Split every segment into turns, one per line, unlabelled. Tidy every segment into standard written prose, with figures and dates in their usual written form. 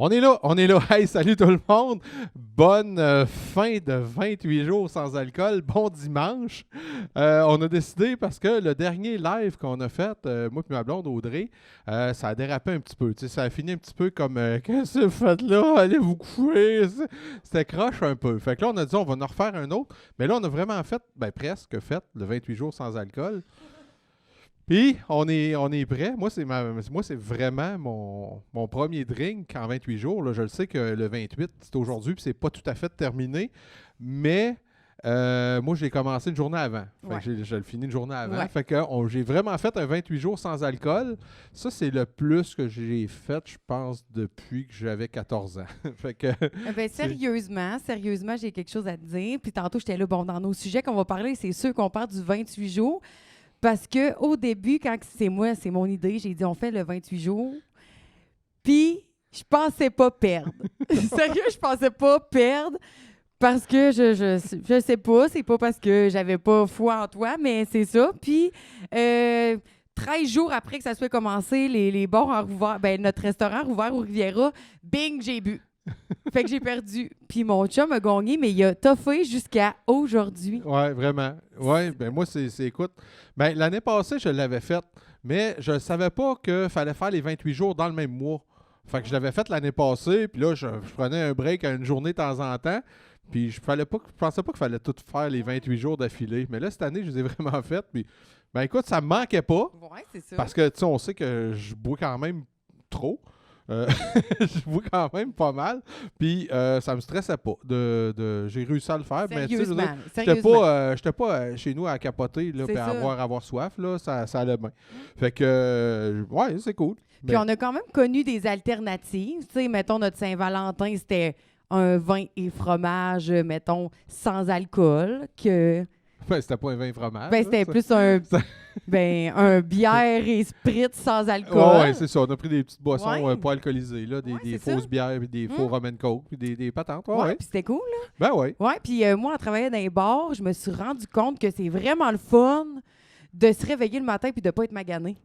On est là, on est là. Hey, salut tout le monde. Bonne fin de 28 jours sans alcool. Bon dimanche. On a décidé parce que le dernier live qu'on a fait, moi et ma blonde Audrey, ça a dérapé un petit peu. Tu sais, ça a fini un petit peu comme qu'est-ce que vous faites là? Allez vous coucher. C'était croche un peu. Fait que là, on a dit on va en refaire un autre. Mais là, on a vraiment fait, presque fait, le 28 jours sans alcool. Puis, on est prêt. Moi, c'est vraiment mon premier drink en 28 jours. Là. Je le sais que le 28, c'est aujourd'hui, puis c'est pas tout à fait terminé. Mais moi, j'ai commencé une journée avant. Fait que je le finis une journée avant.
Ouais.
Fait que j'ai vraiment fait un 28 jours sans alcool. Ça, c'est le plus que j'ai fait, je pense, depuis que j'avais 14 ans. Fait que...
Sérieusement, j'ai quelque chose à te dire. Puis tantôt, j'étais là, bon, dans nos sujets qu'on va parler, c'est sûr qu'on parle du 28 jours. Parce que au début, quand c'est mon idée, j'ai dit on fait le 28 jours. Puis je pensais pas perdre. Sérieux, je pensais pas perdre parce que je sais pas, c'est pas parce que j'avais pas foi en toi, mais c'est ça. Puis 13 jours après que ça soit commencé, les bars ont rouvert, notre restaurant a rouvert au Riviera, bing, j'ai bu. Fait que j'ai perdu. Puis mon chum a gagné, mais il a toffé jusqu'à aujourd'hui.
Ouais, vraiment. Ouais, moi, écoute, l'année passée, je l'avais faite, mais je ne savais pas qu'il fallait faire les 28 jours dans le même mois. Fait que je l'avais faite l'année passée, puis là, je prenais un break à une journée de temps en temps, puis je pensais pas qu'il fallait tout faire les 28 jours d'affilée. Mais là, cette année, je les ai vraiment faites, puis écoute, ça me manquait pas,
Ouais, c'est ça.
parce que, tu sais, on sait que je bois quand même trop. Je bois quand même pas mal. Puis ça me stressait pas. J'ai réussi à le faire. Mais tu sais, j'étais pas chez nous à capoter là, puis à avoir soif. Là, ça allait bien. Fait que, ouais, c'est cool.
Puis on a quand même connu des alternatives. Tu sais, mettons, notre Saint-Valentin, c'était un vin et fromage, mettons, sans alcool.
C'était pas un vin et fromage.
C'était plus un bière et spritz sans alcool.
Ouais, c'est ça. On a pris des petites boissons pas alcoolisées, là, des fausses bières, puis des faux rum and coke, puis des patentes. Ouais.
Puis c'était cool, là.
Ben ouais.
Ouais, puis moi, en travaillant dans les bars, je me suis rendu compte que c'est vraiment le fun de se réveiller le matin puis de pas être magané.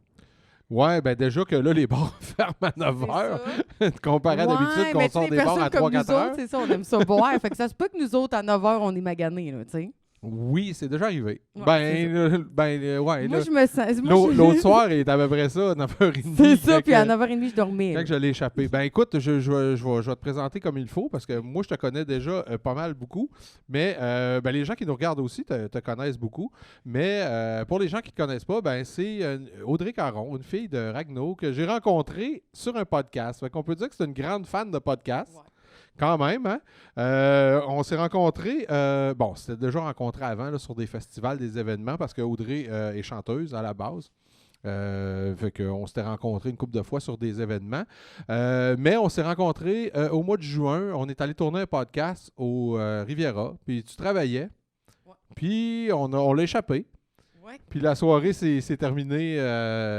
Ouais, déjà que là, les bars ferment à 9 h, comparé à d'habitude qu'on sort des bars à 3-4 heures.
C'est ça, on aime ça boire. Fait que ça se peut que nous autres, à 9 h, on est maganés, là, tu sais.
Oui, c'est déjà arrivé.
Ouais,
ouais.
Moi, je me sens...
L'autre soir, il est à peu près ça, 9h30.
C'est ça, puis à 9h30, je dormais.
Quand je l'ai échappé. Écoute, je vais te présenter comme il faut, parce que moi, je te connais déjà pas mal beaucoup, mais les gens qui nous regardent aussi te connaissent beaucoup. Mais pour les gens qui ne te connaissent pas, c'est Audrey Caron, une fille de Ragno, que j'ai rencontrée sur un podcast. Fait qu'on peut dire que c'est une grande fan de podcast. Ouais. Quand même, hein? On s'est rencontrés, c'était déjà rencontré avant là, sur des festivals, des événements, parce que Audrey est chanteuse à la base. Fait qu'on s'était rencontrés une couple de fois sur des événements. Mais on s'est rencontrés au mois de juin. On est allé tourner un podcast au Riviera. Puis tu travaillais. Ouais. Puis on l'a échappé. Ouais. Puis la soirée s'est terminée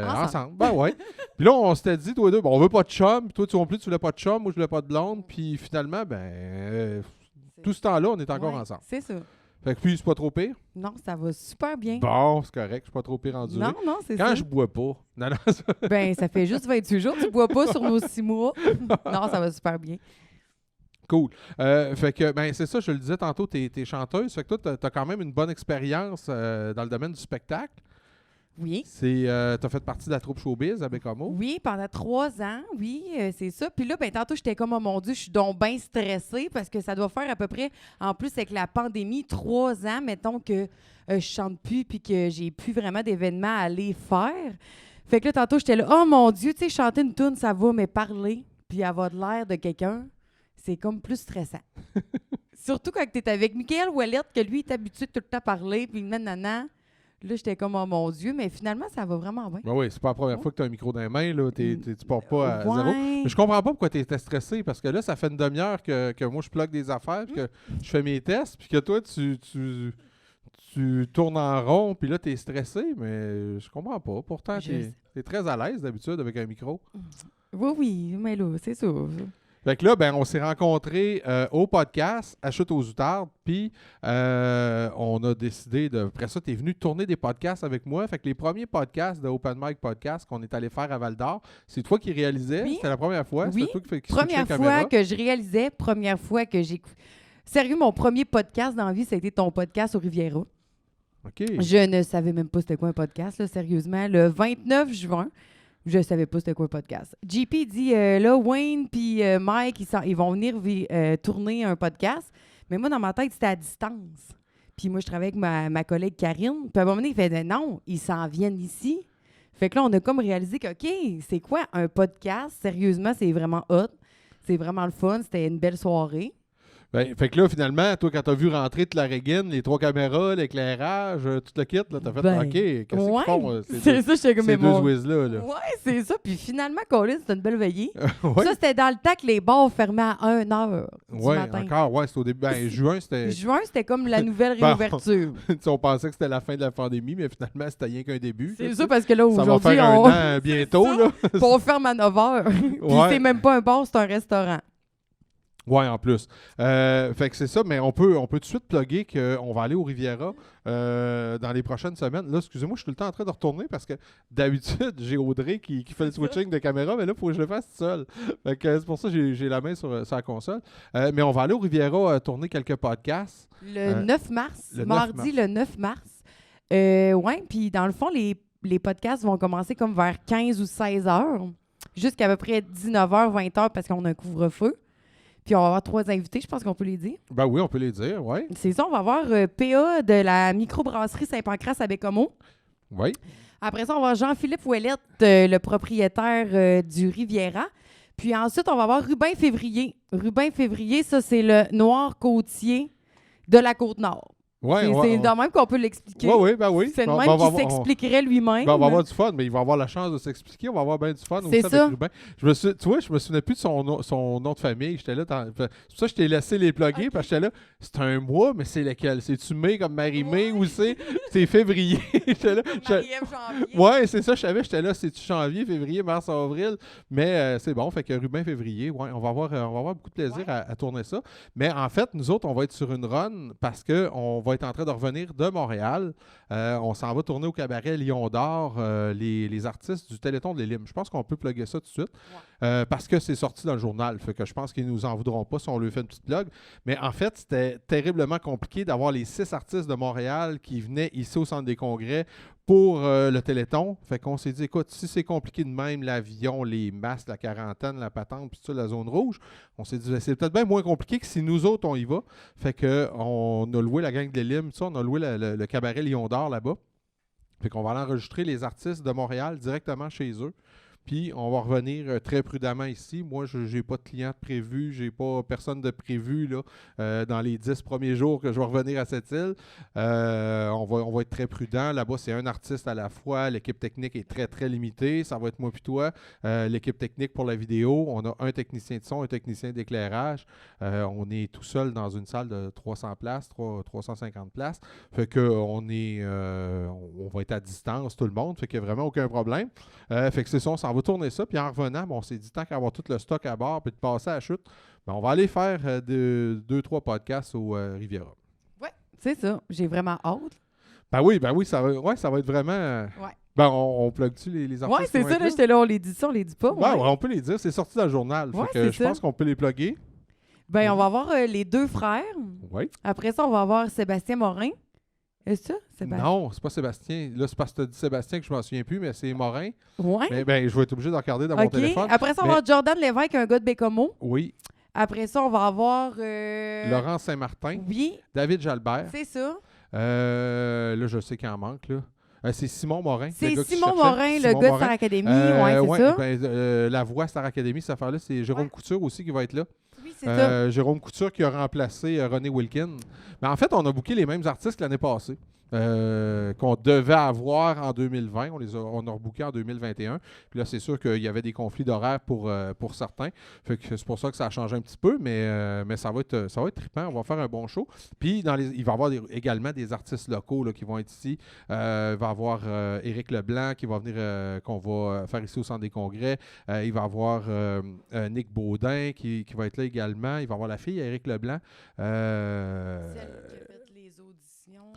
ensemble. Ouais. Puis là, on s'était dit, toi et deux, on veut pas de chum. Puis toi, tu non plus, tu voulais pas de chum. Moi, je voulais pas de blonde. Puis finalement, tout ce temps-là, on est encore ensemble.
C'est ça.
Fait que puis, c'est pas trop pire?
Non, ça va super bien.
Bon, c'est correct. Je suis pas trop pire enduré.
Non, c'est ça.
Quand je bois pas. Non,
ça fait juste 28 jours. Tu bois pas sur nos 6 mois. Non, ça va super bien.
Cool. Fait que, c'est ça, je le disais tantôt, t'es chanteuse. Fait que toi, t'as quand même une bonne expérience dans le domaine du spectacle.
Oui.
T'as fait partie de la troupe Showbiz à Bécamo.
Oui, pendant 3 ans, oui, c'est ça. Puis là, tantôt, j'étais comme, oh mon Dieu, je suis donc bien stressée parce que ça doit faire à peu près, en plus avec la pandémie, 3 ans, mettons que je chante plus puis que j'ai plus vraiment d'événements à aller faire. Fait que là, tantôt, j'étais là, oh mon Dieu, tu sais, chanter une toune, ça va, mais parler puis avoir de l'air de quelqu'un, c'est comme plus stressant. Surtout quand tu es avec Michael Ouellette, que lui est habitué de tout le temps parler, puis nanana. Là, j'étais comme, oh mon Dieu, mais finalement, ça va vraiment bien.
Oui, c'est pas la première fois que tu as un micro dans les mains, là. Tu pars pas à zéro. Mais je comprends pas pourquoi tu étais stressé, parce que là, ça fait une demi-heure que moi, je plug des affaires, puis que je fais mes tests, puis que toi, tu tournes en rond, puis là, tu es stressé, mais je comprends pas. Pourtant, tu es très à l'aise d'habitude avec un micro.
Oui, mais là, c'est ça.
Fait que là, ben, on s'est rencontrés au podcast, à Chute aux Outardes, puis on a décidé de... Après ça, tu es venu tourner des podcasts avec moi. Fait que les premiers podcasts de Open Mic Podcast qu'on est allé faire à Val-d'Or, c'est toi qui réalisais.
Oui.
C'était la première fois.
Oui.
C'était toi qui switchais la
Première
caméra.
fois que je réalisais, première fois que j'ai... Sérieux, mon premier podcast dans la vie, ça a été ton podcast au Riviera.
OK.
Je ne savais même pas c'était quoi un podcast, là, sérieusement. Le 29 juin, je savais pas c'était quoi un podcast. JP dit, là, Wayne puis Mike, ils vont venir tourner un podcast. Mais moi, dans ma tête, c'était à distance. Puis moi, je travaillais avec ma collègue Karine. Puis à un moment donné, il fait, non, ils s'en viennent ici. Fait que là, on a comme réalisé que, OK, c'est quoi un podcast? Sérieusement, c'est vraiment hot. C'est vraiment le fun. C'était une belle soirée.
Ben, fait que là, finalement, toi, quand t'as vu rentrer toute la Reagan, les 3 caméras, l'éclairage, tout le kit, là, t'as fait
Ben,
OK, qu'est-ce qu'ils font,
c'est ça, j'étais comme
ces deux
mon...
whiz-là? Là.
Ouais, c'est ça. Puis finalement, Colin, c'était une belle veillée.
Ouais,
Ça, c'était dans le temps que les bars fermaient à 1h du
ouais,
matin.
encore, ouais, c'était au début. Ben, juin, c'était.
Juin, c'était comme la nouvelle
Bon.
réouverture.
On pensait que c'était la fin de la pandémie, mais finalement, c'était rien qu'un début.
C'est
là,
ça, parce que là,
ça va
aujourd'hui,
faire
on...
un an bientôt,
ça.
là.
Puis on ferme à 9h. Puis
Ouais.
c'est même pas un bar, c'est un restaurant.
Ouais, en plus. Fait que c'est ça, mais on peut tout de suite plugger qu'on va aller au Riviera dans les prochaines semaines. Là, excusez-moi, je suis tout le temps en train de retourner parce que d'habitude, j'ai Audrey qui fait le switching de caméra, mais là, il faut que je le fasse tout seul. Fait que c'est pour ça que j'ai la main sur la console. Mais on va aller au Riviera tourner quelques podcasts.
Le 9 mars,
le 9
mardi
mars.
le 9 mars. Ouais, puis dans le fond, les podcasts vont commencer comme vers 15 ou 16 heures, jusqu'à peu près 19h, 20h, parce qu'on a un couvre-feu. Puis on va avoir 3 invités, je pense qu'on peut les dire.
Ben oui, on peut les dire, ouais.
C'est ça, on va avoir PA de la microbrasserie Saint-Pancras à Bécomo.
Oui.
Après ça, on va avoir Jean-Philippe Ouellette, le propriétaire du Riviera. Puis ensuite, on va avoir Rubin Février. Rubin Février, ça, c'est le noir côtier de la Côte-Nord.
Ouais,
C'est de même qu'on peut l'expliquer.
Oui, ben oui.
C'est de
On
même
va
qu'il
avoir-
s'expliquerait lui-même.
Ben, on va avoir du fun, mais il va avoir la chance de s'expliquer. On va avoir bien du fun
C'est
aussi
ça.
avec Rubin. Tu vois, je me souvenais plus de son nom de famille. J'étais là. C'est pour ça que je t'ai laissé les plugger,
Ok.
parce que j'étais là. C'est un mois, mais c'est lequel? C'est-tu mai comme Marie-Mai ou c'est février? J'étais là.
Marie-Ève Janvier.
Ouais, c'est ça, je savais, j'étais là, c'est-tu janvier, février, mars, avril, mais c'est bon, fait que Rubin, février, ouais, on va avoir beaucoup de plaisir
Ouais.
à tourner ça. Mais en fait, nous autres, on va être sur une run parce qu'on va être en train de revenir de Montréal. On s'en va tourner au cabaret Lion d'Or, les artistes du Téléthon de l'Élim. Je pense qu'on peut plugger ça tout de suite parce que c'est sorti dans le journal, fait que je pense qu'ils nous en voudront pas si on lui fait une petite plug. Mais en fait, c'était terriblement compliqué d'avoir les 6 artistes de Montréal qui venaient ici au Centre des Congrès pour le Téléthon. Fait qu'on s'est dit, écoute, si c'est compliqué de même, l'avion, les masques, la quarantaine, la patente, puis tout ça, la zone rouge, on s'est dit, c'est peut-être bien moins compliqué que si nous autres, on y va. Fait qu'on a loué la gang de l'Élim, on a loué le cabaret Lion d'Or là-bas. Fait qu'on va aller enregistrer les artistes de Montréal directement chez eux. Puis on va revenir très prudemment ici. Moi, je n'ai pas de clients de prévu, j'ai pas personne de prévu là, dans les 10 premiers jours que je vais revenir à cette île. On va être très prudent. Là-bas, c'est un artiste à la fois. L'équipe technique est très, très limitée. Ça va être moi puis toi. L'équipe technique pour la vidéo, on a un technicien de son, un technicien d'éclairage. On est tout seul dans une salle de 300 places, 350 places. Fait qu'on on va être à distance, tout le monde. Fait qu'il n'y a vraiment aucun problème. Fait que c'est ça, on s'en va tourner ça. Puis en revenant, on s'est dit, tant qu'à avoir tout le stock à bord puis de passer à la chute, on va aller faire 2-3 podcasts au Riviera.
Ouais, c'est ça. J'ai vraiment hâte.
Ben oui, ça va être vraiment...
Ouais.
Ben, on plug-tu les artistes?
Ouais,
qui
c'est
vont
ça.
être
Là, j'étais là, on les dit ça, on les dit pas.
Ouais, on peut les dire. C'est sorti dans le journal.
Ouais,
Fait que
c'est
je
ça.
pense qu'on peut les plugger.
Ben, on va avoir les 2 frères.
Oui.
Après ça, on va avoir Sébastien Morin. Est-ce ça?
Non, c'est pas Sébastien. Là, c'est parce que tu as dit Sébastien que je m'en souviens plus, mais c'est Morin.
Ouais.
Mais ben, je vais être obligé de regarder dans mon
OK.
téléphone.
Après ça, on va avoir Jordan Lévesque, un gars de Bécomo.
Oui.
Après ça, on va avoir...
Laurent Saint-Martin.
Oui,
David Jalbert.
c'est ça.
Là, je sais qu'il en manque, là. C'est Simon Morin.
C'est
le gars qui
Simon
cherchait.
Morin, le
Simon
gars de
Morin.
Star Academy. Ouais, c'est ça.
Ben, la voix Star Academy, cette affaire-là, c'est Jérôme
Ouais.
Couture aussi qui va être là.
Oui, c'est ça.
Jérôme Couture qui a remplacé René Wilkin. Mais en fait, on a booké les mêmes artistes que l'année passée. qu'on devait avoir en 2020. On a rebooké en 2021. Puis là, c'est sûr qu'il y avait des conflits d'horaire pour certains. Fait que c'est pour ça que ça a changé un petit peu, mais ça va être trippant. On va faire un bon show. Puis il va y avoir également des artistes locaux là, qui vont être ici. Il va y avoir Éric Leblanc qui va venir, qu'on va faire ici au Centre des Congrès. Il va y avoir Nick Baudin qui va être là également. Il va y avoir la fille, Éric Leblanc.
Celle qui a fait les auditions.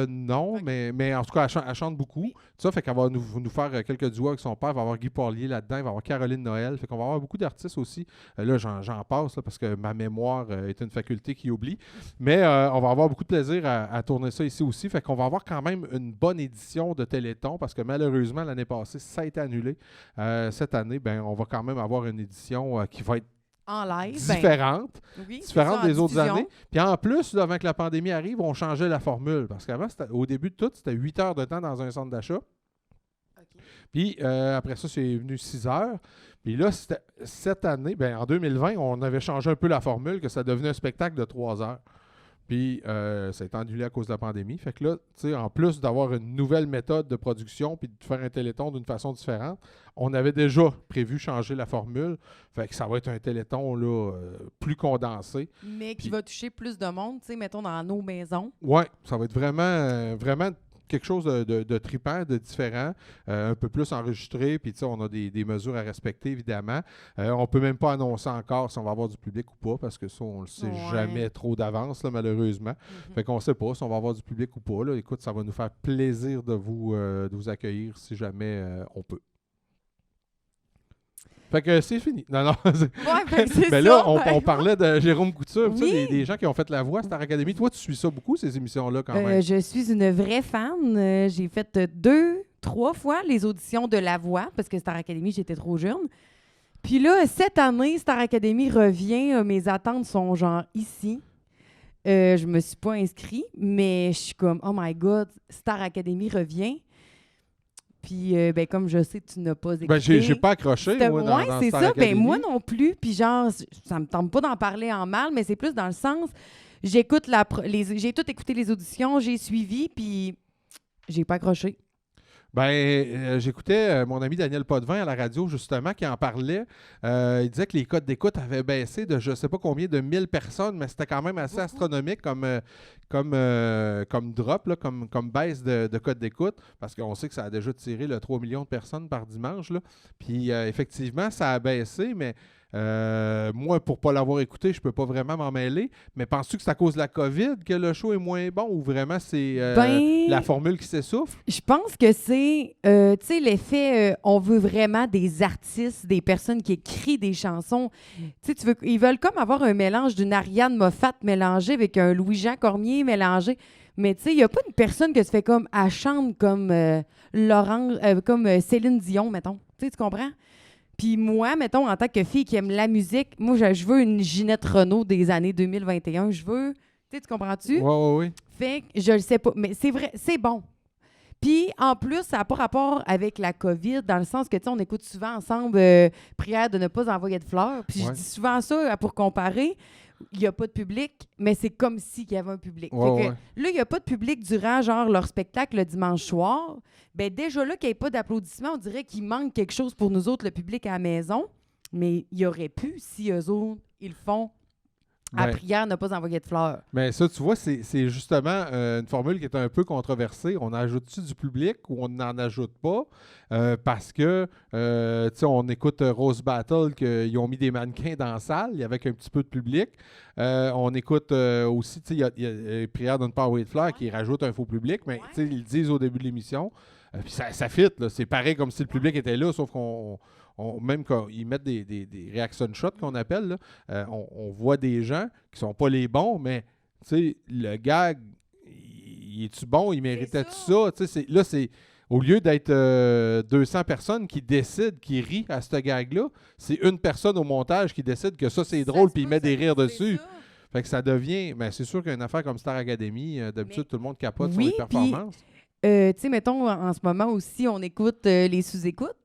Non,
Ok.
mais en tout cas, elle chante beaucoup.
Oui.
Ça fait qu'elle va nous faire quelques duos avec son père. Il va y avoir Guy Porlier là-dedans. Il va y avoir Caroline Noël. Fait qu'on va avoir beaucoup d'artistes aussi. Là, j'en passe là, parce que ma mémoire est une faculté qui oublie. Mais on va avoir beaucoup de plaisir à tourner ça ici aussi. Fait qu'on va avoir quand même une bonne édition de Téléthon parce que malheureusement, l'année passée, ça a été annulé. Cette année, ben, on va quand même avoir une édition qui va être
En live.
différente.
Oui,
Différente
c'est ça,
des
en
autres
diffusion.
années. Puis en plus, là, avant que la pandémie arrive, on changeait la formule. Parce qu'avant, au début de tout, c'était 8 heures de temps dans un centre d'achat.
OK.
Puis après ça, c'est venu 6 heures. Puis là, cette année, ben, en 2020, on avait changé un peu la formule, que ça devenait un spectacle de 3 heures. Puis ça a été annulé à cause de la pandémie. Fait que là, tu sais, en plus d'avoir une nouvelle méthode de production puis de faire un téléthon d'une façon différente, on avait déjà prévu changer la formule. Fait que ça va être un téléthon là, plus condensé.
Mais qui
Puis-
va toucher plus de monde, tu sais, mettons dans nos maisons.
Ouais, ça va être vraiment quelque chose de trippant, de différent, un peu plus enregistré, puis tu sais, on a des mesures à respecter, évidemment. On peut même pas annoncer encore si on va avoir du public ou pas, parce que ça, on le sait
Ouais.
jamais trop d'avance, là, malheureusement. Fait qu'on sait pas si on va avoir du public ou pas. Là. Écoute, ça va nous faire plaisir de vous accueillir si jamais on peut. Fait que c'est fini. Non, non.
Ouais, ben, c'est
Mais
ça.
là,
ben,
on parlait de Jérôme Couture,
Oui.
des gens qui ont fait la voix à Star Academy. Toi, tu suis ça beaucoup, ces émissions-là, quand même.
Je suis une vraie fan. J'ai fait 3 fois les auditions de La Voix, parce que Star Academy, j'étais trop jeune. Puis là, cette année, Star Academy revient. Mes attentes sont genre ici. Je me suis pas inscrite, mais je suis comme, oh my God, Star Academy revient. Puis, ben, comme je sais que tu n'as pas écouté.
Ben, j'ai pas accroché, moi,
Ouais,
dans
c'est
Star
ça.
Academy.
Ben, moi non plus. Puis, genre, ça me tente pas d'en parler en mal, mais c'est plus dans le sens, j'écoute j'ai tout écouté les auditions, j'ai suivi, puis j'ai pas accroché.
Ben, j'écoutais mon ami Daniel Potvin à la radio, justement, qui en parlait. Il disait que les codes d'écoute avaient baissé de je sais pas combien de 1000 personnes, mais c'était quand même assez
Beaucoup.
astronomique comme drop, là, comme baisse de code d'écoute, parce qu'on sait que ça a déjà tiré le 3 millions de personnes par dimanche. Là. Puis, effectivement, ça a baissé, mais moi, pour pas l'avoir écouté, je peux pas vraiment m'en mêler. Mais penses-tu que c'est à cause de la COVID que le show est moins bon ou vraiment c'est la formule qui s'essouffle?
Je pense que c'est, tu sais, l'effet, on veut vraiment des artistes, des personnes qui écrivent des chansons. Tu sais, ils veulent comme avoir un mélange d'une Ariane Moffat mélangée avec un Louis-Jean Cormier mélangé. Mais tu sais, il n'y a pas une personne que se fait comme, elle chante comme comme Céline Dion, mettons. Tu sais, tu comprends? Puis moi, mettons, en tant que fille qui aime la musique, moi, je veux une Ginette Renault des années 2021. Je veux... Tu sais, tu comprends-tu?
Oui.
Fait que je le sais pas. Mais c'est vrai, c'est bon. Puis, en plus, ça n'a pas rapport avec la COVID, dans le sens que, tu sais, on écoute souvent ensemble prière de ne pas envoyer de fleurs. Puis,
Ouais.
je dis souvent ça pour comparer. Il n'y a pas de public, mais c'est comme s'il y avait un public.
Ouais,
Fait que
ouais.
là, il n'y a pas de public durant, genre, leur spectacle le dimanche soir. Ben déjà là, qu'il n'y ait pas d'applaudissements, on dirait qu'il manque quelque chose pour nous autres, le public à la maison. Mais il y aurait pu si eux autres, ils le font à
Ben,
prière, ne pas envoyer de fleurs.
Mais ça, tu vois, c'est justement une formule qui est un peu controversée. On ajoute-tu du public ou on n'en ajoute pas? Parce que, tu sais, on écoute Rose Battle, qu'ils ont mis des mannequins dans la salle avec un petit peu de public. On écoute aussi, tu sais, il y a Prière de ne pas envoyer de fleurs qui rajoute un faux public, mais tu sais, ils le disent au début de l'émission. Puis ça fit, là. C'est pareil comme si le public était là, sauf même quand ils mettent des reaction shots qu'on appelle, là, on voit des gens qui sont pas les bons, mais tu sais, le gag, il est-tu bon? Il méritait-tu ça? Tu sais, là, c'est au lieu d'être 200 personnes qui décident, qui rient à ce gag-là, c'est une personne au montage qui décide que ça, c'est drôle, puis il met des rires dessus. Fait que ça devient... Mais c'est sûr qu'une affaire comme Star Academy, d'habitude, tout le monde capote sur les performances.
Tu sais, mettons, en ce moment aussi, on écoute les sous-écoutes.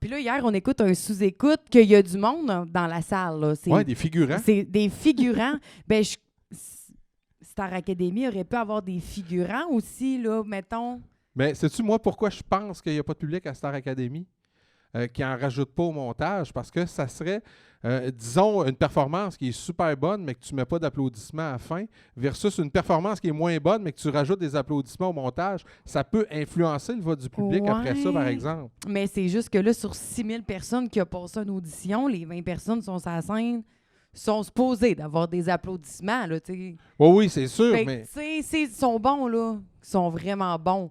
Puis là, hier, on écoute un sous-écoute qu'il y a du monde dans la salle. Là.
Ouais, des figurants.
C'est des figurants. Ben, Star Academy aurait pu avoir des figurants aussi, là, mettons.
Mais sais-tu, moi, pourquoi je pense qu'il n'y a pas de public à Star Academy? Qui n'en rajoute pas au montage, parce que ça serait, disons, une performance qui est super bonne, mais que tu ne mets pas d'applaudissements à la fin, versus une performance qui est moins bonne, mais que tu rajoutes des applaudissements au montage. Ça peut influencer le vote du public après ça, par exemple.
Mais c'est juste que là, sur 6000 personnes qui ont passé une audition, les 20 personnes sont sur la scène, sont supposées d'avoir des applaudissements, là, tu sais.
Oui, c'est sûr,
Fait que,
mais...
tu sais, ils sont bons, là. Ils sont vraiment bons.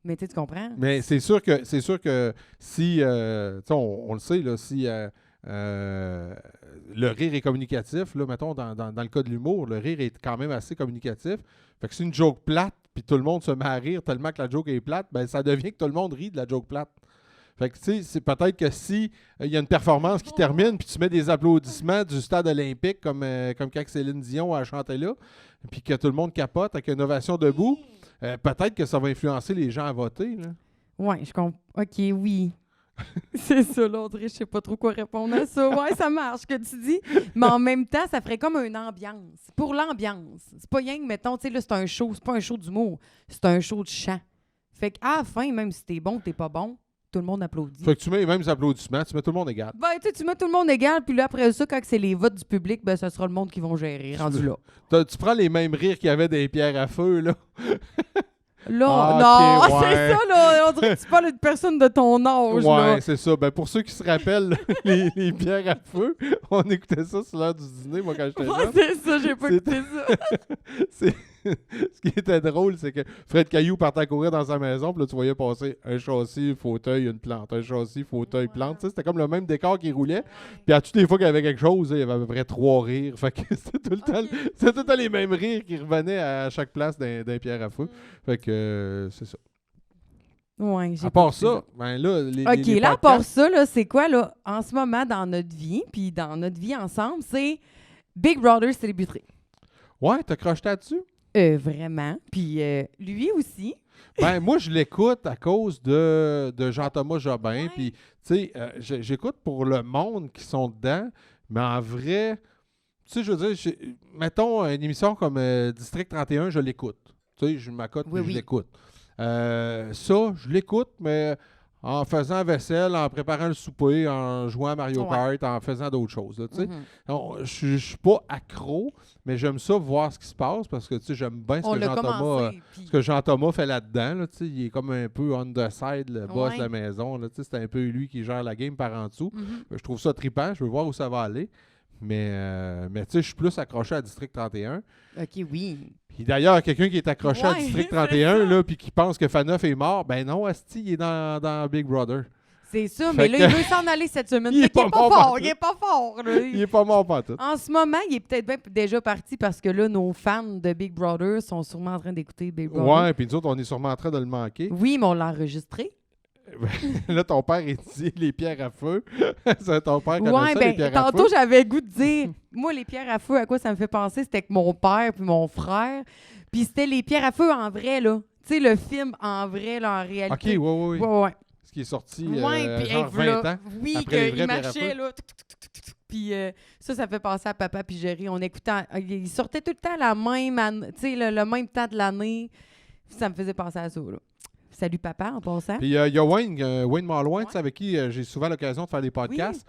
Mais tu comprends?
Mais c'est sûr que si, tu sais, on le sait, là, si le rire est communicatif, là, mettons, dans le cas de l'humour, le rire est quand même assez communicatif. Fait que si une joke plate, puis tout le monde se met à rire tellement que la joke est plate, ben ça devient que tout le monde rit de la joke plate. Fait que, tu sais, c'est peut-être que si il y a une performance qui termine, puis tu mets des applaudissements du stade olympique, comme quand Céline Dion a chanté là, puis que tout le monde capote avec une ovation debout, peut-être que ça va influencer les gens à voter, là.
Oui, je comprends. OK, oui. C'est ça, l'autre, je sais pas trop quoi répondre à ça. Ouais, ça marche, ce que tu dis. Mais en même temps, ça ferait comme une ambiance. Pour l'ambiance. C'est pas rien que, mettons, tu sais, là, c'est un show. C'est pas un show d'humour. C'est un show de chant. Fait qu'à la fin, même si t'es bon ou t'es pas bon, tout le monde applaudit.
Fait que tu mets les mêmes applaudissements, tu mets tout le monde égal.
Ben, tu mets tout le monde égal, puis là, après ça, quand c'est les votes du public, ben, ça sera le monde qui vont gérer, rendu là.
Tu prends les mêmes rires qu'il y avait des pierres à feu, là.
Là,
Ah,
non,
ok, ouais.
c'est ça, là. On dirait que tu parles d'une personne de ton âge, là.
Ouais, c'est ça. Ben, pour ceux qui se rappellent les pierres à feu, on écoutait ça sur l'heure du dîner, moi, quand j'étais
Ouais,
jeune.
c'est ça, j'ai pas écouté ça.
Ce qui était drôle, c'est que Fred Caillou partait à courir dans sa maison, puis là, tu voyais passer un châssis, fauteuil, une plante. Un châssis, fauteuil, plante. Tu sais, c'était comme le même décor qui roulait. Puis à toutes les fois qu'il y avait quelque chose, il y avait à peu près 3 rires. Fait que c'était tout le temps les mêmes rires qui revenaient à chaque place d'un pierre à feu. Fait que c'est ça.
Ouais, j'ai
À part
pas écouté
ça, ben là,
OK,
les
là, à part
podcasts,
ça, là, c'est quoi, là, en ce moment, dans notre vie, puis dans notre vie ensemble, c'est Big Brother Célébrité.
ouais, t'as crocheté là-dessus?
Vraiment. Puis lui aussi.
Ben, moi, je l'écoute à cause de Jean-Thomas Jobin.
Ouais.
Puis, tu sais, j'écoute pour le monde qui sont dedans. Mais en vrai, tu sais, je veux dire, mettons une émission comme District 31, je l'écoute. Tu sais, je m'accote
Oui,
et je
oui.
l'écoute. Ça, je l'écoute, mais en faisant la vaisselle, en préparant le souper, en jouant à Mario Kart, en faisant d'autres choses, là, tu sais.
Mhm.
Non, je suis pas accro, mais j'aime ça voir ce qui se passe parce que, tu sais, j'aime bien
On l'a commencé. Puis...
ce que Jean-Thomas fait là-dedans, là, tu sais, il est comme un peu on the side, le boss
Ouais.
de la maison. Là, tu sais, c'est un peu lui qui gère la game par en dessous.
Mhm.
Je trouve ça trippant, je veux voir où ça va aller. Mais tu sais, je suis plus accroché à District 31.
OK, oui.
Puis d'ailleurs, quelqu'un qui est accroché à
Ouais,
District
c'est
31,
ça.
là, puis qui pense que Faneuf est mort, ben non, Asti, il est dans Big Brother.
C'est ça,
Fait
mais là,
que-
il veut s'en aller cette semaine.
Il est
Fait qu'il
pas
est pas
mort
fort,
pantoute.
il est pas fort. Là.
Il est pas mort pantoute.
En ce moment, il est peut-être bien déjà parti parce que là, nos fans de Big Brother sont sûrement en train d'écouter Big Brother.
Ouais, puis nous autres, on est sûrement en train de le manquer.
Oui, mais on l'a enregistré.
Là, ton père, il dit les pierres à feu. C'est ton père connaît
Ouais,
ça, les
ben,
pierres à feu.
tantôt, j'avais le goût de dire, moi, les pierres à feu, à quoi ça me fait penser? C'était que mon père puis mon frère, puis c'était les pierres à feu en vrai, là. Tu sais, le film en vrai, là, en
OK,
réalité.
ouais.
Ouais.
Ce qui est sorti
Ouais, puis
genre 20 ans.
oui,
après les vraies
qu'il
pierres à
marchait,
feu.
là. Puis ça fait penser à Papa puis Jerry. On écoutait, il sortait tout le temps la même année, tu sais, le même temps de l'année. Ça me faisait penser à ça, là. Salut papa, en passant.
Puis il y a Wayne Malouin,
Ouais.
tu sais, avec qui j'ai souvent l'occasion de faire des podcasts,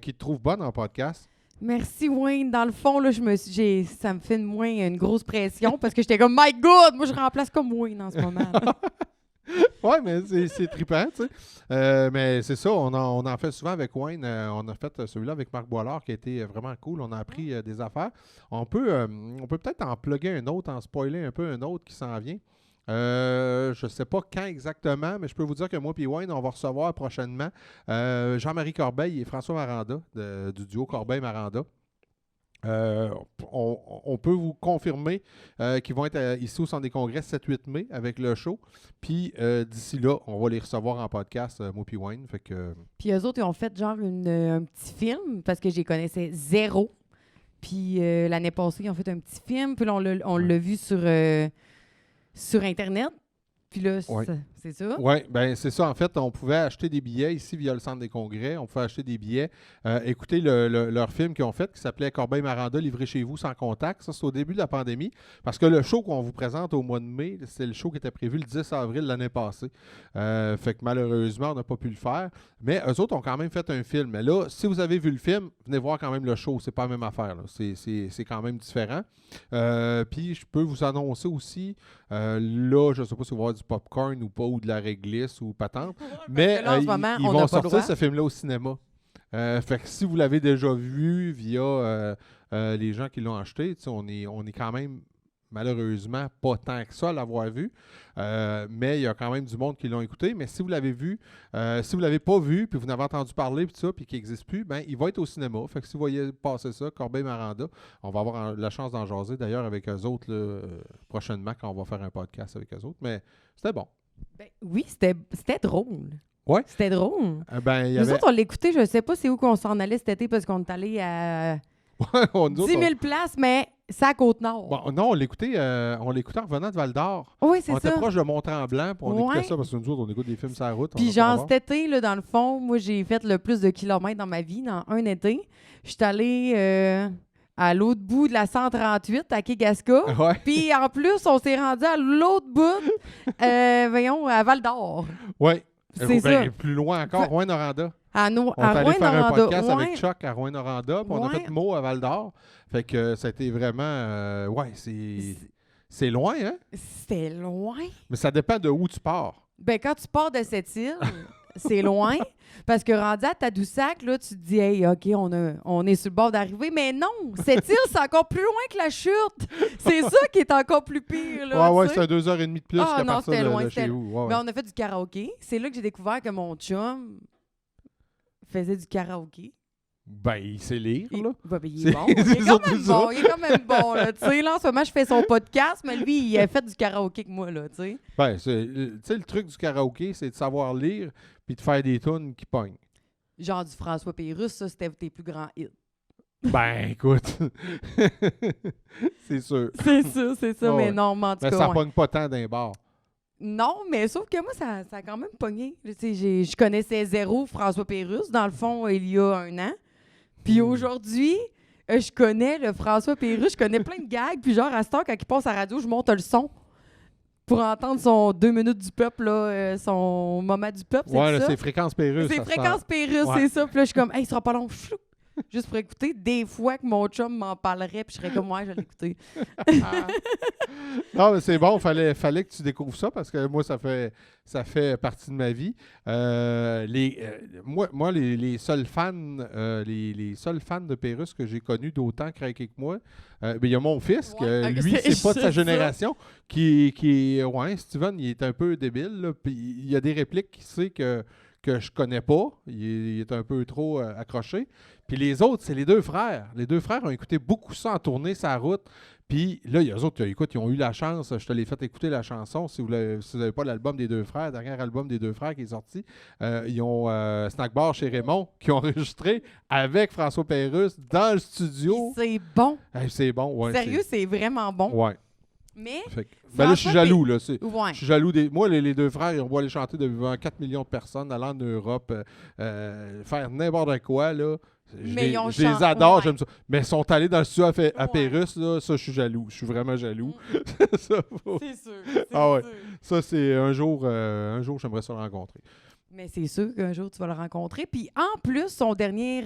qui te trouve bonne en podcast.
Merci Wayne. Dans le fond, là, ça me fait moins une grosse pression parce que j'étais comme My God, moi je remplace comme Wayne en ce moment. là.
Ouais, mais c'est trippant, tu sais. Mais c'est ça, on en fait souvent avec Wayne. On a fait celui-là avec Marc Boilard qui a été vraiment cool. On a appris des affaires. On peut peut-être en plugger un autre, en spoiler un peu un autre qui s'en vient. Je sais pas quand exactement, mais je peux vous dire que moi et Wayne, on va recevoir prochainement Jean-Marie Corbeil et François Maranda du duo Corbeil-Maranda. On peut vous confirmer qu'ils vont être ici au Centre des Congrès 7-8 mai avec le show. Puis d'ici là, on va les recevoir en podcast, moi puis Wayne. Fait que,
Puis eux autres, ils ont fait genre un petit film parce que je les connaissais zéro. Puis l'année passée, ils ont fait un petit film. Puis là, on l'a vu sur Internet. Puis là,
Ouais.
c'est ça?
Oui, ben c'est ça. En fait, on pouvait acheter des billets ici via le Centre des congrès. On pouvait acheter des billets, écouter leur film qu'ils ont fait qui s'appelait Corbeil-Maranda, livré chez vous sans contact. Ça, c'est au début de la pandémie. Parce que le show qu'on vous présente au mois de mai, c'est le show qui était prévu le 10 avril l'année passée. Fait que malheureusement, on n'a pas pu le faire. Mais eux autres ont quand même fait un film. Mais là, si vous avez vu le film, venez voir quand même le show. C'est pas la même affaire. Là. C'est quand même différent. Puis je peux vous annoncer aussi, là, je ne sais pas si vous allez avoir du popcorn ou pas, ou de la réglisse ou patente, mais
là, en ce moment,
ils
on
vont
n'a pas le
sortir
droit.
ce film-là au cinéma. Fait que si vous l'avez déjà vu via les gens qui l'ont acheté, on est quand même malheureusement pas tant que ça à l'avoir vu, mais il y a quand même du monde qui l'ont écouté. Mais si vous l'avez vu, si vous l'avez pas vu, puis vous n'avez entendu parler, puis ça, puis qu'il n'existe plus, ben il va être au cinéma. Fait que si vous voyez passer ça, Corbeil-Maranda, on va avoir la chance d'en jaser d'ailleurs avec eux autres là, prochainement quand on va faire un podcast avec eux autres. Mais c'était bon.
Ben, oui, c'était drôle.
Ouais.
C'était drôle.
Ben, il y
Nous
avait...
autres, on l'écoutait, je sais pas c'est où qu'on s'en allait cet été parce qu'on est allé à
nous
10
autres,
000 places, mais c'est à Côte-Nord.
Bon, non, on l'écoutait en revenant de Val-d'Or.
Oui, c'est
On était
ça.
proche de Mont-Tremblant, puis on
Ouais.
écoutait ça parce que nous autres, on écoute des films sur la route.
Puis genre, cet été, là, dans le fond, moi, j'ai fait le plus de kilomètres dans ma vie, dans un été. Je suis allée à l'autre bout de la 138, à Kegaska.
Ouais.
Puis en plus, on s'est rendu à l'autre bout, voyons, à Val-d'Or.
Oui.
C'est ça.
Plus loin encore, Rouen-Noranda.
À
On est allé faire un
Rouen-Noranda.
podcast avec
Ouais.
Chuck à Rouen-Noranda, puis on a
Ouais.
fait Meaux à Val-d'Or. Fait que ça a été vraiment... ouais, c'est loin, hein?
C'est loin.
Mais ça dépend de où tu pars.
Ben, quand tu pars de cette île, c'est loin. Parce que rendu à Tadoussac, là, tu te dis, hey, OK, on est sur le bord d'arriver. Mais non, cette île, c'est encore plus loin que la chute. C'est ça qui est encore plus pire. Là,
Ouais,
tu sais.
c'est 2h30 de plus
Ah,
qu'à
non,
partir
c'était
de
loin,
chez
c'était
vous. Ouais,
Ben,
ouais.
on a fait du karaoké. C'est là que j'ai découvert que mon chum faisait du karaoké.
Ben, il sait lire, là.
Ben, il
C'est-
est bon. Il
c'est
est quand
surtout
même
ça.
bon. Il est quand même bon. Là, tu sais, là, en ce moment, je fais son podcast, mais lui, il a fait du karaoké que moi. Là, tu sais.
Ben, tu sais, le truc du karaoké, c'est de savoir lire puis de faire des tunes qui pognent.
Genre du François Pérusse, ça, c'était tes plus grands hits.
Ben, écoute, c'est sûr.
C'est ça,
Ouais,
mais
ouais.
non, mais en tout
Mais
cas,
ça
ouais.
pogne pas tant d'un bar.
Non, mais sauf que moi, ça a quand même pogné. Tu sais, je connaissais zéro François Pérusse, dans le fond, il y a un an. Puis aujourd'hui, je connais le François Pérusse, je connais plein de gags. Puis genre, à cette heure, quand il passe à la radio, je monte le son pour entendre son 2 minutes du peuple, là, son moment du peuple,
Ouais, là,
ça?
c'est Fréquence Pérusse.
C'est
ça se
Fréquence Pérusse,
Ouais.
c'est ça. Puis là, je suis comme, hey, il sera pas long. Flou. Juste pour écouter. Des fois que mon chum m'en parlerait, puis je serais comme, ouais, je vais l'écouter.
Non, mais c'est bon, fallait que tu découvres ça parce que moi, ça fait partie de ma vie. Moi, les seuls fans, les seuls fans de Pérusse que j'ai connus d'autant craqués que moi, ben, il y a mon fils,
Ouais,
que
ok,
lui, c'est pas de sa
ça.
génération, ouais, Steven, il est un peu débile, là, puis il y a des répliques qu'il sait que je connais pas. Il est un peu trop accroché. Puis les autres, c'est les deux frères. Les deux frères ont écouté beaucoup ça en tournée sa route. Puis là, il y a eux autres, écoute, ils ont eu la chance. Je te l'ai fait écouter la chanson. Si vous n'avez pas l'album des deux frères, le dernier album des deux frères qui est sorti, ils ont Snack Bar chez Raymond qui ont enregistré avec François Pérusse dans le studio.
C'est bon.
Hey, c'est bon, ouais.
Sérieux, c'est vraiment bon.
Ouais.
Mais,
Fait que- ben là, je suis jaloux, là.
ouais.
Je suis jaloux des. Moi, les deux frères, on va aller chanter devant 4 millions de personnes, aller en Europe, faire n'importe quoi, là.
Mais ils ont
je les
chan-
adore,
ouais.
j'aime ça. Mais ils sont allés dans le studio à
Ouais.
Pérusse, là, ça, je suis jaloux. Je suis vraiment jaloux. Ça,
C'est sûr. C'est
Ah ouais.
sûr.
ça, c'est un jour, j'aimerais ça le rencontrer.
Mais c'est sûr qu'un jour, tu vas le rencontrer. Puis en plus, son dernier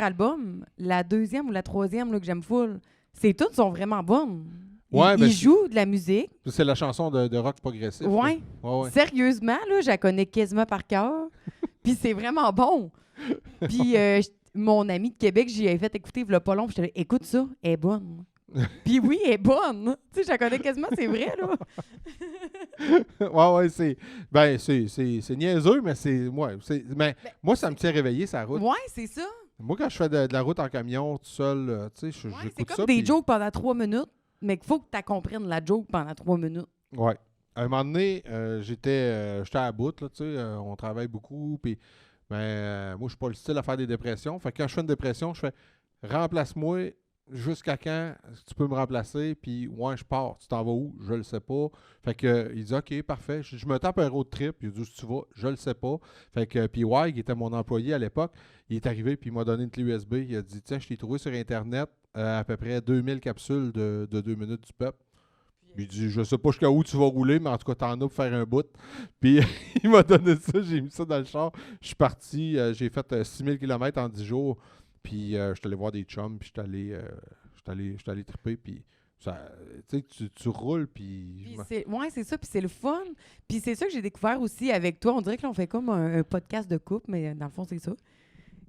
album, la deuxième ou la troisième là, que j'aime full, ces toutes sont vraiment bonnes.
Ouais,
il
ben,
joue de la musique.
C'est la chanson de rock progressif. là.
Ouais.
Ouais.
Sérieusement, là, je la connais quasiment par cœur. Puis c'est vraiment bon. Puis mon ami de Québec, j'y ai fait écouter il y a pas long. Puis j'étais là, écoute ça, elle est bonne. Puis oui, elle est bonne. Tu sais, je la connais quasiment, c'est vrai, là.
ouais, c'est niaiseux, mais moi, ça me tient réveillé, sa route.
Ouais, c'est ça.
Moi, quand je fais de la route en camion tout seul, tu sais,
Ouais,
j'écoute
c'est comme
ça.
des
puis-
jokes pendant 3 minutes, mais qu'il faut que tu comprennes la joke pendant 3 minutes.
Ouais. À un moment donné, j'étais à bout, là, tu sais, on travaille beaucoup, puis moi, je suis pas le style à faire des dépressions. Fait que quand je fais une dépression, je fais remplace-moi jusqu'à quand tu peux me remplacer, puis ouais, je pars. Tu t'en vas où? Je le sais pas. Fait que il dit OK, parfait. Je me tape un road trip. Il dit où tu vas? Je le sais pas. Fait que puis ouais, il était mon employé à l'époque. Il est arrivé puis il m'a donné une clé USB. Il a dit tiens, je t'ai trouvé sur Internet à peu près 2000 capsules de 2 minutes du peuple. Puis il dit je sais pas jusqu'à où tu vas rouler, mais en tout cas, t'en as pour faire un bout. Puis il m'a donné ça, j'ai mis ça dans le char. Je suis parti, j'ai fait 6000 km en 10 jours. Puis je suis allé voir des chums, puis je suis allé triper, puis ça, tu roules, puis...
Ouais, c'est ça, puis c'est le fun. Puis c'est ça que j'ai découvert aussi avec toi. On dirait que là, on fait comme un podcast de couple, mais dans le fond, c'est ça.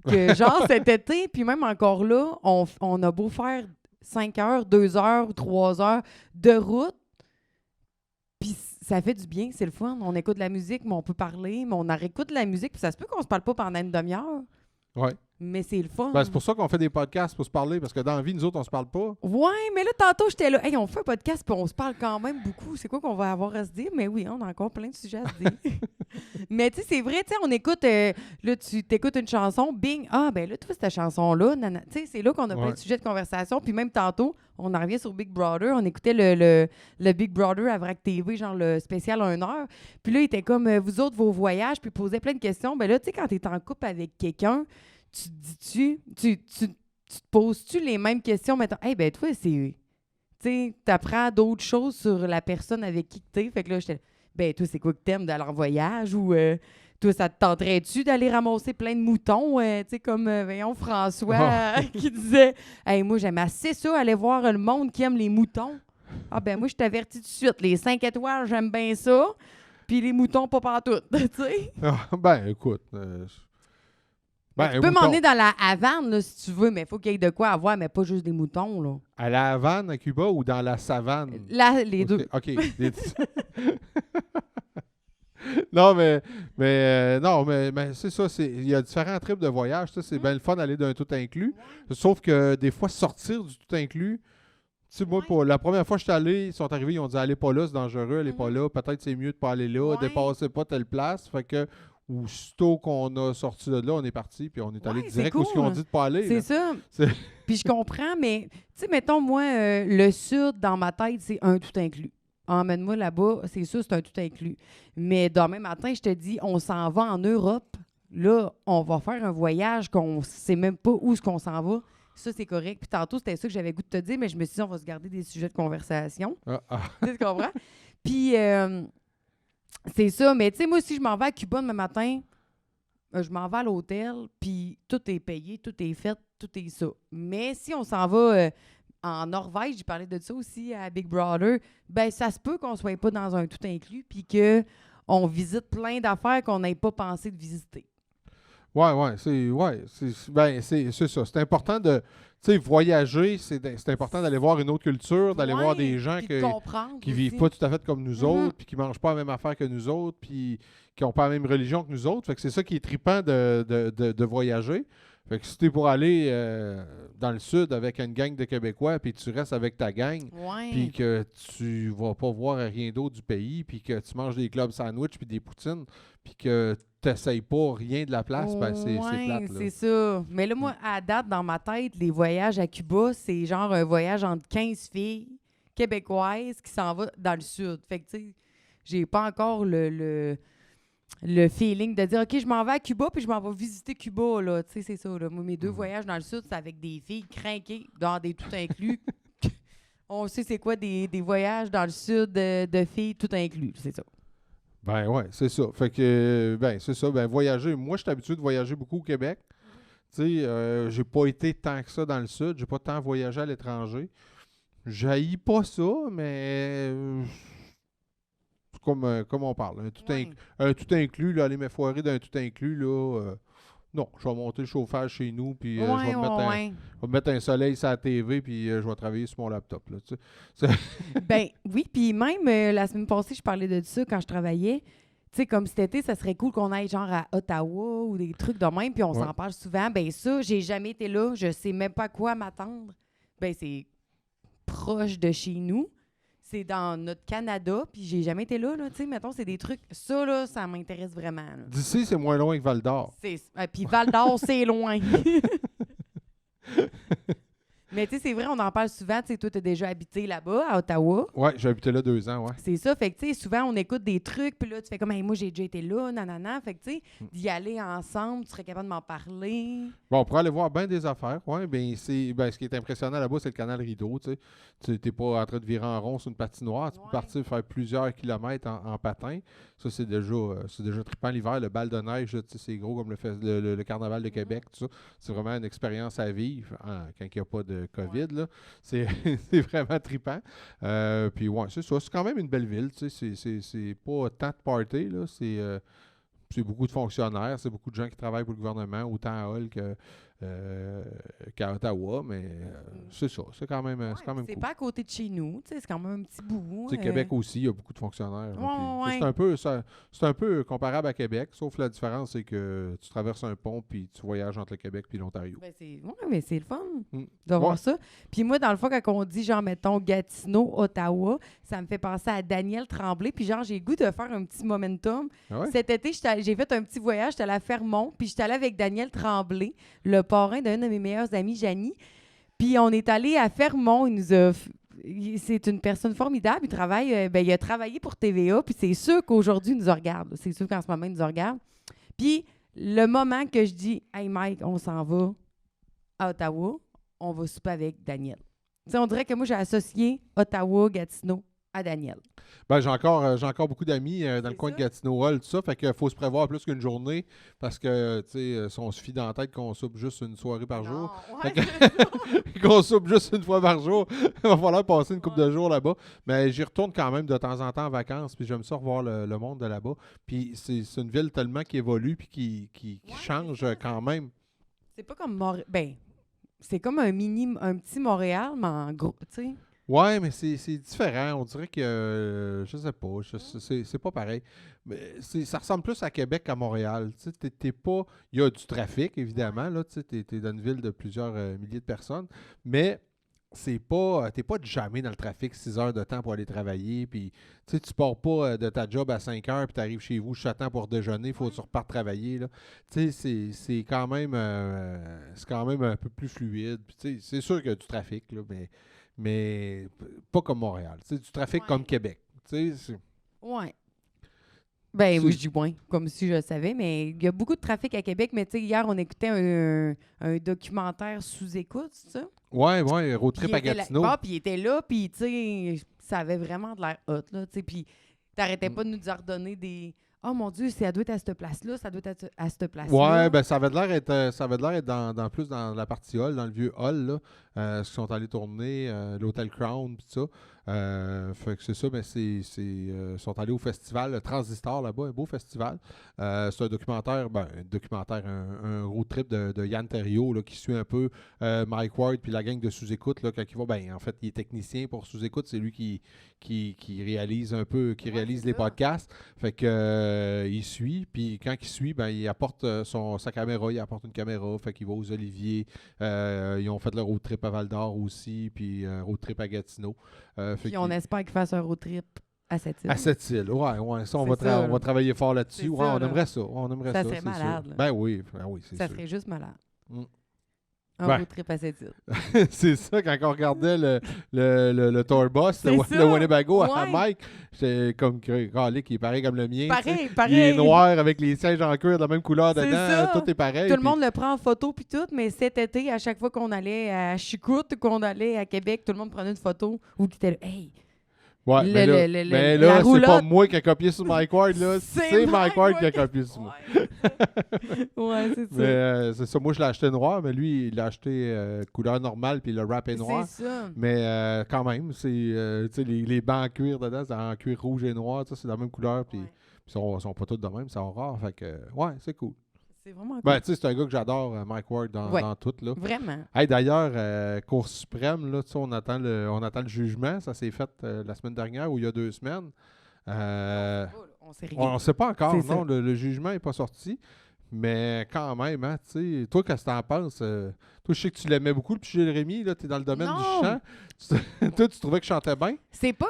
Que genre cet été, puis même encore là, on a beau faire 5 heures, 2 heures, 3 heures de route, puis ça fait du bien, c'est le fun. On écoute de la musique, mais on peut parler, mais on réécoute de la musique, puis ça se peut qu'on se parle pas pendant une demi-heure,
Ouais.
mais c'est le fun.
Ben, c'est pour ça qu'on fait des podcasts pour se parler, parce que dans la vie, nous autres, on se parle pas.
Ouais, mais là, tantôt, j'étais là. Hey, on fait un podcast puis on se parle quand même beaucoup. C'est quoi qu'on va avoir à se dire? Mais oui, on a encore plein de sujets à se dire. Mais tu sais, c'est vrai, tu sais, on écoute, là, tu t'écoutes une chanson, bing, ah, ben là, tu vois cette chanson-là, tu sais, c'est là qu'on a plein de sujets de conversation. Puis même tantôt, on en revient sur Big Brother, on écoutait le Big Brother à VRAC TV, genre le spécial 1 heure. Puis là, il était comme, vous autres, vos voyages, puis posait plein de questions. Ben là, tu sais, quand t'es en couple avec quelqu'un, tu te poses-tu les mêmes questions, mettons, hey, ben toi, c'est. Tu sais, t'apprends d'autres choses sur la personne avec qui t'es. Fait que là, j'étais, ben toi, c'est quoi que t'aimes d'aller en voyage ou toi, ça te tenterait-tu d'aller ramasser plein de moutons, tu sais, comme, voyons, François qui disait, hey, moi, j'aime assez ça, aller voir le monde qui aime les moutons. Ah, ben moi, je t'avertis tout de suite, les 5 étoiles, j'aime bien ça, puis les moutons, pas partout, tu sais.
Ben, écoute.
Tu peux m'emmener dans la Havane, là, si tu veux, mais il faut qu'il y ait de quoi avoir, mais pas juste des moutons, là.
À la Havane, à Cuba, ou dans la savane?
Les deux.
OK. Non, mais c'est ça. Il y a différents types de voyages. Ça, c'est bien le fun d'aller d'un tout inclus. Sauf que des fois, sortir du tout inclus, tu sais, moi, pour la première fois que je suis allé, ils sont arrivés, ils ont dit allez pas là, c'est dangereux, allez pas là, peut-être c'est mieux de pas aller là, dépassez pas telle place. Fait que, aussitôt qu'on a sorti de là, on est parti, puis on est allé direct où ils ont dit de pas aller.
C'est ça. Puis je comprends, mais tu sais, mettons, moi, le Sud, dans ma tête, c'est un tout inclus. Emmène-moi là-bas, c'est sûr, c'est un tout inclus. Mais demain matin, je te dis, on s'en va en Europe. Là, on va faire un voyage qu'on ne sait même pas où est-ce qu'on s'en va. Ça, c'est correct. Puis tantôt, c'était ça que j'avais goût de te dire, mais je me suis dit, on va se garder des sujets de conversation. Tu comprends? Puis, c'est ça. Mais tu sais, moi, si je m'en vais à Cuba demain matin, je m'en vais à l'hôtel, puis tout est payé, tout est fait, tout est ça. Mais si on s'en va en Norvège, j'ai parlé de ça aussi à Big Brother, ben ça se peut qu'on soit pas dans un tout inclus, puis qu'on visite plein d'affaires qu'on n'ait pas pensé de visiter.
C'est ça. C'est important de voyager, c'est important d'aller voir une autre culture, d'aller voir des gens qui vivent pas tout à fait comme nous autres, puis qui mangent pas la même affaire que nous autres, puis qui n'ont pas la même religion que nous autres. Fait que c'est ça qui est trippant de voyager. Fait que si t'es pour aller dans le sud avec une gang de Québécois, puis tu restes avec ta gang, puis que tu vas pas voir rien d'autre du pays, puis que tu manges des clubs sandwich puis des poutines, puis que t'essayes pas rien de la place, ben c'est plate.
C'est ça. Mais là, moi, à date, dans ma tête, les voyages à Cuba, c'est genre un voyage entre 15 filles québécoises qui s'en vont dans le sud. Fait que, tu sais, j'ai pas encore le feeling de dire, OK, je m'en vais à Cuba, puis je m'en vais visiter Cuba, là. Tu sais, c'est ça, là. Moi, mes 2 voyages dans le sud, c'est avec des filles crinquées, dans des tout inclus. On sait c'est quoi des voyages dans le sud de filles tout inclus, c'est ça.
Ben ouais, c'est ça. Fait que, c'est ça. Ben voyager, moi, je suis habitué de voyager beaucoup au Québec. Tu sais, j'ai pas été tant que ça dans le sud. J'ai pas tant voyagé à l'étranger. J'haïs pas ça, mais... Comme on parle. Un tout inclus, là, aller m'effoirer d'un tout inclus, là... non, je vais monter le chauffage chez nous, puis je vais mettre un soleil sur la TV, puis je vais travailler sur mon laptop. Là, tu sais.
Ben oui, puis même la semaine passée, je parlais de ça quand je travaillais. Tu sais, comme cet été, ça serait cool qu'on aille genre à Ottawa ou des trucs de même, puis on s'en parle souvent. Ben ça, j'ai jamais été là, je sais même pas à quoi m'attendre. Ben c'est proche de chez nous. C'est dans notre Canada, puis j'ai jamais été là, tu sais, mettons, c'est des trucs... Ça, là, ça m'intéresse vraiment.
D'ici, c'est moins loin que Val-d'Or.
Puis Val-d'Or, c'est loin. Mais tu sais, c'est vrai, on en parle souvent. Tu sais, toi, tu as déjà habité là-bas, à Ottawa.
Ouais, j'ai habité là 2 ans, ouais.
C'est ça. Fait que, tu sais, souvent, on écoute des trucs, puis là, tu fais comme, hey, moi, j'ai déjà été là, nanana. Fait que, tu sais, d'y aller ensemble, tu serais capable de m'en parler.
Bon, on pourrait aller voir bien des affaires, ouais. Ce qui est impressionnant là-bas, c'est le canal Rideau, tu sais. Tu n'es pas en train de virer en rond sur une patinoire. Tu peux partir faire plusieurs kilomètres en patin. Ça, c'est déjà trippant l'hiver. Le bal de neige, là, tu sais, c'est gros comme le carnaval de Québec, tout ça. C'est vraiment une expérience à vivre quand il n'y a pas de COVID, là. C'est c'est vraiment trippant. Puis, ouais, c'est ça. C'est quand même une belle ville, tu sais. C'est pas tant de party, là. C'est beaucoup de fonctionnaires, c'est beaucoup de gens qui travaillent pour le gouvernement, autant à Hull qu'à Ottawa, mais c'est ça. C'est quand même, c'est quand même
C'est
cool.
pas à côté de chez nous, tu sais, c'est quand même un petit bout.
Tu sais, Québec aussi, il y a beaucoup de fonctionnaires. Là, puis,
Ouais.
c'est un peu comparable à Québec, sauf la différence, c'est que tu traverses un pont puis tu voyages entre le Québec et l'Ontario.
Mais c'est le fun
Mm.
de voir
Ouais.
ça. Puis moi, dans le fond, quand on dit, genre, mettons, Gatineau, Ottawa, ça me fait penser à Daniel Tremblay. Puis genre, j'ai le goût de faire un petit momentum.
Ah ouais?
Cet été, j'ai fait un petit voyage. J'étais allée à Fermont, puis j'étais allée avec Daniel Tremblay, le parrain d'un de mes meilleurs amis, Janie. Puis on est allé à Fermont. C'est une personne formidable. Il travaille, il a travaillé pour TVA, puis c'est sûr qu'aujourd'hui, il nous regarde. là. C'est sûr qu'en ce moment, il nous regarde. Puis le moment que je dis « Hey Mike, on s'en va à Ottawa, on va souper avec Daniel. » Tu sais, on dirait que moi, j'ai associé Ottawa, Gatineau à Daniel.
Ben, j'ai encore beaucoup d'amis dans le coin de Gatineau Hall, tout ça. Fait qu'il faut se prévoir plus qu'une journée parce que, tu sais, si on se fie dans la tête qu'on soupe juste une soirée par jour,
Ouais,
qu'on soupe juste une fois par jour, il va falloir passer une couple de jours là-bas. Mais j'y retourne quand même de temps en temps en vacances, puis j'aime ça revoir le monde de là-bas. Puis c'est une ville tellement qui évolue puis qui change quand même.
C'est pas comme Montréal. Ben, c'est comme un petit Montréal, mais en gros, tu sais.
Ouais, mais c'est différent. On dirait que, je sais pas, c'est pas pareil. Mais ça ressemble plus à Québec qu'à Montréal. Tu sais, t'es pas... Il y a du trafic, évidemment, là. Tu sais, t'es dans une ville de plusieurs milliers de personnes, mais t'es pas jamais dans le trafic 6 heures de temps pour aller travailler, puis tu sais, tu pars pas de ta job à 5 heures, puis tu arrives chez vous, je t'attends pour déjeuner, il faut que tu repartes travailler, là. Tu sais, c'est quand même un peu plus fluide. Puis, tu sais, c'est sûr qu'il y a du trafic, là, mais pas comme Montréal. Tu sais, du trafic comme Québec. Tu sais,
Ouais. Ben
C'est-
oui, je dis moins, comme si je le savais, mais il y a beaucoup de trafic à Québec. Mais tu sais, hier, on écoutait un documentaire sous écoute, c'est ça?
ouais, road
Puis
trip
il
à
était
Gatineau.
puis il était là, puis tu sais, ça avait vraiment de l'air hot, là, tu sais. Puis t'arrêtais pas de nous redonner des... Oh mon Dieu, ça doit être à cette place-là, ça doit être à cette place-là.
Ouais, ben ça avait l'air être plus dans la partie hall, dans le vieux hall, là. Ils sont allés tourner l'Hôtel Crown, pis tout ça. Fait que c'est ça, mais ils sont allés au festival Transistor là-bas, un beau festival. C'est un documentaire, un road trip de Yann Terriot là, qui suit un peu Mike Ward puis la gang de sous-écoute là, quand il va. Ben, en fait, il est technicien pour sous-écoute, c'est lui qui réalise un peu, qui réalise
c'est
les
ça.
podcasts. Fait que il suit, puis quand il suit, ben il apporte sa caméra, il apporte une caméra, fait qu'il va aux Oliviers. Ils ont fait le road trip à Val-d'Or aussi, puis road trip à Gatineau. Fait
Puis on espère qu'il fasse un road trip à cette île.
à cette île, ouais, ça, on
C'est
va,
ça,
on va travailler fort là-dessus.
C'est
Ouais,
ça,
on
là.
aimerait ça, on aimerait
Ça
ça,
serait
c'est
malade,
sûr.
là.
Ben oui, c'est
Ça
sûr.
serait juste malade.
Mm.
Un
Ben.
road trip à cette île.
C'est ça, quand on regardait le tour bus
C'est
de
ça,
Winnebago à
ouais.
Mike, j'étais comme Calique, il est pareil comme le mien. tu sais.
Pareil.
Il est noir avec les sièges en cuir de la même couleur
C'est
dedans,
ça.
tout est pareil.
Tout le
puis-
monde le prend en photo puis tout, mais cet été, à chaque fois qu'on allait à Chicoute, qu'on allait à Québec, tout le monde prenait une photo où qui était là, hey,
Ouais,
Le-
mais là,
le-
mais
la
là, c'est pas
roulotte.
moi qui ai copié sur Mike Ward, là. C'est Mike Ward qui a copié sur moi.
Ouais, c'est ça.
Mais c'est ça, moi je l'ai acheté noir, mais lui, il l'a acheté couleur normale, puis le wrap est noir.
C'est ça.
Mais quand même, c'est tu sais, les bancs en cuir dedans, c'est en cuir rouge et noir, ça, c'est la même couleur, puis
Ouais.
ils sont pas tous de même, c'est rare. Fait que, ouais, c'est cool.
C'est vraiment cool.
Ben, tu sais, c'est un gars que j'adore, Mike Ward, dans tout, là.
Vraiment.
Hey, d'ailleurs, Cour suprême, là, tu sais, on attend le jugement. Ça s'est fait la semaine dernière ou il y a 2 semaines.
On sait rien.
On ne sait pas encore,
C'est
non, le jugement n'est pas sorti. Mais quand même, hein, tu sais, toi, qu'est-ce que t'en penses? Toi, je sais que tu l'aimais beaucoup, le petit Gilles Rémy, là, t'es dans le domaine du
Non.
chant. Toi, tu trouvais que je chantais bien?
C'est pas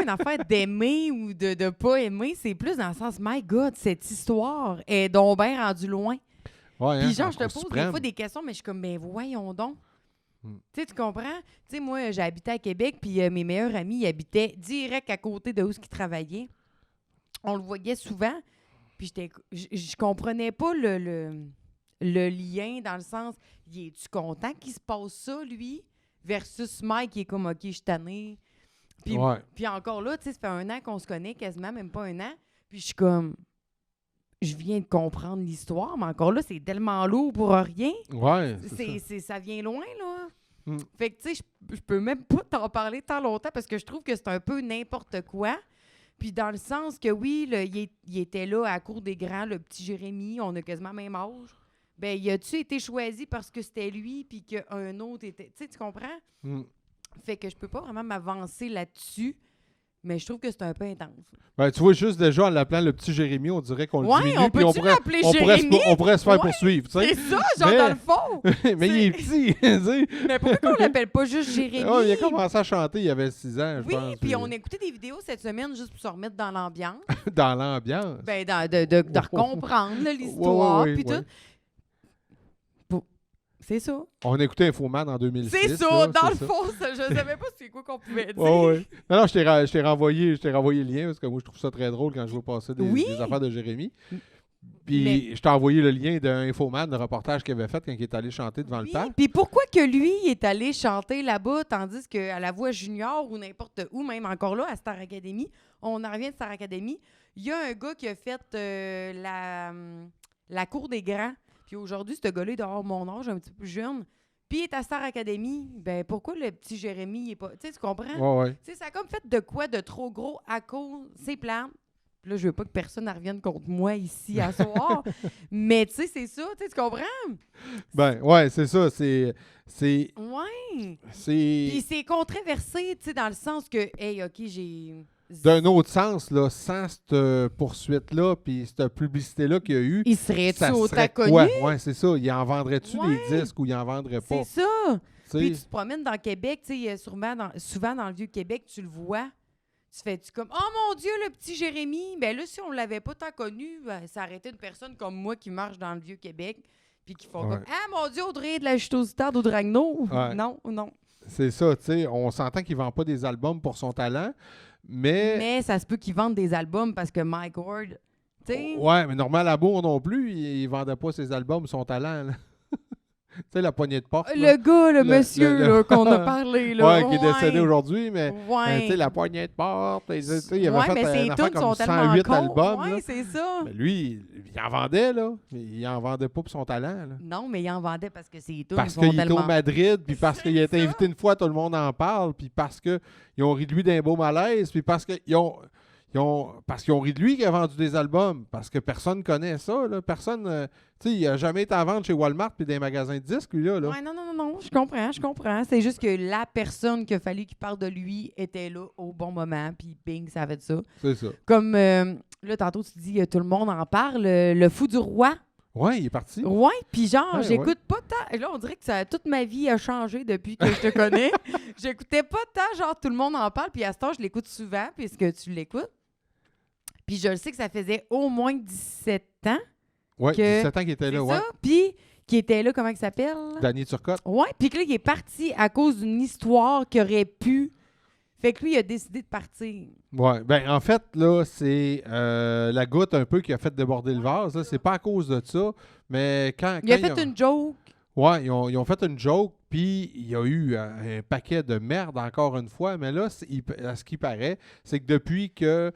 une affaire d'aimer ou de pas aimer, c'est plus dans le sens, my God, cette histoire est donc bien rendue loin.
Ouais,
Puis
hein,
genre,
en
je te
Cour
pose des
suprême.
fois des questions, mais je suis comme, ben voyons donc. Tu sais, tu comprends? Tu sais, moi, j'habitais à Québec, puis mes meilleurs amis, ils habitaient direct à côté de où ils travaillaient. On le voyait souvent, puis je comprenais pas le lien dans le sens, es-tu content qu'il se passe ça, lui, versus Mike qui est comme, OK, je suis tanné. Puis,
Ouais.
puis encore là, tu sais, ça fait 1 an qu'on se connaît, quasiment, même pas 1 an, puis je suis comme, je viens de comprendre l'histoire, mais encore là, c'est tellement lourd pour rien.
Ouais,
Ça vient loin, là.
Mm.
Fait que, tu sais, je peux même pas t'en parler tant longtemps parce que je trouve que c'est un peu n'importe quoi. Puis dans le sens que, oui, il était là à la cour des grands, le petit Jérémy, on a quasiment le même âge. Ben, il a-tu été choisi parce que c'était lui puis qu'un autre était... Tu sais, tu comprends?
Mm.
Fait que je peux pas vraiment m'avancer là-dessus, mais je trouve que c'est un peu intense.
Ben, tu vois, juste déjà en l'appelant le petit Jérémy, on dirait qu'on le diminue.
On
puis
peut-tu l'appeler Jérémy?
on pourrait se faire poursuivre, tu sais.
C'est ça, genre
Mais-
dans le fond!
Mais il est petit, tu sais.
Mais pourquoi qu'on l'appelle pas juste Jérémy?
Ouais, il a commencé à chanter, il avait 6 ans, je
Oui,
pense.
puis on a écouté des vidéos cette semaine juste pour se remettre dans l'ambiance.
Dans l'ambiance.
Ben, de recomprendre là, l'histoire,
Ouais,
puis
ouais.
tout. C'est ça.
On a écouté Infoman en 2006.
C'est ça,
là,
dans
c'est
le
ça.
fond, je savais pas c'est quoi qu'on pouvait dire.
Ouais, ouais. Non, je t'ai renvoyé le lien parce que moi, je trouve ça très drôle quand je vois passer
Oui.
des affaires de Jérémy. Puis
Mais-
je t'ai envoyé le lien d'un Infoman, le reportage qu'il avait fait quand il est allé chanter devant le
Oui,
parc.
puis pourquoi que lui est allé chanter là-bas, tandis qu'à la Voix Junior ou n'importe où, même encore là, à Star Academy, on en revient de Star Academy, il y a un gars qui a fait la cour des grands. Puis aujourd'hui, ce gars-là est dehors mon âge, un petit peu plus jeune. Puis il est à Star Academy. Ben pourquoi le petit Jérémy, il est pas... Tu sais, tu comprends?
Ouais, ouais.
Tu sais, ça a comme fait de quoi de trop gros à cause... C'est plate. Puis là, je veux pas que personne ne revienne contre moi ici à soir. Mais tu sais, c'est ça. Tu sais, tu comprends?
Ben, ouais, c'est ça. C'est.
Ouais.
C'est.
Puis c'est controversé, tu sais, dans le sens que, hey, OK, j'ai...
D'un autre sens, là, sans cette poursuite-là, puis cette publicité-là qu'il y a eu,
Il serait-tu
ça
autant
serait
connu?
quoi? Ouais, c'est ça. Il en vendrait-tu
Ouais.
des disques ou il en vendrait pas?
C'est ça.
Tu
Puis tu
sais?
te promènes dans Québec, tu sais, souvent dans le Vieux-Québec, tu le vois. Tu fais-tu comme, oh mon Dieu, le petit Jérémy. Ben là, si on l'avait pas tant connu, ben, ça aurait été une personne comme moi qui marche dans le Vieux-Québec, puis qui font
Ouais.
comme, ah mon Dieu, Audrey de la Chute-aux-Stades ou Dragno.
Ouais.
Non, non.
C'est ça, tu sais. On s'entend qu'il vend pas des albums pour son talent, mais.
Mais ça se peut qu'ils vendent des albums parce que Mike Ward, tu sais.
Ouais, mais Normand Labour non plus, il vendait pas ses albums, son talent, là. Tu sais, la poignée de porte. là.
Le gars, le monsieur
le-
là, qu'on a parlé, là.
Ouais, qui est décédé aujourd'hui, mais
Ouais.
tu sais, la poignée de porte, tu sais, il avait
Ouais,
fait
mais
une
ses
affaire
tunes
comme
sont tellement
108
cons.
albums.
Ouais,
là.
c'est ça.
Mais lui, il en vendait, là. Mais il en vendait pas pour son talent, là.
Non, mais il en vendait parce que ses tunes
Parce
sont
qu'il était
tellement...
au Madrid, puis parce qu'il a été
ça.
invité une fois, tout le monde en parle, puis parce qu'ils ont ri de lui d'un beau malaise, puis parce qu'ils ont ri de lui qui a vendu des albums, parce que personne ne connaît ça, là. Personne, tu sais, il n'a jamais été à vendre chez Walmart puis des magasins de disques, lui, là.
Ouais, non, je comprends. C'est juste que la personne qu'il a fallu qu'il parle de lui était là au bon moment, puis bing, ça a fait ça.
C'est ça.
Comme, là, tantôt, tu dis, tout le monde en parle, le fou du roi.
Ouais, il est parti.
Ouais, puis genre,
Ouais,
j'écoute pas tant... Là, on dirait que toute ma vie a changé depuis que je te connais. J'écoutais pas tant, genre, tout le monde en parle, puis à ce temps, je l'écoute souvent, puisque tu l'écoutes. Puis je le sais que ça faisait au moins 17 ans.
Ouais,
que-
17 ans qu'il était
C'est
là, ouais.
ça. Puis qui était là, comment il s'appelle?
Danny Turcotte.
Ouais, puis que là, il est parti à cause d'une histoire qui aurait pu... Fait que lui, il a décidé de partir.
Ouais, ben en fait, là, c'est la goutte un peu qui a fait déborder le vase. Là. C'est pas à cause de ça, mais quand...
Il a
quand
fait une joke.
Ouais, ils ont fait une joke, puis il y a eu un paquet de merde encore une fois, mais là, à ce qui paraît, c'est que depuis que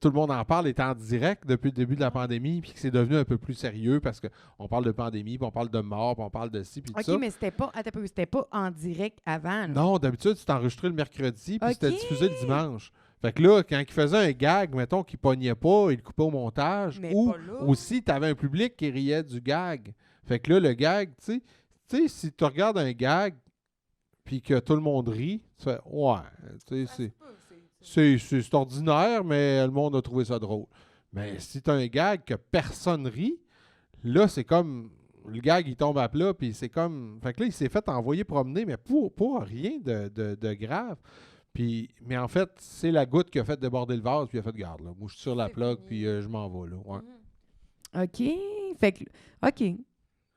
tout le monde en parle, est en direct depuis le début de la pandémie, puis que c'est devenu un peu plus sérieux parce qu'on parle de pandémie, puis on parle de mort, puis on parle de ci, puis de
OK,
ça.
mais c'était pas... Attends un peu, c'était pas en direct avant. là.
Non, d'habitude, c'est enregistré le mercredi, puis c'était
OK.
diffusé le dimanche. Fait que là, quand il faisait un gag, mettons, qu'il pognait pas, il le coupait au montage,
Mais
ou
pas là.
aussi, tu avais un public qui riait du gag. Fait que là, le gag, tu sais, si tu regardes un gag, puis que tout le monde rit, tu fais, ouais, tu sais, c'est ordinaire, mais le monde a trouvé ça drôle. Mais si tu as un gag que personne rit, là, c'est comme, le gag, il tombe à plat, puis c'est comme, fait que là, il s'est fait envoyer promener, mais pour rien de grave. Puis, mais en fait, c'est la goutte qui a fait déborder le vase, puis il a fait, garde, là, moi, je suis sur la
C'est
plug,
fini.
puis je m'en vais, là. Ouais.
OK. Fait que... OK.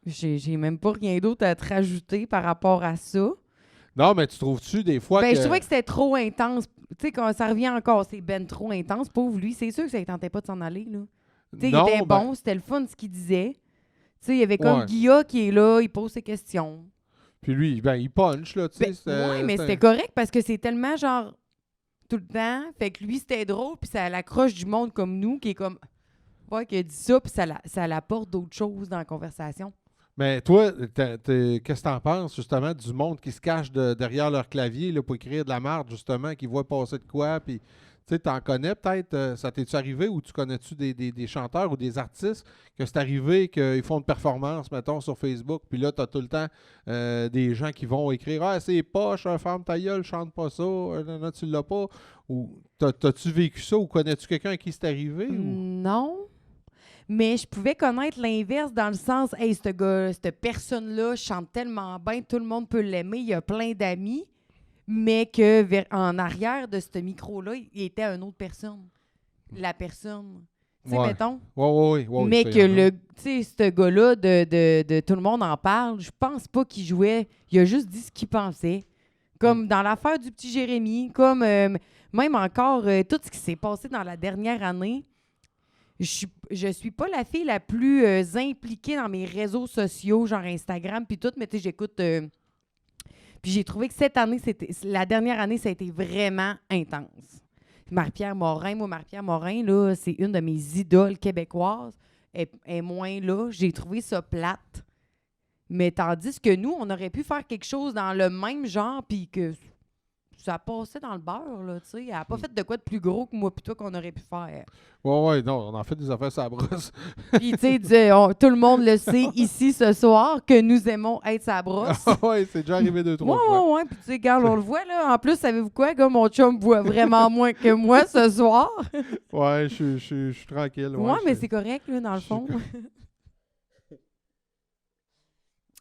J'ai même pas rien d'autre à te rajouter par rapport à ça.
Non, mais tu trouves-tu des fois
Ben,
que...
je trouvais que c'était trop intense. Tu sais, quand ça revient encore, c'est ben trop intense. Pauvre lui, c'est sûr que ça ne tentait pas de s'en aller, là. Tu sais, il
Non,
était
ben,
bon, c'était le fun ce qu'il disait. Tu sais, il y avait comme
ouais.
Guilla qui est là, il pose ses questions.
Puis lui, ben, il punch, là, tu sais.
Ouais, mais c'était correct parce que c'est tellement genre tout le temps. Fait que lui, c'était drôle, puis ça l'accroche du monde comme nous, qui est comme. Ouais, qui a dit ça, puis ça l'apporte d'autres choses dans la conversation.
Mais toi, qu'est-ce que t'en penses, justement, du monde qui se cache derrière leur clavier là, pour écrire de la merde, justement, qui voit passer de quoi, puis... Tu sais, t'en connais peut-être, ça t'est-tu arrivé ou tu connais-tu des chanteurs ou des artistes que c'est arrivé qu'ils font une performance, mettons, sur Facebook, puis là, t'as tout le temps des gens qui vont écrire « Ah, c'est poche, ferme ta gueule, chante pas ça, non, tu l'as pas. » Ou t'as-tu vécu ça ou connais-tu quelqu'un à qui c'est arrivé? Ou...
Non. Mais je pouvais connaître l'inverse dans le sens, hey, ce gars, cette personne-là chante tellement bien, tout le monde peut l'aimer, il a plein d'amis, mais que en arrière de ce micro-là, il était une autre personne. La personne. Tu sais,
Ouais.
mettons.
Ouais,
Mais que tu sais, ce gars-là, de tout le monde en parle, je pense pas qu'il jouait. Il a juste dit ce qu'il pensait. Comme dans l'affaire du petit Jérémy, comme même encore tout ce qui s'est passé dans la dernière année. Je suis pas la fille la plus impliquée dans mes réseaux sociaux, genre Instagram, puis tout, mais tu sais, j'écoute. Puis j'ai trouvé que cette année, la dernière année, ça a été vraiment intense. Marie-Pierre Morin, là, c'est une de mes idoles québécoises. Elle est moins là. J'ai trouvé ça plate. Mais tandis que nous, on aurait pu faire quelque chose dans le même genre, puis que ça passait dans le beurre, là, tu sais. Elle n'a pas fait de quoi de plus gros que moi puis toi qu'on aurait pu faire.
Ouais, non, on en fait des affaires sur la brosse.
Puis, tu sais, tout le monde le sait ici ce soir que nous aimons être sa brosse.
Ouais, c'est déjà arrivé 2-3 fois.
Ouais. Puis, tu sais, regarde, on le voit, là. En plus, savez-vous quoi? Comme mon chum boit vraiment moins que moi ce soir.
Ouais, je suis tranquille.
Ouais, mais c'est correct, là, dans le fond.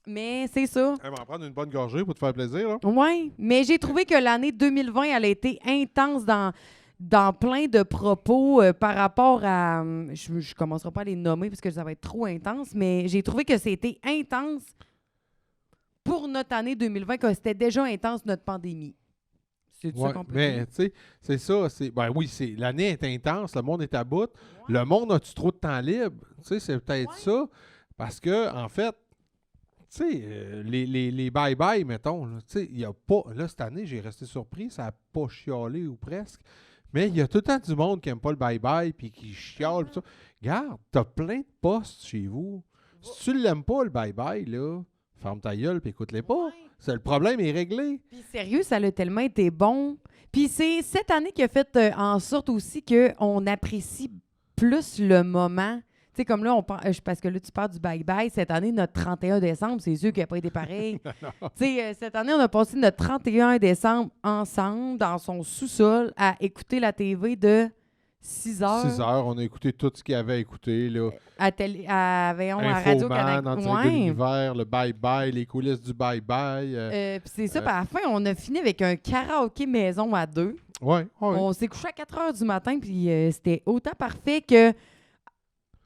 Mais c'est ça.
Elle va en prendre une bonne gorgée pour te faire plaisir, là.
Oui, mais j'ai trouvé que l'année 2020, elle a été intense dans plein de propos par rapport à... je ne commencerai pas à les nommer parce que ça va être trop intense, mais j'ai trouvé que c'était intense pour notre année 2020, que c'était déjà intense notre pandémie. C'est ça qu'on peut
mais,
dire?
tu sais, c'est ça. Ben oui, l'année est intense, le monde est à bout. Le monde a-tu trop de temps libre? Tu sais, c'est peut-être ça. Parce que, en fait, tu sais, les bye-bye, mettons, tu sais, il n'y a pas... Là, cette année, j'ai resté surpris, ça n'a pas chialé ou presque. Mais il y a tout le temps du monde qui n'aime pas le bye-bye puis qui chiale. Pis ça. Regarde, t'as plein de postes chez vous. Si tu l'aimes pas, le bye-bye, là, ferme ta gueule puis écoute-les pas.
Ouais.
Le problème est réglé.
Puis sérieux, ça a tellement été bon. Puis c'est cette année qui a fait en sorte aussi qu'on apprécie plus le moment. Tu sais, comme là, parce que là, tu parles du bye-bye. Cette année, notre 31 décembre, c'est sûr qu'il n'a pas été pareil. Tu sais, cette année, on a passé notre 31 décembre ensemble, dans son sous-sol, à écouter la TV de 6 heures.
6 heures, on a écouté tout ce qu'il y avait à écouter. Là.
À Radio-Canada.
Infoman, de l'univers, le bye-bye, les coulisses du bye-bye.
Puis c'est ça, puis à la fin, on a fini avec un karaoké maison à 2.
Ouais.
On s'est couché à 4 heures du matin, puis c'était autant parfait que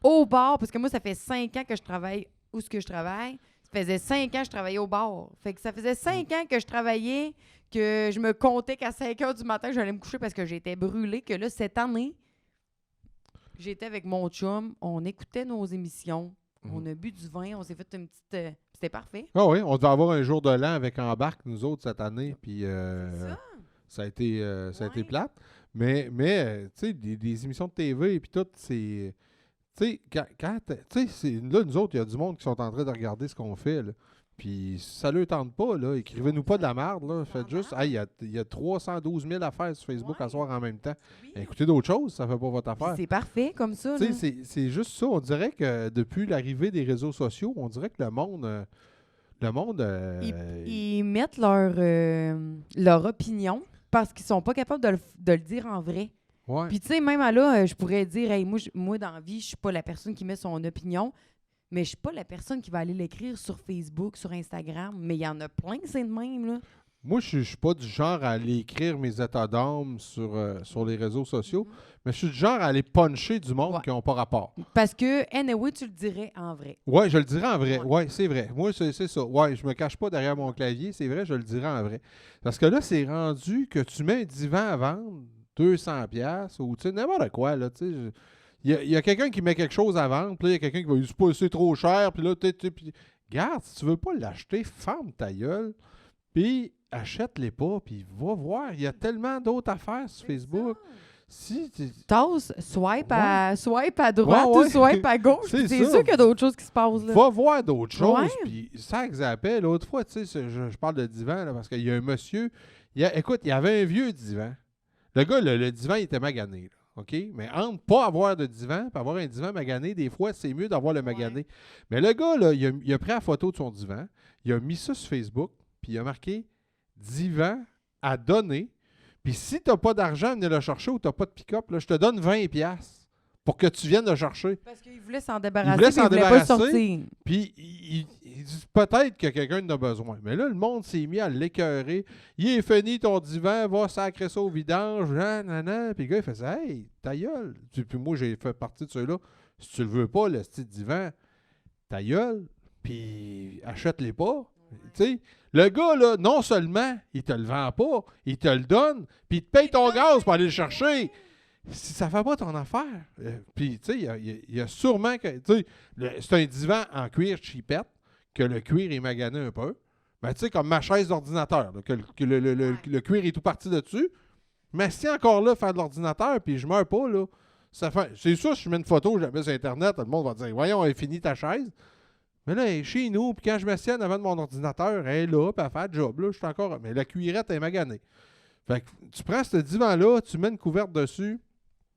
au bar, parce que moi, ça fait 5 ans que je travaille où ce que je travaille. Ça faisait 5 ans que je travaillais au bar. Fait que ça faisait 5 ans que je travaillais, que je me comptais qu'à 5 heures du matin, j'allais me coucher parce que j'étais brûlée, que là, cette année, j'étais avec mon chum, on écoutait nos émissions, on a bu du vin, on s'est fait une petite... c'était parfait.
Ah oui, on devait avoir un jour de l'an avec Embarque, nous autres, cette année, puis ça a été plate. Mais tu sais, des émissions de TV et puis tout, c'est... Tu sais, là, nous autres, il y a du monde qui sont en train de regarder ce qu'on fait, là. Puis si ça ne leur tente pas, là, écrivez-nous pas de la merde, là. Faites juste, il y a 312 000 affaires sur Facebook à soir en même temps. Oui. Écoutez d'autres choses, ça fait pas votre affaire.
C'est parfait comme ça.
C'est juste ça. On dirait que depuis l'arrivée des réseaux sociaux, on dirait que le monde...
Ils mettent leur opinion parce qu'ils sont pas capables de le dire en vrai.
Ouais.
Puis tu sais, même là, je pourrais dire, hey, moi dans la vie, je suis pas la personne qui met son opinion, mais je suis pas la personne qui va aller l'écrire sur Facebook, sur Instagram. Mais il y en a plein, c'est de même, là.
Moi, je suis pas du genre à aller écrire mes états d'âme sur les réseaux sociaux, mais je suis du genre à aller puncher du monde
Ouais.
qui n'ont pas rapport.
Parce que, anyway, tu le dirais en vrai.
Ouais, je le dirais en vrai.
Ouais.
Ouais, c'est vrai. Moi, c'est ça. Ouais, je me cache pas derrière mon clavier. C'est vrai, je le dirais en vrai. Parce que là, c'est rendu que tu mets un divan à vendre 200$ ou tu sais, n'importe quoi, là, tu sais. Il y a quelqu'un qui met quelque chose à vendre, puis là, il y a quelqu'un qui va dire c'est trop cher, puis là, puis garde, si tu veux pas l'acheter, ferme ta gueule, puis achète-les pas, puis va voir. Il y a tellement d'autres affaires sur Facebook. Si
Tasse, swipe à droite
Ouais, ouais.
ou swipe à gauche.
C'est
C'est
ça.
sûr qu'il y a d'autres choses qui se passent là.
Va voir d'autres choses.
Ouais.
Puis ça zappait. L'autre fois, tu sais, je parle de divan, là, parce qu'il y a un monsieur. Écoute, il y avait un vieux divan. Le gars, le divan, il était magané. Là, OK? Mais entre pas avoir de divan et avoir un divan magané, des fois, c'est mieux d'avoir le magané. Mais le gars, là, il a pris la photo de son divan, il a mis ça sur Facebook, puis il a marqué divan à donner. Puis si tu n'as pas d'argent, venez le chercher ou tu n'as pas de pick-up, là, je te donne 20$ pour que tu viennes le chercher.
Parce qu'il voulait s'en débarrasser,
Il voulait
mais
s'en
il voulait pas le
débarrasser.
sortir.
Puis il dit peut-être que quelqu'un en a besoin. Mais là, le monde s'est mis à l'écœurer. Il est fini ton divan, va sacrer ça au vidange. Nanana. Puis le gars, il fait ça. Hey, ta gueule. Puis moi, j'ai fait partie de ceux-là. Si tu le veux pas, le style divan, ta gueule. Puis achète-les pas. Tu sais, le gars, là, non seulement il te le vend pas, il te le donne, puis il te paye ton gaz pour aller le chercher. Si ça fait pas ton affaire. Puis, tu sais, il y a sûrement que. Tu sais, c'est un divan en cuir cheapette, que le cuir est magané un peu. Ben, tu sais, comme ma chaise d'ordinateur, là, que le cuir est tout parti dessus. Mais si encore là, faire de l'ordinateur, puis je meurs pas, là, ça fait. C'est sûr, si je mets une photo, je la mets sur Internet, le monde va dire voyons, elle est finie ta chaise. Mais là, elle est chez nous, puis quand je m'assieds avant de mon ordinateur, elle est là, puis elle fait le job, là, je suis encore. Mais la cuirette est maganée. Fait que tu prends ce divan-là, tu mets une couverte dessus.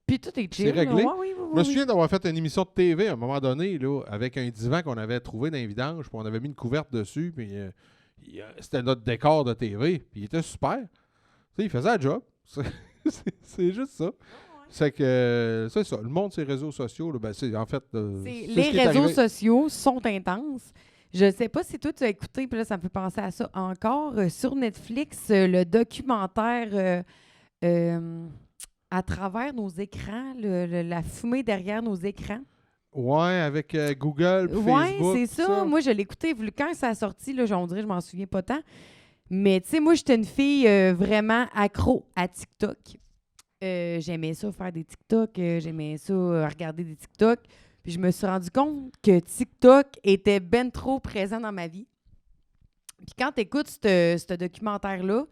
Puis tout est chill.
C'est réglé.
là. Ouais, oui,
Je me souviens d'avoir fait une émission de TV à un moment donné, là, avec un divan qu'on avait trouvé dans les vidanges, puis on avait mis une couverte dessus, puis c'était notre décor de TV, puis il était super. Tu sais, il faisait le job. C'est juste ça. C'est que, c'est ça. Le monde, ces réseaux sociaux, là, ben, c'est en fait.
Les
ce qui est
réseaux
arrivé.
sociaux sont intenses. Je sais pas si toi tu as écouté, puis là, ça me fait penser à ça encore. Sur Netflix, le documentaire à travers nos écrans, la fumée derrière nos écrans.
Ouais, avec Google, puis
Oui,
Facebook.
c'est ça. Moi, je l'ai écouté. Quand ça a sorti, là, on dirait, je m'en souviens pas tant. Mais tu sais, moi, j'étais une fille vraiment accro à TikTok. J'aimais ça faire des TikTok. J'aimais ça regarder des TikTok. Puis je me suis rendu compte que TikTok était ben trop présent dans ma vie. Puis quand tu écoutes ce documentaire-là,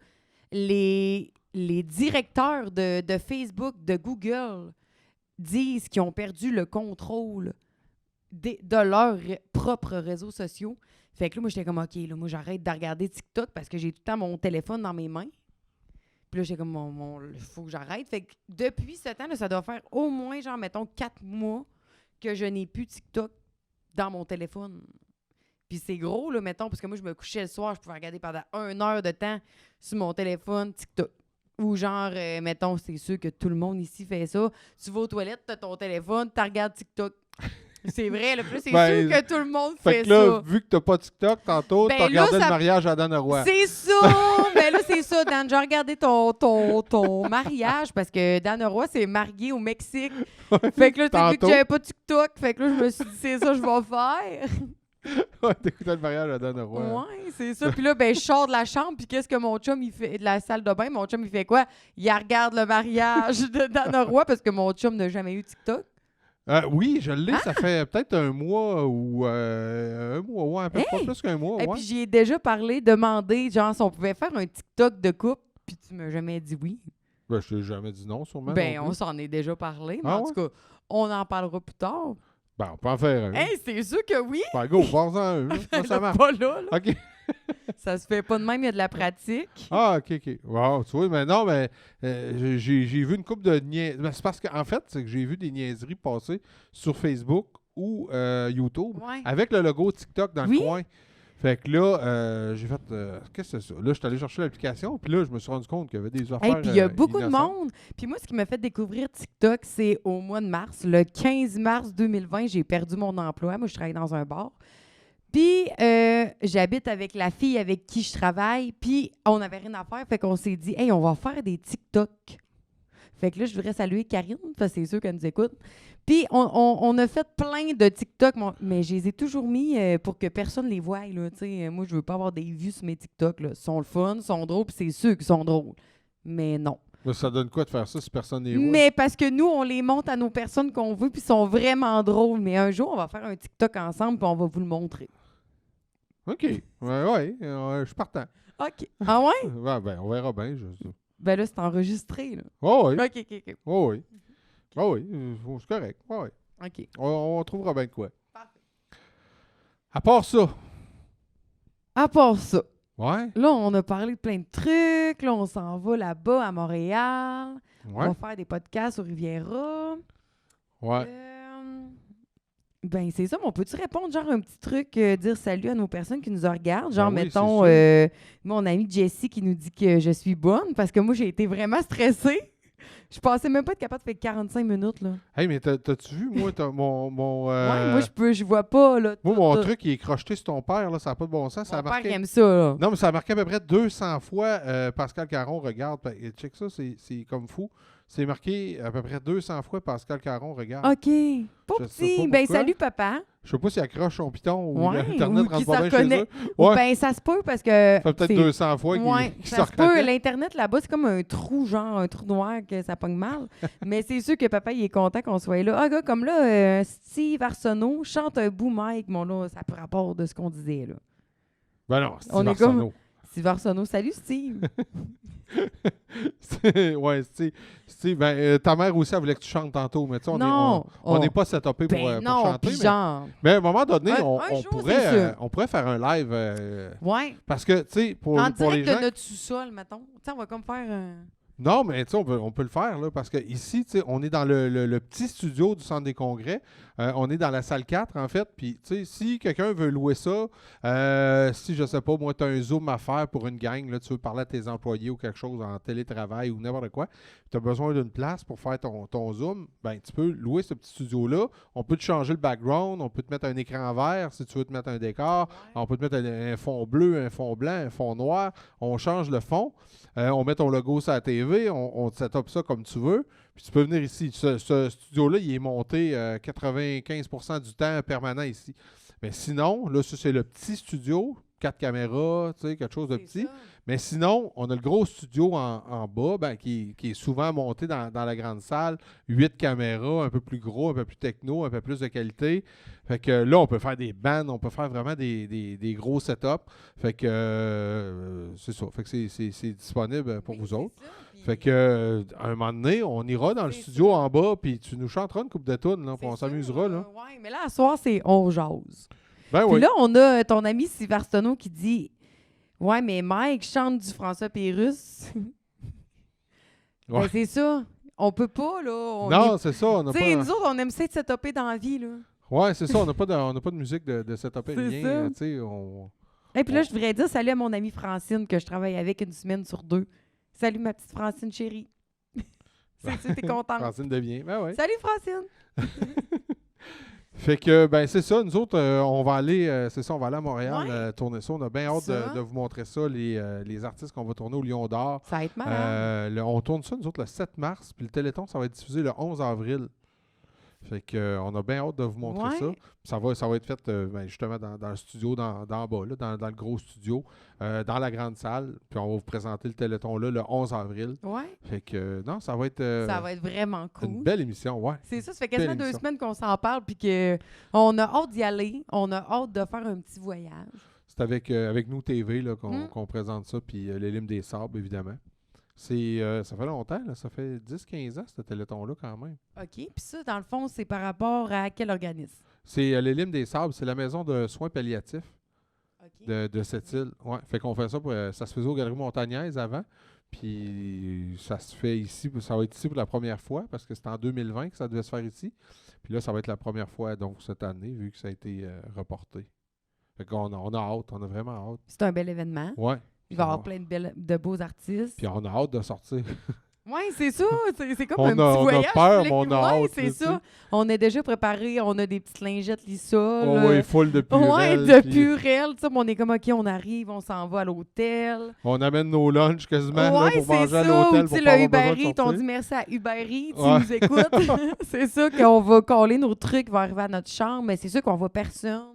les directeurs de Facebook, de Google, disent qu'ils ont perdu le contrôle de leurs propres réseaux sociaux. Fait que là, moi, j'étais comme, OK, là, moi, j'arrête de regarder TikTok parce que j'ai tout le temps mon téléphone dans mes mains. Puis là, j'étais comme, il faut que j'arrête. Fait que depuis ce temps, là, ça doit faire au moins, genre, mettons, 4 mois que je n'ai plus TikTok dans mon téléphone. Puis c'est gros, là, mettons, parce que moi, je me couchais le soir, je pouvais regarder pendant 1 heure de temps sur mon téléphone TikTok. Ou genre, mettons, c'est sûr que tout le monde ici fait ça. Tu vas aux toilettes, t'as ton téléphone, tu regardes TikTok. C'est vrai, là, plus c'est sûr que tout le monde fait
que là,
ça.
vu que t'as pas TikTok, tantôt,
Ben
t'as
là,
regardé le mariage à Dan Roy.
C'est ça! Mais là, c'est ça, Dan. J'ai regardé ton mariage parce que Dan Roy s'est marié au Mexique. Fait que là, t'as vu que
Tantôt.
j'avais pas TikTok. Fait que là, je me suis dit, c'est ça que je vais faire.
Ouais, t'écoutais le mariage à Dan Roy.
Ouais, c'est ça. Puis là, ben, je sors de la chambre. Puis qu'est-ce que mon chum, il fait? De la salle de bain, mon chum, il fait quoi? Il regarde le mariage de Dan Roy parce que mon chum n'a jamais eu TikTok.
Oui, je l'ai. Ça fait peut-être un mois ou un mois, ouais, un peu pas plus qu'un mois.
Et
Ouais.
puis j'y ai déjà parlé, demandé, genre, si on pouvait faire un TikTok de couple. Puis tu m'as jamais dit oui.
Ben, je t'ai jamais dit non, sûrement.
Ben,
non
on
plus.
s'en est déjà parlé. Mais
Ah
en tout cas, on en parlera plus tard.
Ben, on peut en faire un.
Hey, c'est sûr que oui!
Ben, go, pense-en un. là. Comment ça
Là,
marche?
pas là, là.
OK.
Ça se fait pas de même, il y a de la pratique.
Ah, OK. Wow, tu vois, mais non, mais j'ai vu une couple de niaiseries. Ben, c'est parce qu'en fait, c'est que j'ai vu des niaiseries passer sur Facebook ou YouTube
Ouais.
avec le logo TikTok dans
Oui.
le coin. Fait que là, j'ai fait qu'est-ce que c'est ça? Là, je suis allé chercher l'application, puis là, je me suis rendu compte qu'il y avait des affaires.
Hey, puis il y a beaucoup de
innocentes.
monde. Puis moi, ce qui m'a fait découvrir TikTok, c'est au mois de mars. Le 15 mars 2020, j'ai perdu mon emploi. Moi, je travaillais dans un bar. Puis, j'habite avec la fille avec qui je travaille, puis on n'avait rien à faire, fait qu'on s'est dit, hey, on va faire des TikTok. Fait que là, je voudrais saluer Karine, parce que c'est sûr qu'elle nous écoute. Puis, on a fait plein de TikTok, mais je les ai toujours mis pour que personne les voie. Là, moi, je veux pas avoir des vues sur mes TikTok. Là. Ils sont le fun, ils sont drôles, puis c'est ceux qui sont drôles. Mais non.
Mais ça donne quoi de faire ça si personne n'est voit?
Mais parce que nous, on les monte à nos personnes qu'on veut, puis ils sont vraiment drôles. Mais un jour, on va faire un TikTok ensemble, puis on va vous le montrer.
OK. Ouais, je suis partant.
OK. Ah ouais?
Ouais, ben, on verra bien.
Ben là, c'est enregistré, là.
Oh oui.
OK.
Oh oui. Oh oui. C'est correct. Oh oui.
OK.
On trouvera bien de quoi.
Parfait.
À part ça.
À part ça,
Ouais.
là, on a parlé de plein de trucs. Là, on s'en va là-bas à Montréal. On
Ouais.
va faire des podcasts au Riviera.
Ouais.
Ben, c'est ça, mais on peut-tu répondre, genre, un petit truc, dire salut à nos personnes qui nous regardent? Genre,
Ben oui,
mettons,
c'est
mon amie Jessie qui nous dit que je suis bonne, parce que moi, j'ai été vraiment stressée. Je pensais même pas être capable de faire 45 minutes, là.
Hey, mais t'as-tu vu, moi, mon
Ouais, moi, je vois pas, là.
moi, mon truc, il est crocheté sur ton père, là, ça n'a pas de bon sens. Ça a
Mon père
marqué...
aime ça, là.
Non, mais ça a marqué à peu près 200 fois Pascal Caron regarde. Check ça, c'est comme fou. C'est marqué à peu près 200 fois Pascal Caron regarde.
OK. Pas
Je sais
petit.
pas
Ben,
pourquoi.
salut, papa.
Je sais pas s'il accroche son piton ou
Ouais,
l'Internet
ou
rentre
qu'il
pas
s'en
bien chez
reconnaît.
eux. Ouais.
Ben, ça se peut parce que.
Ça fait peut-être
c'est-
200 fois
Ouais,
qu'il
ça
se
se peut.
reconnaît.
L'Internet, là-bas, c'est comme un trou, genre un trou noir que ça pogne mal. Mais c'est sûr que papa, il est content qu'on soit là. Ah, gars, comme là, Steve Arsenault chante un bout Mike. Bon, là, ça peut rapport de ce qu'on disait, là.
Ben non, Steve
On est
Arsenault.
Steve Arsenault. Salut, Steve.
Ouais, Steve, ben, ta mère aussi, elle voulait que tu chantes tantôt, mais tu sais, on
Non.
n'est pas setupé pour,
Ben
pour
non,
chanter.
puis
Mais,
genre.
mais à un moment donné,
Un
on
jour, c'est sûr.
on pourrait faire un live.
Ouais.
Parce que, tu sais, pour
En
les
direct
gens.
de notre sous-sol, mettons. Tu sais, on va comme faire
Non, mais tu sais, on peut le faire, là, parce que ici, tu sais, on est dans le petit studio du Centre des Congrès. On est dans la salle 4, en fait. Puis, tu sais, si quelqu'un veut louer ça, si, je sais pas, moi, tu as un Zoom à faire pour une gang, là, tu veux parler à tes employés ou quelque chose en télétravail ou n'importe quoi, tu as besoin d'une place pour faire ton Zoom, ben tu peux louer ce petit studio-là. On peut te changer le background, on peut te mettre un écran vert si tu veux te mettre un décor. On peut te mettre un fond bleu, un fond blanc, un fond noir. On change le fond. On met ton logo sur la TV, on te set up ça comme tu veux, puis tu peux venir ici. Ce studio-là, il est monté 95% du temps permanent ici. Mais sinon, là, ça, c'est le petit studio, 4 caméras, tu sais, quelque chose de petit.
ça.
Mais sinon, on a le gros studio en bas, ben, qui est souvent monté dans la grande salle. 8 caméras, un peu plus gros, un peu plus techno, un peu plus de qualité. Fait que là, on peut faire des bands, on peut faire vraiment des gros setups. Fait que c'est ça. Fait que c'est disponible pour vous autres. Fait que un moment donné, on ira dans le
C'est
studio
ça.
en bas, puis tu nous chanteras une coupe de tunes, là, puis on s'amusera, là.
Oui, mais là, à soir, c'est on jase.
Ben
Puis
oui.
là, on a ton ami Steve Arsenault qui dit ouais, mais Mike chante du François Pérusse.
Ouais.
Ben, c'est ça. On peut pas, là.
Non, c'est ça. On n'a
Tu sais,
pas...
nous autres, on aime ça de se taper dans la vie, là.
Ouais, c'est ça. On n'a pas, de musique de setup et
C'est
rien.
ça.
Tu sais, on...
Et puis là, je voudrais dire salut à mon amie Francine que je travaille avec une semaine sur 2. Salut, ma petite Francine chérie. C'est t'es contente.
Francine devient. Ben ouais.
Salut, Francine.
Fait que, ben, c'est ça. Nous autres, on va aller, on va aller à Montréal
Ouais.
tourner ça. On a bien hâte
Ça.
de vous montrer ça, les artistes qu'on va tourner au Lion d'Or.
Ça va être malade.
On tourne ça, nous autres, le 7 mars. Puis le Téléthon, ça va être diffusé le 11 avril. Fait que, on a bien hâte de vous montrer
Ouais.
ça. Ça va être fait ben, justement dans le studio, dans bas, là, dans le gros studio, dans la grande salle. Puis on va vous présenter le Téléthon là, le 11 avril.
Ouais.
Fait que, non, ça va être,
Ça va être vraiment
une
cool.
belle émission, ouais.
C'est ça, ça fait quasiment
Belle
2
émission.
semaines qu'on s'en parle puis qu'on a hâte d'y aller. On a hâte de faire un petit voyage.
C'est avec nous TV là,
Mm.
qu'on présente ça, puis les Limes des Sables, évidemment. Ça fait longtemps, là, ça fait 10-15 ans, ce Téléthon-là, quand même.
OK. Puis ça, dans le fond, c'est par rapport à quel organisme?
C'est les Limes des Sables, c'est la maison de soins palliatifs
OK.
de cette île. Ouais. Fait qu'on fait ça, ça se faisait aux Galeries Montagnaises avant, puis ça se fait ici, ça va être ici pour la première fois, parce que c'était en 2020 que ça devait se faire ici. Puis là, ça va être la première fois, donc, cette année, vu que ça a été reporté. Fait qu'on on a hâte, on a vraiment hâte.
C'est un bel événement.
Ouais.
Il va y avoir plein de beaux artistes.
Puis on a hâte de sortir.
Oui, c'est ça. C'est comme
On
un petit voyage.
a peur,
mais
mais on a hâte.
c'est
là,
ça. On est déjà préparé. On a des petites lingettes lissoles.
Oh, oui, full de
Ouais,
purée.
de
puis
purée. Tu sais, on est comme, OK, on arrive, on s'en va à l'hôtel.
on amène nos lunchs quasiment là,
Ouais,
pour
c'est
manger à
ça.
l'hôtel
Ou, tu
pour
sais,
pas
le
avoir besoin de
Uber Eats, on
sortir.
dit merci à Uber Eats,
Ouais.
ils nous écoutent. C'est ça qu'on va coller nos trucs, va arriver à notre chambre, mais c'est sûr qu'on voit personne.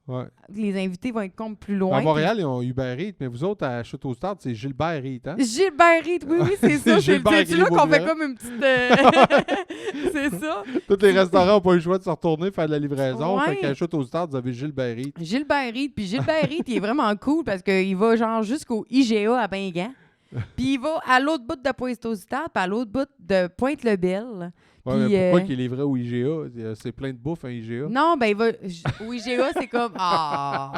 Ouais.
Les invités vont être comme plus loin.
À Montréal, ils ont Uber Eats, mais vous autres, à Chute au Stade, c'est Gilbert Eats, hein?
Gilbert Eats, oui, c'est ça.
Gilbert
C'est là
Eats,
qu'on fait
Gilbert.
comme une petite... c'est ça.
Tous les restaurants n'ont pas eu le choix de se retourner faire de la livraison.
Ouais.
Fait qu'à Chute au Stade, vous avez Gilbert Eats.
Gilbert Eats. Puis Gilbert Eats, il est vraiment cool parce qu'il va genre jusqu'au IGA à Bingan. Puis il va à l'autre bout de Pointe-aux-Stades, puis à l'autre bout de Pointe-le-Bel.
Ouais,
Puis,
mais pourquoi qu'il est livré au IGA? C'est plein de bouffe, un IGA.
Non, ben il va... Au IGA, c'est comme... Ah!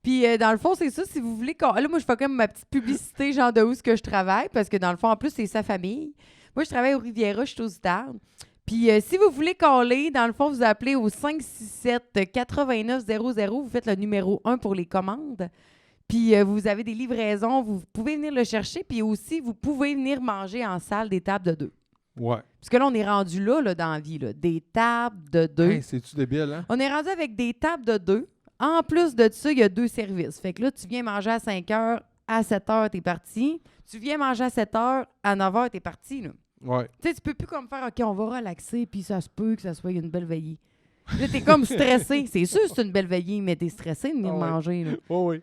Puis dans le fond, c'est ça, si vous voulez... Là, moi, je fais comme ma petite publicité, genre de où est-ce que je travaille, parce que dans le fond, en plus, c'est sa famille. Moi, je travaille au Riviera, je suis au Stade. Puis si vous voulez caller, dans le fond, vous appelez au 567-8900. Vous faites le numéro 1 pour les commandes. Puis vous avez des livraisons, vous pouvez venir le chercher. Puis aussi, vous pouvez venir manger en salle des tables de 2.
Ouais.
Parce que là, on est rendu là dans la vie, là, des tables de 2.
Hey, c'est-tu débile, hein?
On est rendu avec des tables de 2. En plus de ça, il y a 2 services. Fait que là, tu viens manger à 5 heures, à 7 heures, t'es parti. Tu viens manger à 7 heures, à 9 heures, t'es parti, là.
Ouais.
Tu sais, tu peux plus comme faire, OK, on va relaxer, puis ça se peut que ça soit une belle veillée. Là, t'es comme stressé. C'est sûr que c'est une belle veillée, mais t'es stressé de venir
Ah ouais.
manger, là.
Oh, oui.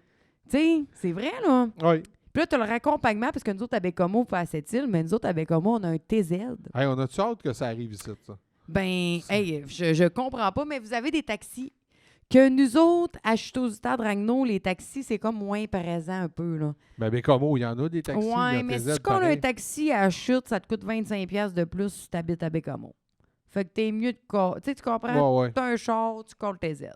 Tu sais, c'est vrai, là.
Oui.
Puis là, t'as le raccompagnement, parce que nous autres, à Bécomo, pas à Sept-Îles, mais nous autres, à Bécomo, on a un TZ.
Hey, on a-tu hâte que ça arrive ici, ça?
Ben, hey, je comprends pas, mais vous avez des taxis. Que nous autres, à Chute-aux-Stades, Ragno, les taxis, c'est comme moins présent un peu, là.
Ben, comment il y en a des taxis?
Ouais,
il y
mais
a
si
TZ,
tu colles un
pareil.
taxi à Chute, ça te coûte 25$ de plus si tu habites à Bécomo. Fait que t'es mieux de... Tu sais, tu comprends?
Ouais, ouais.
T'as un char, tu colles tes aides.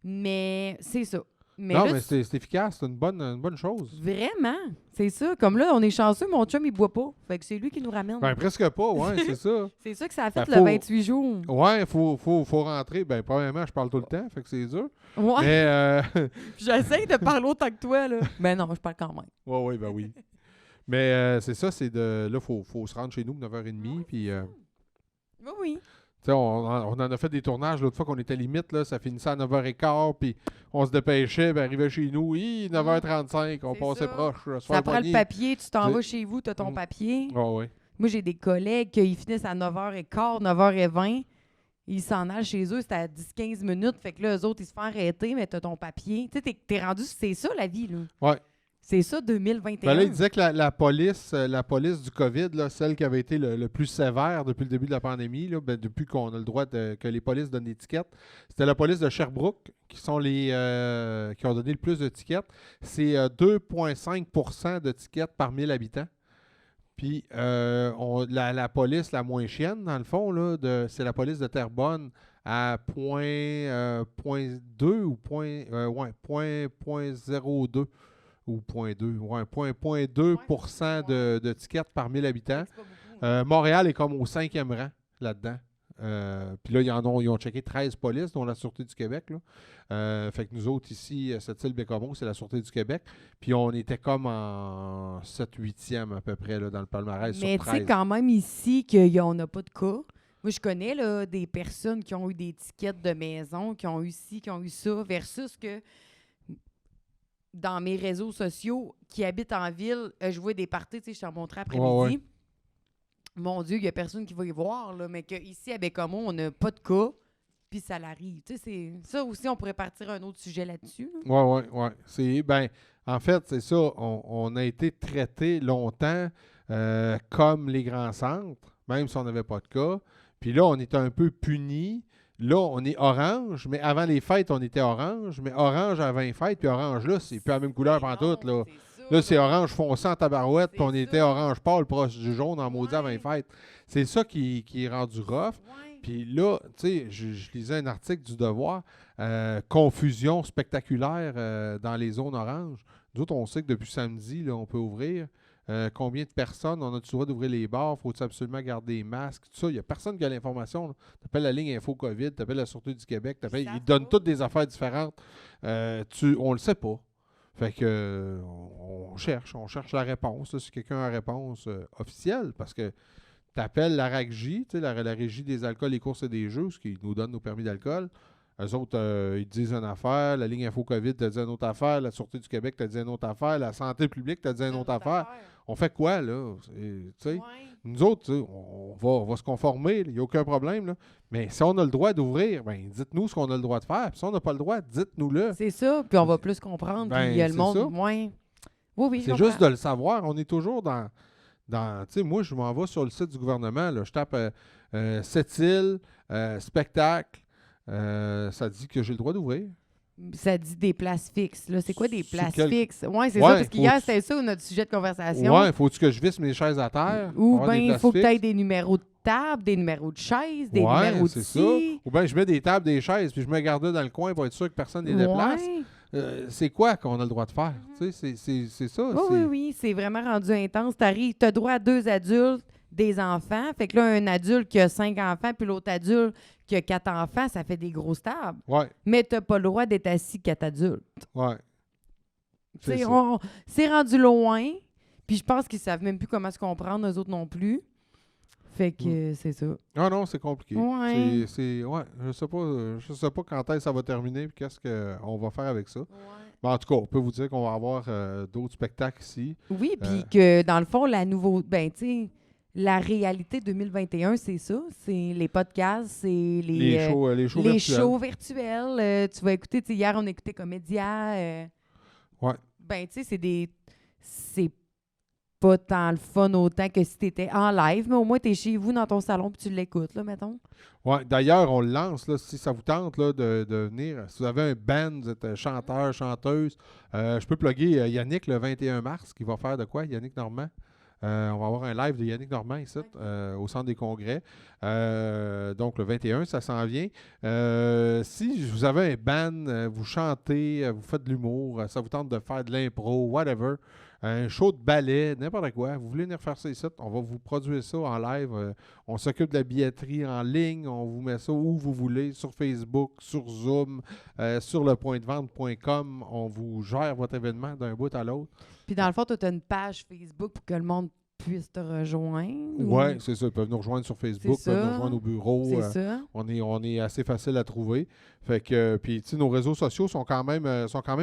Mais c'est ça. Mais
Non,
là,
mais c'est efficace, c'est une bonne chose.
vraiment, c'est ça. Comme là, on est chanceux, mon chum, il boit pas. Fait que c'est lui qui nous ramène.
Ben, presque pas, ouais, c'est ça.
C'est ça que ça a fait
Ben,
le
faut-
28 jours.
Ouais, faut rentrer. Ben, premièrement, je parle tout le temps, fait que c'est dur.
Ouais.
Mais,
J'essaie de parler autant que toi, là. Ben non, je parle quand même.
ouais, ben oui. Mais c'est ça, c'est de. Là, faut se rendre chez nous 9h30, puis.
Oui, oui.
Tu sais, on en a fait des tournages l'autre fois qu'on était limite, là, ça finissait à 9h15, puis on se dépêchait, puis arrivait chez nous, 9h35, on
C'est
passait
ça.
proche. se
Ça
faire
prend le
pogner.
papier, tu t'en
C'est-
vas chez vous, tu as ton
Mm.
papier.
Ouais, ouais.
Moi, j'ai des collègues qui finissent à 9h15, 9h20. Ils s'en allent chez eux, c'est à 10-15 minutes. Fait que là, eux autres, ils se font arrêter, mais t'as ton papier. Tu sais, t'es rendu, c'est ça la vie, là.
Ouais.
C'est ça 2021.
Ben là, il disait que la police du COVID, là, celle qui avait été le plus sévère depuis le début de la pandémie, là, ben, depuis qu'on a le droit que les polices donnent des tickets, c'était la police de Sherbrooke qui sont qui ont donné le plus de tickets. C'est 2,5% de tickets par 1000 habitants. Puis la police la moins chienne, dans le fond, là, c'est la police de Terrebonne à point 2 ou point 0,2 ou point 2, ouais, point 2% de tickets par 1000 habitants.
C'est pas beaucoup.
Montréal est comme au 5e rang là-dedans. Puis là, ils ont checké 13 polices, dont la Sûreté du Québec. Là. Fait que nous autres, ici, cette île Bécomo, c'est la Sûreté du Québec. Puis on était comme en 7-8e à peu près là, dans le palmarès
Mais
sur
tu sais
13.
quand même ici qu'on n'a pas de cas. Moi, je connais là, des personnes qui ont eu des tickets de maison, qui ont eu ci, qui ont eu ça, versus que dans mes réseaux sociaux qui habitent en ville, je vois des parties, tu sais, je t'en montrais après-midi.
Ouais, ouais.
Mon Dieu, il n'y a personne qui va y voir, là, mais qu'ici, à Bécomo, on n'a pas de cas, puis ça l'arrive. Tu sais, ça aussi, on pourrait partir un autre sujet là-dessus. Là.
Ouais. En fait, c'est ça. On a été traité longtemps comme les grands centres, même si on n'avait pas de cas. Puis là, on était un peu punis. Là, on est orange, mais avant les fêtes, on était orange. Mais orange avant les fêtes, puis orange là, c'est plus la même couleur pantoute, là. Là, c'est orange foncé en tabarouette, puis on
C'est
était
ça.
orange pâle proche du jaune en maudit avant les fêtes. C'est ça qui est rendu rough.
Ouais.
Puis là, tu sais, je lisais un article du Devoir, confusion spectaculaire dans les zones oranges. Nous autres, on sait que depuis samedi, là, on peut ouvrir. Combien de personnes, on a le droit d'ouvrir les bars, faut absolument garder les masques, tout ça. Il n'y a personne qui a l'information. Tu appelles la ligne Info COVID, tu appelles la Sûreté du Québec, ils
savent
donnent
pas.
toutes des affaires différentes. On le sait pas. Fait que on cherche la réponse. Là, si quelqu'un a la réponse officielle, parce que tu appelles la RACJ, la Régie des alcools, des courses et des jeux, ce qui nous donne nos permis d'alcool. Eux autres, ils te disent une affaire, la ligne Info COVID te dit une autre affaire, la Sûreté du Québec te dit une autre affaire, la santé publique te dit une autre affaire. On fait quoi, là? Ouais. Nous autres, on va se conformer, il n'y a aucun problème. Là. Mais si on a le droit d'ouvrir, ben dites-nous ce qu'on a le droit de faire. Puis si on n'a pas le droit, dites-nous-le.
C'est ça, puis on va plus comprendre. Puis il y a le monde moins. Oui,
c'est juste de le savoir. On est toujours dans tu sais, moi, je m'en vais sur le site du gouvernement, là, je tape Sept-Îles, spectacle. Ça dit que j'ai le droit d'ouvrir.
Ça dit des places fixes. Là. C'est quoi des places fixes? Oui, c'est ça, parce qu'hier, c'était ça notre sujet de conversation.
Oui, faut-tu que je visse mes chaises à terre?
Ou bien il faut que tu aies des numéros de table, des numéros de chaises, des numéros de
ça. Ou bien je mets des tables, des chaises, puis je me garde dans le coin pour être sûr que personne ne les déplace. C'est quoi qu'on a le droit de faire? Tu sais, c'est ça.
Oui, c'est vraiment rendu intense. Tu as droit à 2 adultes, des enfants. Fait que là, un adulte qui a 5 enfants, puis l'autre adulte qui a 4 enfants, ça fait des grosses tables.
Ouais.
Mais tu n'as pas le droit d'être assis 4 adultes.
Oui.
C'est rendu loin. Puis je pense qu'ils ne savent même plus comment se comprendre, eux autres non plus. Fait que c'est ça.
Ah non, c'est compliqué.
Ouais.
Je sais pas quand est-ce que ça va terminer et qu'est-ce qu'on va faire avec ça.
Ouais.
Mais en tout cas, on peut vous dire qu'on va avoir d'autres spectacles ici.
Oui, puis que dans le fond, la réalité 2021, c'est ça. C'est les podcasts, c'est les shows virtuels. Tu vas écouter, hier, on écoutait Comédia.
Ouais.
Ben, tu sais, c'est pas tant le fun autant que si tu étais en live, mais au moins, tu es chez vous dans ton salon puis tu l'écoutes, là, mettons.
Oui, d'ailleurs, on le lance, là, si ça vous tente là, de venir. Si vous avez un band, vous êtes chanteur, chanteuse, je peux plugger Yannick le 21 mars, qui va faire de quoi, Yannick Normand? On va avoir un live de Yannick Normand ici, au Centre des Congrès. Donc, le 21, ça s'en vient. Si vous avez un band, vous chantez, vous faites de l'humour, ça vous tente de faire de l'impro, whatever, un show de ballet, n'importe quoi, vous voulez venir faire ça ici, on va vous produire ça en live. On s'occupe de la billetterie en ligne, on vous met ça où vous voulez, sur Facebook, sur Zoom, sur lepointdevente.com. On vous gère votre événement d'un bout à l'autre.
Puis dans le fond, tu as une page Facebook pour que le monde puisse te rejoindre?
Oui, c'est ça. Ils peuvent nous rejoindre sur Facebook, ils peuvent nous rejoindre au bureau.
C'est ça.
On est assez facile à trouver. Fait que, puis, tu sais, nos réseaux sociaux sont quand même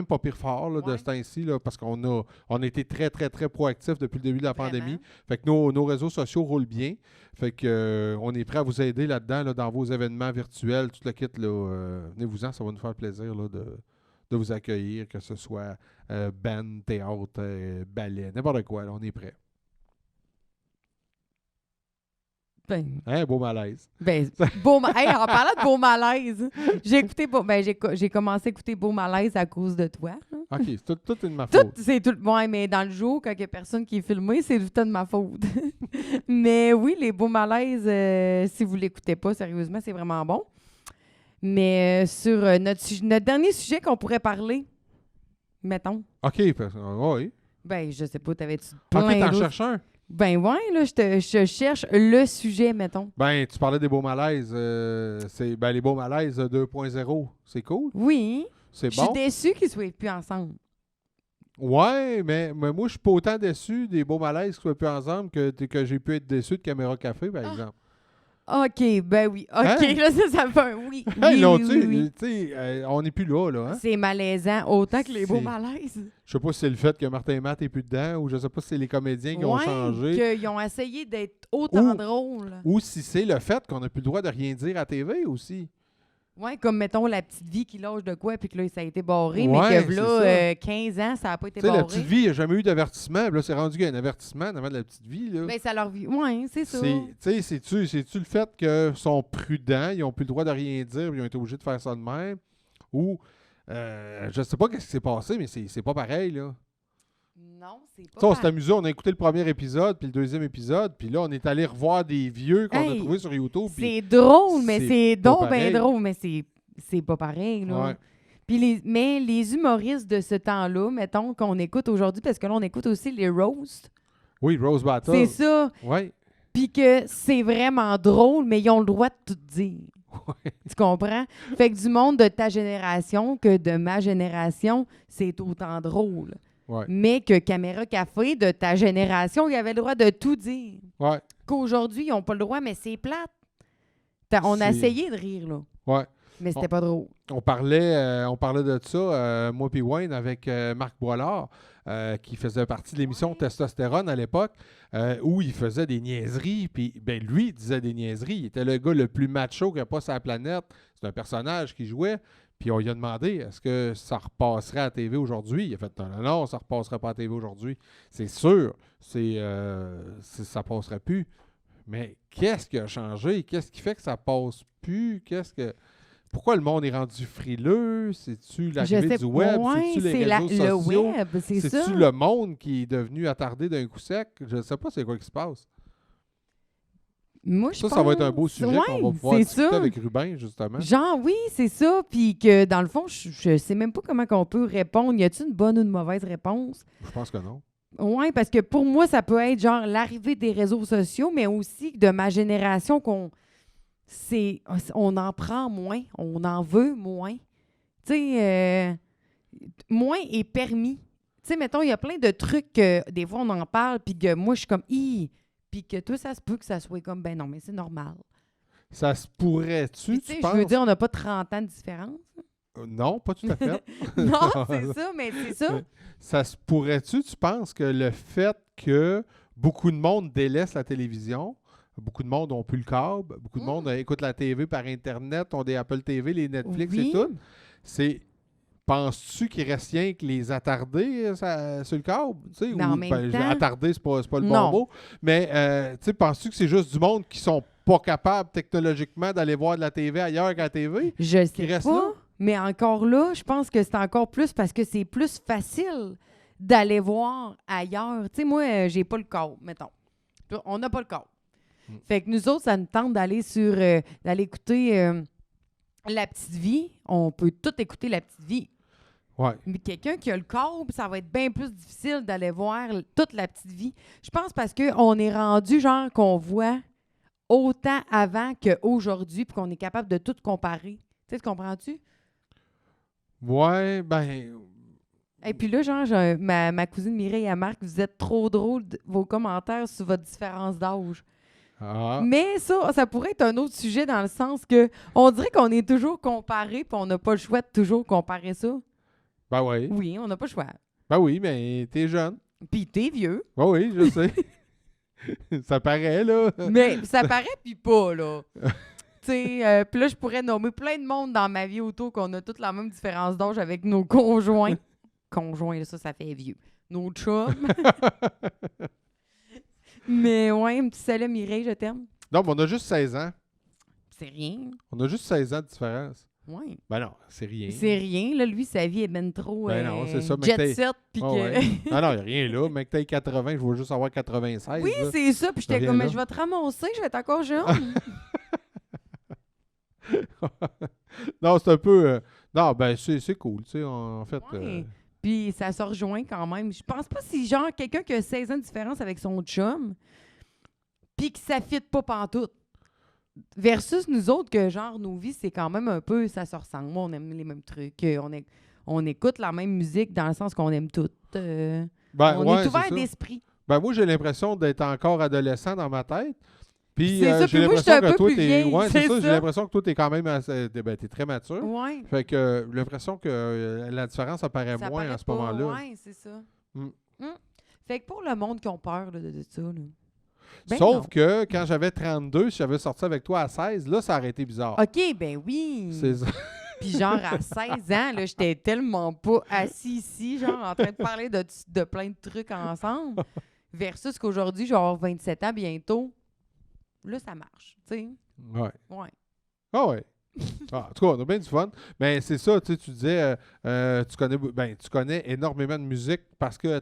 pas pire forts là, de ce temps-ci, là, parce qu'on a été très, très, très proactifs depuis le début de la pandémie. Fait que nos réseaux sociaux roulent bien. Fait que, on est prêt à vous aider là-dedans, là, dans vos événements virtuels, tout le kit. Venez-vous-en, ça va nous faire plaisir là, de vous accueillir, que ce soit band, théâtre, ballet, n'importe quoi. Là, on est prêt. Beau malaise.
En parlant de beau malaise, j'ai commencé à écouter Beau malaise à cause de toi.
OK, c'est tout de ma faute.
C'est tout. Ouais, mais dans le jour, quand il n'y a personne qui est filmé, c'est tout de ma faute. Mais oui, les beaux malaises, si vous ne l'écoutez pas, sérieusement, c'est vraiment bon. Mais sur notre dernier sujet qu'on pourrait parler, mettons.
OK, oui.
Ben, je sais pas, t'avais-tu plein
OK, t'en cherches un?
Ben ouais, là, je cherche le sujet, mettons.
Ben, tu parlais des beaux malaises. Les beaux malaises 2.0, c'est cool.
Oui.
C'est bon.
Je suis déçue qu'ils ne soient plus ensemble.
Ouais, mais moi, je suis pas autant déçu des beaux malaises qu'ils soient plus ensemble que j'ai pu être déçu de Caméra Café, par exemple.
OK, ben oui. OK, là, ça fait un oui.
On n'est plus là. Hein?
C'est malaisant autant que les beaux malaises.
Je sais pas si c'est le fait que Martin et Matt n'est plus dedans ou je sais pas si c'est les comédiens qui ont changé.
Qu'ils ont essayé d'être autant drôles.
Ou si c'est le fait qu'on n'a plus le droit de rien dire à TV aussi.
Oui, comme mettons La Petite Vie qui lâche de quoi puis que là, ça a été barré, mais que là, 15 ans, ça n'a pas été barré.
La Petite Vie, il n'y a jamais eu d'avertissement. Là, c'est rendu qu'il y a un avertissement avant de La Petite Vie. Là.
Ben, ça leur vit. Oui, c'est ça.
C'est-tu le fait qu'ils sont prudents, ils n'ont plus le droit de rien dire, ils ont été obligés de faire ça de même? Ou, je sais pas ce qui s'est passé, mais c'est pas pareil, là.
Non, c'est pas
pareil. On s'est amusé, on a écouté le premier épisode, puis le deuxième épisode, puis là, on est allé revoir des vieux qu'on a trouvés sur YouTube.
C'est drôle, mais c'est donc bien drôle, mais c'est pas pareil, là.
Ouais.
Puis les humoristes de ce temps-là, mettons, qu'on écoute aujourd'hui, parce que là, on écoute aussi les roasts.
Oui, Roast Battle.
C'est ça.
Oui.
Puis que c'est vraiment drôle, mais ils ont le droit de tout dire. Tu comprends? Fait que du monde de ta génération que de ma génération, c'est autant drôle.
Ouais.
Mais que Caméra Café, de ta génération, ils avaient le droit de tout dire.
Ouais.
Qu'aujourd'hui, ils n'ont pas le droit, mais c'est plate. On a essayé de rire, là.
Ouais.
Mais c'était pas drôle.
On parlait de ça, moi puis Wayne, avec Marc Boilard, qui faisait partie de l'émission Testostérone à l'époque, où il faisait des niaiseries. Puis, ben, lui, il disait des niaiseries. Il était le gars le plus macho qu'il n'y a pas sur la planète. C'est un personnage qui jouait. Puis, on lui a demandé, est-ce que ça repasserait à la TV aujourd'hui? Il a fait, non, non, ça ne repasserait pas à la TV aujourd'hui. C'est sûr, ça ne passerait plus. Mais qu'est-ce qui a changé? Qu'est-ce qui fait que ça passe plus? Pourquoi le monde est rendu frileux? C'est-tu l'arrivée du web?
Ouais,
c'est-tu les réseaux sociaux?
Le web, c'est ça.
C'est-tu le monde qui est devenu attardé d'un coup sec? Je ne sais pas c'est quoi qui se passe.
Moi,
Ça va être un beau sujet qu'on va pouvoir discuter avec Ruben, justement.
Genre, oui, c'est ça. Puis que, dans le fond, je sais même pas comment on peut répondre. Y a-t-il une bonne ou une mauvaise réponse?
Je pense que non.
Oui, parce que pour moi, ça peut être genre l'arrivée des réseaux sociaux, mais aussi de ma génération on en prend moins, on en veut moins. Tu sais, moins est permis. Tu sais, mettons, il y a plein de trucs que des fois on en parle, puis que moi je suis comme puis que toi ça se peut que ça soit comme ben non, mais c'est normal.
Ça se pourrait-tu, tu penses?
Je veux dire, on n'a pas 30 ans de différence.
Non, pas tout à fait.
Non, c'est ça, mais c'est ça.
Ça se pourrait-tu, tu penses que le fait que beaucoup de monde délaisse la télévision, beaucoup de monde n'ont plus le câble, beaucoup de monde écoute la TV par Internet, ont des Apple TV, les Netflix et tout, penses-tu qu'il reste rien que les attardés sur le câble?
En même temps,
attardés, c'est pas le bon mot. Mais penses-tu que c'est juste du monde qui sont pas capables technologiquement d'aller voir de la TV ailleurs qu'à la TV?
Je sais pas. Là? Mais encore là, je pense que c'est encore plus parce que c'est plus facile d'aller voir ailleurs. Tu sais, moi, j'ai pas le câble, mettons. On n'a pas le câble. Fait que nous autres, ça nous tente d'aller d'aller écouter La Petite Vie. On peut tout écouter La Petite Vie.
Ouais.
Mais quelqu'un qui a le câble, ça va être bien plus difficile d'aller voir toute La Petite Vie. Je pense parce qu'on est rendu genre qu'on voit autant avant qu'aujourd'hui puis qu'on est capable de tout comparer. Tu sais, comprends-tu?
Ouais, ben...
Et puis là, genre, ma cousine Mireille et Marc, vous êtes trop drôles vos commentaires sur votre différence d'âge.
Ah.
Mais ça pourrait être un autre sujet dans le sens que on dirait qu'on est toujours comparé puis on n'a pas le choix de toujours comparer ça.
Ben oui.
Oui, on n'a pas le choix.
Ben oui, mais t'es jeune.
Puis t'es vieux.
Ben oui, je sais. Ça paraît, là.
Mais ça paraît puis pas, là. Tu sais, puis là, je pourrais nommer plein de monde dans ma vie autour qu'on a toutes la même différence d'âge avec nos conjoints. Conjoints, là, ça fait vieux. Nos chums. Mais ouais, un petit salut Mireille, je t'aime.
Non, mais on a juste 16 ans.
C'est rien.
On a juste 16 ans de différence.
Oui.
Ben non, c'est rien.
C'est rien. Là, lui, sa vie est ben trop
non, c'est ça,
jet set. Puis que...
ouais. Non, non, il n'y a rien là. Mec, t'as 80, je veux juste avoir 96.
Oui,
là.
c'est ça. Puis j'étais comme, mais
là.
je vais te ramasser, je vais être encore jeune.
Non, c'est un peu... Non, ben c'est cool, tu sais, en fait...
Ouais. Puis ça se rejoint quand même. Je pense pas si, genre, quelqu'un qui a 16 ans de différence avec son chum, puis que ça ne fit pas pantoute. Versus nous autres, que genre, nos vies, c'est quand même un peu, ça se ressemble. Moi, on aime les mêmes trucs. On écoute la même musique dans le sens qu'on aime tout. On est ouvert d'esprit.
Ben moi, j'ai l'impression d'être encore adolescent dans ma tête. Puis
j'ai l'impression que toi, t'es...
Ouais, c'est ça. J'ai l'impression que toi, t'es quand même assez... t'es très mature.
Ouais.
Fait que j'ai l'impression que la différence apparaît moins à ce moment-là.
Oui, c'est ça. Fait que pour le monde qui ont peur là, de ça... Là. Ben
sauf
non.
que quand j'avais 32, si j'avais sorti avec toi à 16, là, ça aurait été bizarre.
OK, ben oui.
C'est ça.
Puis genre, à 16 ans, là, j'étais tellement pas assis ici, genre, en train de parler de plein de trucs ensemble, versus qu'aujourd'hui, genre, 27 ans bientôt, là, ça marche, tu sais.
Ouais.
Ouais.
Ah ouais. En tout cas, on a bien du fun. Mais c'est ça, tu disais, tu connais énormément de musique parce que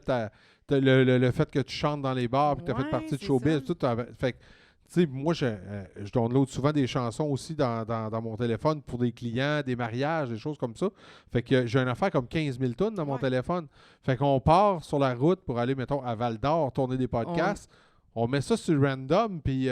le fait que tu chantes dans les bars et que tu as fait partie de showbiz. Tout, fait tu sais, moi, je download souvent des chansons aussi dans mon téléphone pour des clients, des mariages, des choses comme ça. Fait que j'ai une affaire comme 15 000 tonnes dans mon téléphone. Fait qu'on part sur la route pour aller, mettons, à Val-d'Or, tourner des podcasts. On met ça sur random, puis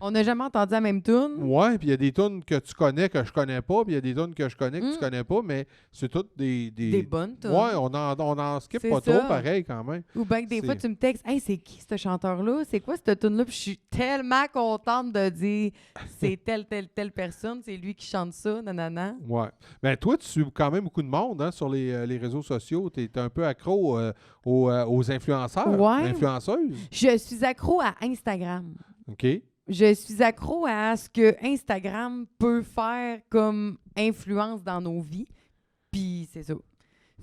On n'a jamais entendu la même tune.
Ouais, puis il y a des tunes que tu connais que je connais pas, puis il y a des tunes que je connais que tu connais pas, mais c'est toutes
Des bonnes tunes.
Ouais, on en skip
C'est
pas
ça.
trop, pareil, quand même.
Ou bien que des fois,
C'est-
tu me textes, hey, c'est qui ce chanteur-là? C'est quoi cette tune-là? Puis je suis tellement contente de dire, c'est telle personne, c'est lui qui chante ça, nanana.
Ouais. Ben toi, tu suis quand même beaucoup de monde hein, sur les réseaux sociaux. Tu es un peu accro aux influenceurs,
Ouais.
influenceuses.
Je suis accro à Instagram.
OK?
Je suis accro à ce que Instagram peut faire comme influence dans nos vies. Puis c'est ça.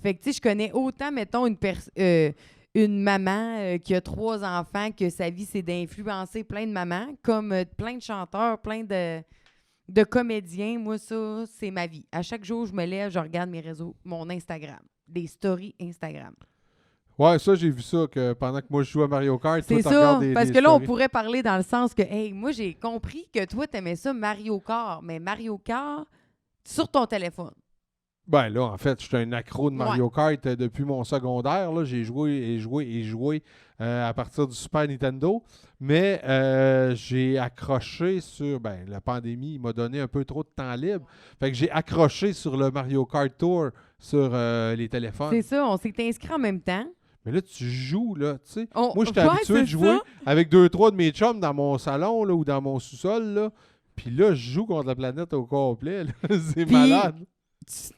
Fait que, tu sais, je connais autant, mettons, une maman qui a 3 enfants, que sa vie, c'est d'influencer plein de mamans, comme plein de chanteurs, plein de comédiens. Moi, ça, c'est ma vie. À chaque jour, je me lève, je regarde mes réseaux, mon Instagram, des stories Instagram.
Ouais, ça, j'ai vu ça, que pendant que moi, je joue à Mario Kart,
C'est
toi, tu
ça,
regardes des
parce que là, on
stories.
pourrait parler dans le sens que, hey, moi, j'ai compris que toi, t'aimais ça Mario Kart, mais Mario Kart sur ton téléphone.
Ben là, en fait, je suis un accro de Mario Kart depuis mon secondaire. Là. J'ai joué à partir du Super Nintendo. Mais j'ai accroché sur... Ben, la pandémie m'a donné un peu trop de temps libre. Fait que j'ai accroché sur le Mario Kart Tour sur les téléphones.
C'est ça, on s'est inscrit en même temps.
Mais là, tu joues, là, tu sais.
On-
Moi, j'étais
Ouais,
habitué de
c'est
jouer
ça.
avec 2-3 de mes chums dans mon salon là, ou dans mon sous-sol, là. Puis là, je joue contre la planète au complet, là. C'est
Puis-
malade.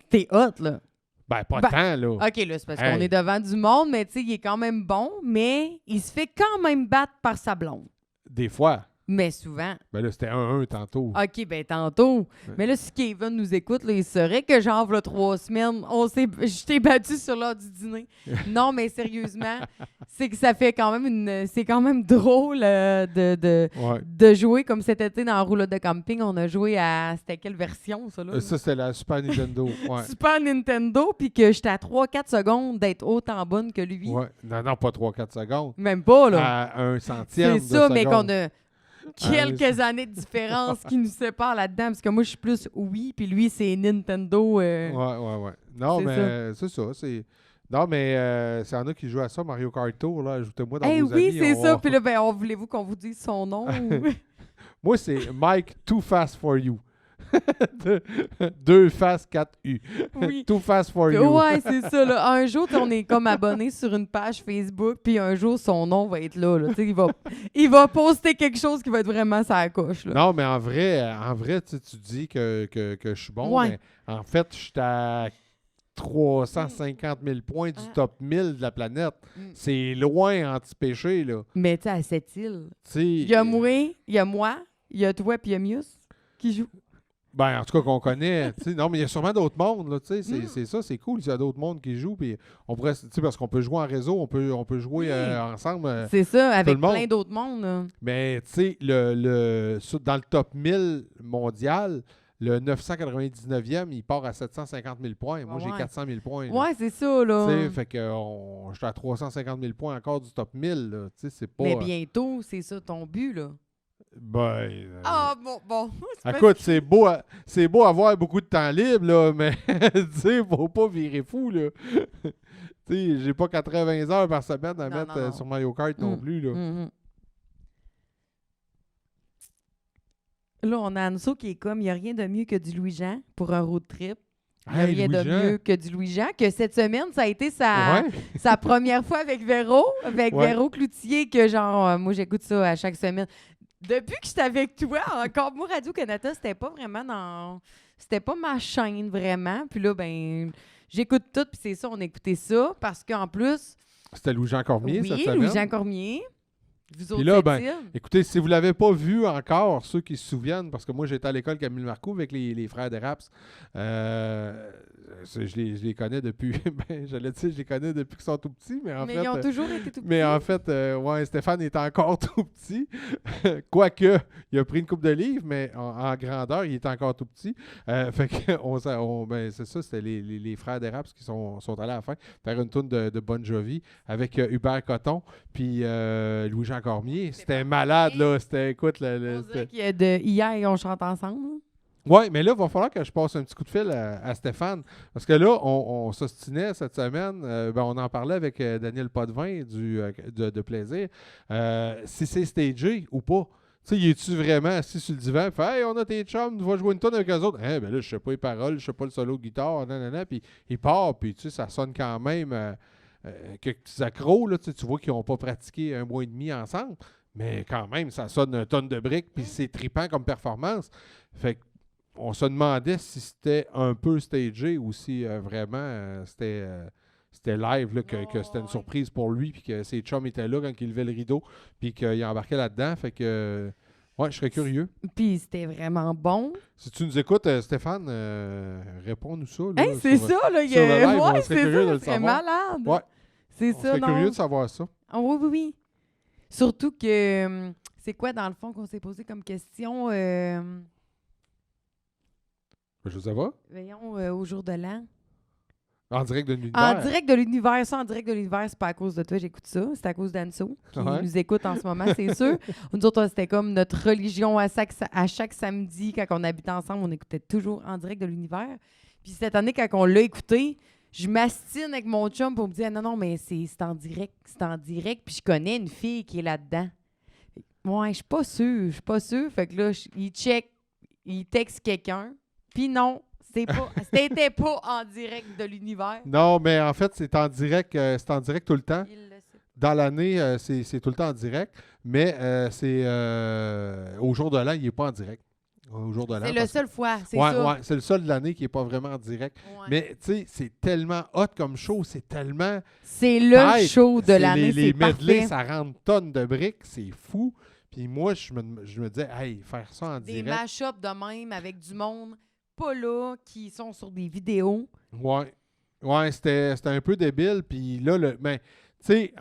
T'es hot, là.
Ben, pas
Ben,
tant, là.
OK, là, c'est parce
Hey.
qu'on est devant du monde, mais tu sais, il est quand même bon, mais il se fait quand même battre par sa blonde.
Des fois.
Mais souvent.
Ben là, c'était 1-1 tantôt.
OK, ben tantôt.
Ouais.
Mais là, si Kevin nous écoute, là, il saurait que genre, v'là 3 semaines, je t'ai battu sur l'heure du dîner. Non, mais sérieusement, c'est que ça fait quand même c'est quand même drôle
Ouais.
de jouer comme cet été dans la roulotte de camping. On a joué à... C'était quelle version, ça, là?
Ça, c'était la Super Nintendo. Ouais.
Super Nintendo, puis que j'étais à 3-4 secondes d'être autant bonne que lui.
Ouais. Non, pas 3-4 secondes.
Même pas, là.
À 1 centième
C'est
de
ça, mais
seconde.
qu'on a quelques années de différence qui nous séparent là-dedans, parce que moi, je suis plus Wii, puis lui, c'est Nintendo.
Ouais. Non,
C'est
mais c'est ça. Non, mais c'est en a qui jouent à ça, Mario Kart Tour, là. Ajoutez-moi dans
Eh
vos
oui,
amis.
c'est ça. Puis là, ben, voulez-vous qu'on vous dise son nom?
Moi, c'est Mike Too Fast for You. 2 Fast 4U.
Oui.
Too Fast for You.
Ouais, c'est ça. Là. Un jour, on est comme abonné sur une page Facebook, puis un jour, son nom va être là. Tu sais, il va poster quelque chose qui va être vraiment sa coche. Là.
Non, mais en vrai tu dis que je suis bon,
Ouais.
mais en fait, je suis à 350 000 points du top 1000 de la planète.
Mm.
C'est loin anti-péché, là.
Mais tu sais, à cette île,
Tu sais,
il y a moi, il y a moi, il y a toi, puis il y a Mius qui joue.
ben, en tout cas, qu'on connaît. Tu sais, non, mais il y a sûrement d'autres mondes, là. Tu sais,
Mm.
c'est ça, c'est cool. Il y a d'autres mondes qui jouent. Puis on pourrait, tu sais, parce qu'on peut jouer en réseau, on peut jouer
Oui.
ensemble.
C'est ça, avec
le monde.
plein d'autres mondes. Là.
Mais tu sais, dans le top 1000 mondial, le 999e, il part à 750 000 points. Moi, j'ai
Ouais.
400 000 points. là.
Ouais, c'est ça, là.
Tu sais, fait que je suis à 350 000 points encore du top 1000. Là. Tu sais, c'est pas...
Mais bientôt, c'est ça ton but, là.
Ben,
Ah, bon. C'est pas-
écoute, c'est beau avoir beaucoup de temps libre, là, mais tu sais, faut pas virer fou, là. Tu sais, j'ai pas 80 heures par semaine à
Non,
mettre
non.
sur Mario Kart non
Mm.
plus, là.
Mhm. Là, on a Anso qui est comme, il n'y a rien de mieux que du Louis-Jean pour un road trip. Il n'y a
Hey,
rien de
Louis-Jean.
mieux que du Louis-Jean. Que cette semaine, ça a été sa,
Ouais.
sa première fois avec Véro,
Ouais.
Véro Cloutier, que genre, moi, j'écoute ça à chaque semaine. Depuis que j'étais avec toi, encore, moi, Radio-Canada, c'était pas vraiment dans... C'était pas ma chaîne, vraiment. Puis là, ben, j'écoute tout, puis c'est ça, on écoutait ça, parce qu'en plus...
C'était Louis-Jean Cormier cette
Oui,
semaine.
Louis-Jean Cormier. Vous autres,
là,
cette
ben,
île.
Écoutez, si vous ne l'avez pas vu encore, ceux qui se souviennent, parce que moi j'étais à l'école Camille Marcoux avec les frères de Raps, je les connais depuis, j'allais dire, je les connais depuis qu'ils sont tout petits, mais en
Mais
fait...
ils ont toujours été tout petits.
Mais en fait, ouais, Stéphane est encore tout petit. Quoique, il a pris une coupe de livres, mais en grandeur, il est encore tout petit. Fait que, ben, c'est ça, c'était les frères des Raps qui sont allés à la fin faire une tourne de Bon Jovi avec Hubert Coton puis Louis-Jean Cormier. C'était malade, là. C'était, écoute,
On dirait qu'il y a de hier, on chante ensemble.
oui, mais là, il va falloir que je passe un petit coup de fil à Stéphane. Parce que là, on s'ostinait cette semaine. Ben, on en parlait avec Daniel Potvin de Plaisir. Si c'est stagé ou pas. Tu sais, il est-tu vraiment assis sur le divan? Il fait, hey, on a tes chums, va jouer une tonne avec eux autres. Eh, ben là, je sais pas les paroles, je sais pas le solo de guitare, nanana. Puis il part, puis tu sais, ça sonne quand même quelques petits accros, là. Tu vois qu'ils n'ont pas pratiqué 1 mois et demi ensemble. Mais quand même, ça sonne une tonne de briques, puis c'est trippant comme performance. Fait qu'on se demandait si c'était un peu stagé ou si vraiment c'était live, là, que c'était une surprise pour lui, puis que ses chums étaient là quand il levait le rideau, puis qu'il embarquait là-dedans. Fait que, ouais, je serais curieux.
Puis c'était vraiment bon.
Si tu nous écoutes, Stéphane, réponds-nous ça. Là,
Hey, c'est ça, là.
sur le live, on
Ouais,
serait
c'est
curieux de
ça.
le
C'est
savoir.
malade.
Ouais,
C'est
on
ça,
serait
non?
curieux de savoir ça.
Ah, oui, oui, oui. Surtout que, c'est quoi, dans le fond, qu'on s'est posé comme question,
Je sais pas.
voyons, au jour de l'an?
En direct de l'univers.
En direct de l'univers. Ça, en direct de l'univers, c'est pas à cause de toi, j'écoute ça. C'est à cause d'Anso, qui
Ouais.
nous écoute en ce moment, c'est sûr. Nous autres, c'était comme notre religion à chaque samedi, quand on habitait ensemble, on écoutait toujours en direct de l'univers. Puis cette année, quand on l'a écouté, je m'astine avec mon chum pour me dire, non, mais c'est en direct, c'est en direct. Puis je connais une fille qui est là-dedans. Ouais, je suis pas sûre. Fait que là, il check, il texte quelqu'un. Puis non, c'était pas en direct de l'univers.
Non, mais en fait, c'est en direct tout le temps.
Il le sait.
Dans l'année, c'est tout le temps en direct, mais c'est au jour de l'an, il n'est pas en direct. Au jour de l'an.
C'est le seul fois, c'est
Ouais,
ça.
ouais, c'est le seul de l'année qui n'est pas vraiment en direct.
Ouais.
Mais tu sais, c'est tellement hot comme show, c'est tellement
C'est le
tight.
show de
C'est
l'année,
les
c'est
medleys,
parfait.
ça rentre tonnes de briques, c'est fou. Puis moi, je me disais, hey, faire ça en
Des
direct.
mash-ups de même avec du monde pas là, qui sont sur des vidéos.
Ouais. Ouais, c'était un peu débile. Puis là, mais tu sais,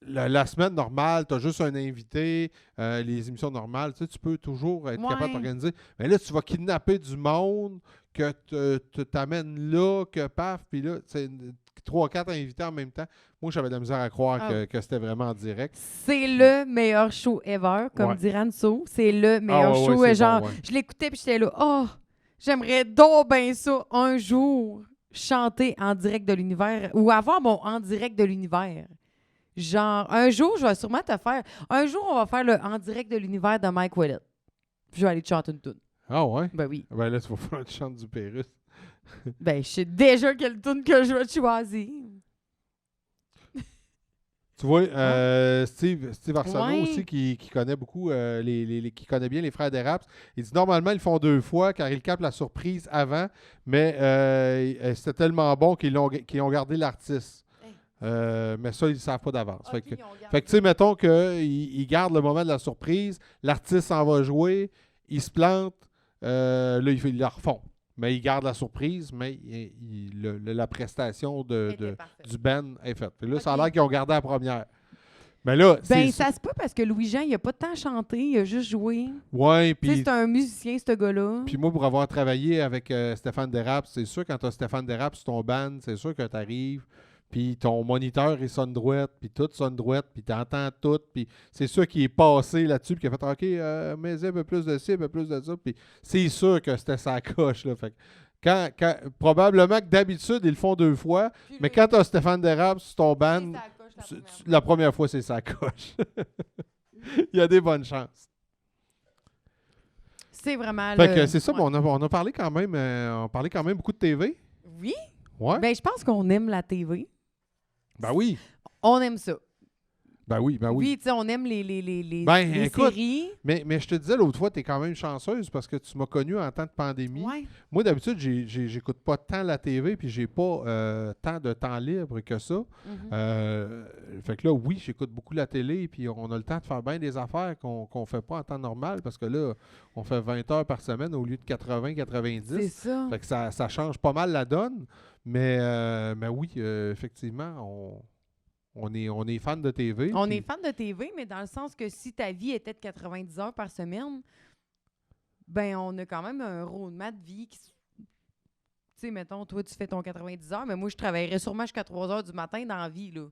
la semaine normale, tu as juste un invité, les émissions normales, tu peux toujours être capable
Ouais.
d'organiser. Mais là, tu vas kidnapper du monde, que tu t'amènes là, que paf, puis là, c'est 3-4 invités en même temps. Moi, j'avais de la misère à croire
Ah.
que c'était vraiment en direct.
C'est le meilleur show ever, comme
Ouais.
dit Ranso. C'est le meilleur
ouais,
show.
ouais, c'est
genre,
bon, ouais.
je l'écoutais puis j'étais là, oh, j'aimerais donc bien ça un jour chanter en direct de l'univers ou avoir mon en direct de l'univers. Genre, un jour, je vais sûrement te faire. Un jour, on va faire le en direct de l'univers de Mike Willett. Puis je vais aller te chanter une tune.
Ah ouais?
Ben oui.
Ben là, tu vas faire une chante du Pérus.
Ben, je sais déjà quelle tune que je vais choisir.
Tu vois, Steve Arsenault
Ouais.
aussi, qui connaît beaucoup, qui connaît bien les frères Deraps, il dit normalement, ils le font 2 fois car ils captent la surprise avant, mais c'était tellement bon qu'ils ont gardé l'artiste. Mais ça, ils ne savent pas d'avance. Fait que, tu sais, mettons qu'ils gardent le moment de la surprise, l'artiste s'en va jouer, il se plante, là, ils la refont. Mais ils gardent la surprise, mais la prestation du band est faite. Puis là, ça a l'air qu'ils ont gardé la première. Mais là,
Ben, ça se peut parce que Louis-Jean, il a pas de temps à chanter, il a juste joué.
Ouais,
Tu sais,
puis
c'est un musicien, ce gars-là.
moi, pour avoir travaillé avec Stéphane Deraps, c'est sûr, quand tu as Stéphane Deraps sur ton band, c'est sûr que tu arrives, puis ton moniteur, il sonne droite, puis tout sonne droite, puis tu entends tout, puis c'est sûr qu'il est passé là-dessus, puis qu'il a fait « OK, mets un peu plus de ci, un peu plus de ça », puis c'est sûr que c'était sa coche, là. Fait que probablement que d'habitude, ils le font 2 fois,
Puis
mais
là,
quand tu as Stéphane Deraps sur ton
c'est
band,
sa coche la première fois.
la première fois, c'est sa coche. Il y a des bonnes chances.
C'est vraiment
Fait
le...
que c'est ça,
ouais.
mais on a parlé quand même, beaucoup de TV.
Oui?
Ouais.
Ben, je pense qu'on aime la TV.
Ben oui.
On aime ça.
Ben oui.
Oui, tu sais, on aime les
Ben, écoute,
séries.
Mais je te disais l'autre fois, tu es quand même chanceuse parce que tu m'as connu en temps de pandémie.
Ouais.
Moi, d'habitude, j'écoute pas tant la TV puis j'ai pas tant de temps libre que ça. Fait que là, oui, j'écoute beaucoup la télé puis on a le temps de faire bien des affaires qu'on fait pas en temps normal parce que là, on fait 20 heures par semaine au lieu de 80-90.
C'est ça.
Fait que ça change pas mal la donne. Mais oui, effectivement, on est fan de TV.
On
puis-
est fan de TV, mais dans le sens que si ta vie était de 90 heures par semaine, ben on a quand même un roadmap de vie qui... Tu sais, mettons, toi, tu fais ton 90 heures, mais moi, je travaillerais sûrement jusqu'à 3 heures du matin dans la vie, là.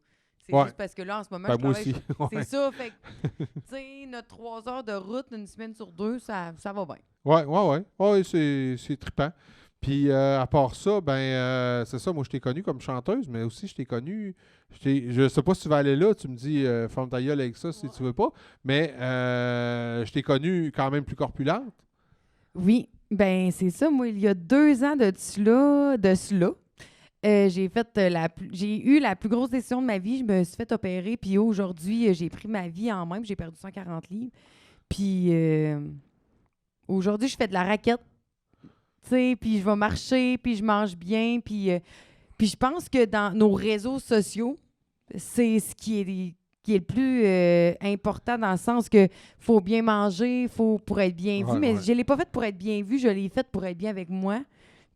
C'est
Ouais.
juste parce que là, en ce moment,
Ben,
je
moi
travaille...
aussi.
C'est
Ouais.
ça, fait que, tu sais, notre 3 heures de route, une semaine sur 2, ça va bien.
Ouais, c'est trippant. Puis à part ça, c'est ça, moi je t'ai connue comme chanteuse, mais aussi je t'ai connue. Je sais pas si tu vas aller là, tu me dis ferme ta gueule avec ça si tu veux pas, mais je t'ai connue quand même plus corpulente.
Oui, ben c'est ça. Moi, il y a 2 ans de cela, j'ai eu la plus grosse décision de ma vie. Je me suis fait opérer, puis aujourd'hui, j'ai pris ma vie en main, puis j'ai perdu 140 livres. Puis aujourd'hui, je fais de la raquette, tu sais, puis je vais marcher, puis je mange bien, puis je pense que dans nos réseaux sociaux, c'est ce qui est le plus important dans le sens que faut bien manger, faut pour être bien vu,
Ouais,
mais
ouais.
je l'ai pas fait pour être bien vu, je l'ai fait pour être bien avec moi.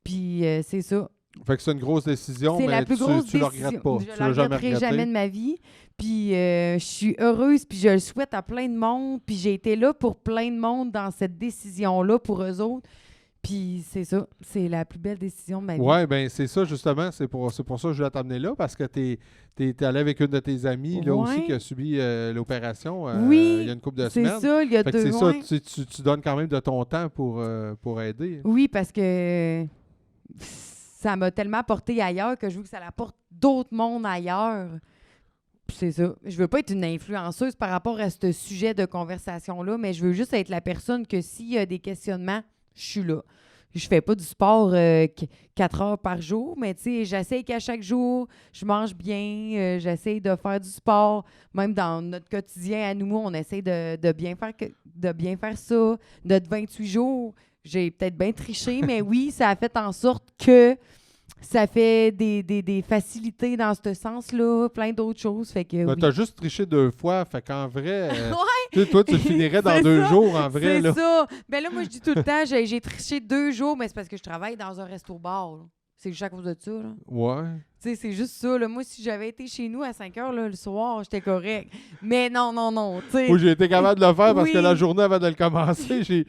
Puis c'est ça.
Fait que c'est une grosse décision,
C'est la
mais
plus grosse
tu le
décision.
regrettes pas.
Je
Tu
la
l'as jamais
regretterai jamais
regretté.
de ma vie. Puis je suis heureuse, puis je le souhaite à plein de monde. Puis j'ai été là pour plein de monde dans cette décision-là pour eux autres. Puis c'est ça, c'est la plus belle décision de ma vie.
Ouais, ben c'est ça justement, c'est pour ça que je voulais t'amener là, parce que t'es allé avec une de tes amies là aussi qui
Ouais.
a subi l'opération il y
Oui,
a une couple de
c'est
semaines.
ça, il y a
Fait que
2
c'est ça,
mois.
tu donnes quand même de ton temps pour aider.
Oui, parce que ça m'a tellement apporté ailleurs que je veux que ça l'apporte d'autres mondes ailleurs. Puis c'est ça. Je veux pas être une influenceuse par rapport à ce sujet de conversation-là, mais je veux juste être la personne que s'il y a des questionnements, je suis là. Je fais pas du sport 4 heures par jour, mais tu sais, j'essaie qu'à chaque jour, je mange bien, j'essaie de faire du sport. Même dans notre quotidien à nous, on essaie de bien faire ça. Notre 28 jours, j'ai peut-être bien triché, mais oui, ça a fait en sorte que ça fait des facilités dans ce sens-là, plein d'autres choses. Fait que
Ben,
oui.
t'as juste triché 2 fois, fait qu'en vrai,
Ouais,
tu sais, toi, tu le finirais dans
c'est
2 jours en vrai,
c'est
là.
ça. Ben là, moi, je dis tout le temps, j'ai triché 2 jours, mais c'est parce que je travaille dans un resto-bar, là. C'est juste à cause de ça, là.
Ouais.
Tu sais, c'est juste ça, là. Moi, si j'avais été chez nous à 5 heures, là, le soir, j'étais correct. Mais non, non, non, tu sais.
Moi, j'ai été capable de le faire parce que la
Oui,
journée avant de le commencer, j'ai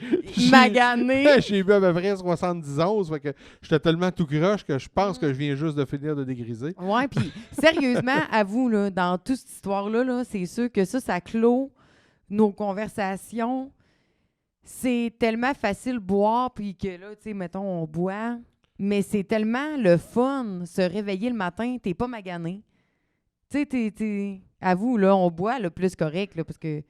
magané.
j'ai bu à peu près 70 onces, fait que j'étais tellement tout croche que je pense que je viens juste de finir de dégriser.
Ouais, puis sérieusement, à vous, là, dans toute cette histoire-là, là, c'est sûr que ça clôt nos conversations. C'est tellement facile boire, puis que là, tu sais, mettons, on boit, mais c'est tellement le fun se réveiller le matin, t'es pas magané. Tu sais, à vous, là, on boit le plus correct, là, parce que.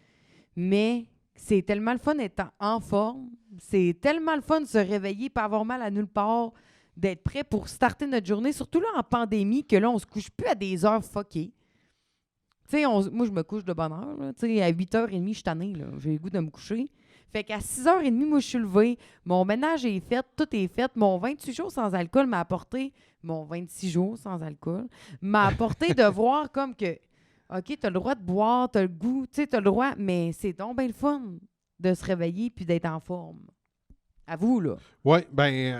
Mais c'est tellement le fun d'être en forme, c'est tellement le fun de se réveiller, pas avoir mal à nulle part, d'être prêt pour starter notre journée, surtout là en pandémie, que là, on se couche plus à des heures fuckées. Tu sais, moi, je me couche de bonne heure. Là. Tu sais, à 8h30, je suis tannée. Là. J'ai le goût de me coucher. Fait qu'à 6h30, moi, je suis levée. Mon ménage est fait. Tout est fait. Mon 28 jours sans alcool m'a apporté... Mon 26 jours sans alcool m'a apporté de voir comme que... OK, t'as le droit de boire, t'as le goût, tu sais, t'as le droit, mais c'est donc bien le fun de se réveiller puis d'être en forme. À vous, là.
Oui,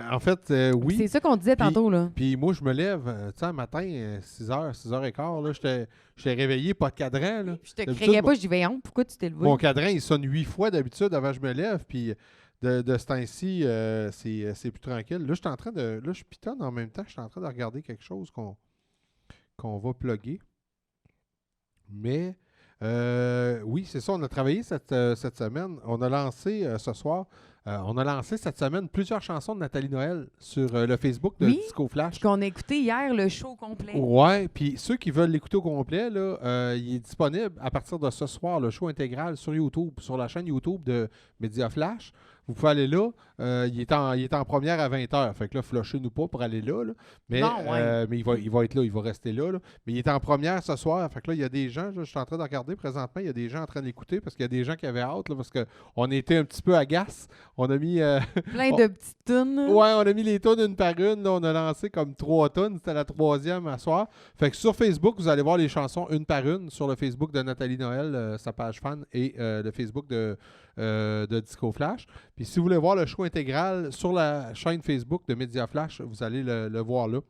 en fait, oui.
C'est ça qu'on disait
Puis,
tantôt, là.
puis moi, je me lève, tu sais, un matin, 6h, 6h15, là, j'étais réveillé, pas de cadran, là.
Je te
D'habitude,
criais pas, je dis, voyons, pourquoi tu t'es levé?
mon cadran, il sonne 8 fois d'habitude avant que je me lève, puis de ce temps-ci, c'est plus tranquille. Là, je suis en train de... Là, je pitonne en même temps, je suis en train de regarder quelque chose qu'on va plugger. Mais, oui, c'est ça, on a travaillé cette semaine. On a lancé ce soir, on a lancé cette semaine plusieurs chansons de Nathalie Noël sur le Facebook de
Oui.
Disco Flash.
Puis qu'on a écouté hier le show complet.
Ouais, puis ceux qui veulent l'écouter au complet, là, il est disponible à partir de ce soir, le show intégral sur YouTube, sur la chaîne YouTube de Média Flash. Vous pouvez aller là. Il est en première à 20h. Fait que là, flushez-nous pas pour aller là. Mais,
Non, ouais.
mais il va être là, il va rester là. Mais il est en première ce soir. Fait que là, il y a des gens, là, je suis en train de regarder présentement, il y a des gens en train d'écouter parce qu'il y a des gens qui avaient hâte, là, parce qu'on était un petit peu agace. On a mis.
Plein de petites tunes.
Ouais, on a mis les tonnes une par une. Là, on a lancé comme 3 tonnes. C'était la 3e à soir. Fait que sur Facebook, vous allez voir les chansons une par une sur le Facebook de Nathalie Noël, sa page fan, et le Facebook de Disco Flash. Puis si vous voulez voir le show intégral sur la chaîne Facebook de Média Flash, vous allez le voir là.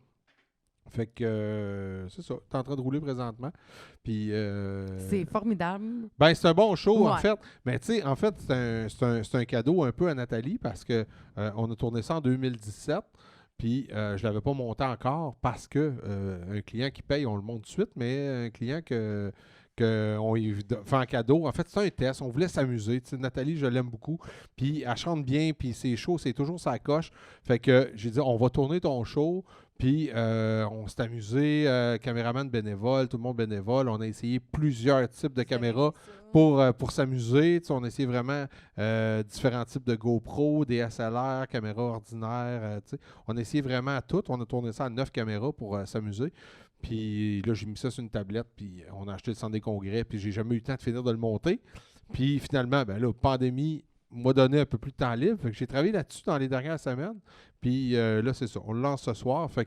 Fait que c'est ça. T'es en train de rouler présentement. Puis
C'est formidable.
ben, c'est un bon show, en
Ouais.
fait. Mais tu sais, en fait, c'est un cadeau un peu à Nathalie parce que on a tourné ça en 2017. Puis je ne l'avais pas monté encore parce que un client qui paye, on le monte tout de suite, mais un client qu'on lui fait en cadeau. En fait, c'est un test. On voulait s'amuser. Tu sais, Nathalie, je l'aime beaucoup. Puis elle chante bien, puis c'est chaud, c'est toujours sa coche. Fait que j'ai dit, on va tourner ton show. Puis on s'est amusé, caméraman bénévole, tout le monde bénévole. On a essayé plusieurs types de caméras pour s'amuser. Tu sais, on a essayé vraiment différents types de GoPro, DSLR, caméras ordinaires. Tu sais. On a essayé vraiment à tout. On a tourné ça à 9 caméras pour s'amuser. Puis là, j'ai mis ça sur une tablette, puis on a acheté le centre des congrès, puis j'ai jamais eu le temps de finir de le monter. Puis finalement, ben là, pandémie m'a donné un peu plus de temps libre. Fait que j'ai travaillé là-dessus dans les dernières semaines. Puis là, c'est ça. On le lance ce soir. Fait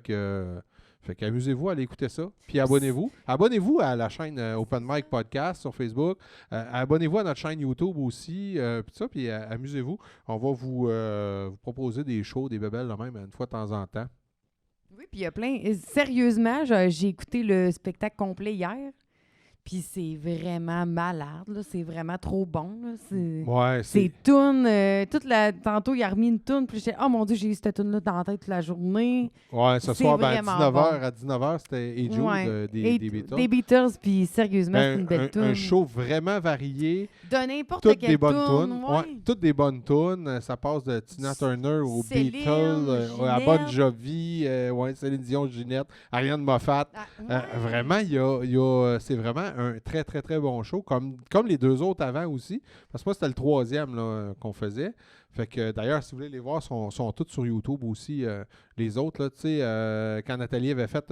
qu'amusez-vous à aller écouter ça. Puis abonnez-vous. Abonnez-vous à la chaîne Open Mic Podcast sur Facebook. Abonnez-vous à notre chaîne YouTube aussi. Puis ça, puis amusez-vous. On va vous proposer des shows, des bébelles là même une fois de temps en temps.
Oui, puis il y a plein. Sérieusement, j'ai écouté le spectacle complet hier. Puis c'est vraiment malade, là. C'est vraiment trop bon, là. C'est toune. Tantôt, il a remis une toune. Puis j'étais, oh mon Dieu, j'ai eu cette toune-là dans la tête toute la journée.
Ouais, ce soir, à 19h,
bon.
À 19h, c'était Hey Jude des Beatles.
Des Beatles, puis sérieusement, c'est une belle toune.
Un show vraiment varié.
De n'importe
toutes
quelle
des bonnes
toune.
Toutes des bonnes tounes. Ça passe de Tina Turner aux
Céline,
Beatles, à Bon Jovi, Céline Dion, Ginette, Ariane Moffat. Vraiment, c'est vraiment un très, très, très bon show, comme les deux autres avant aussi. Parce que moi, c'était le troisième là, qu'on faisait. Fait que d'ailleurs, si vous voulez les voir, sont tous sur YouTube aussi. Les autres, là, tu sais, quand Nathalie avait fait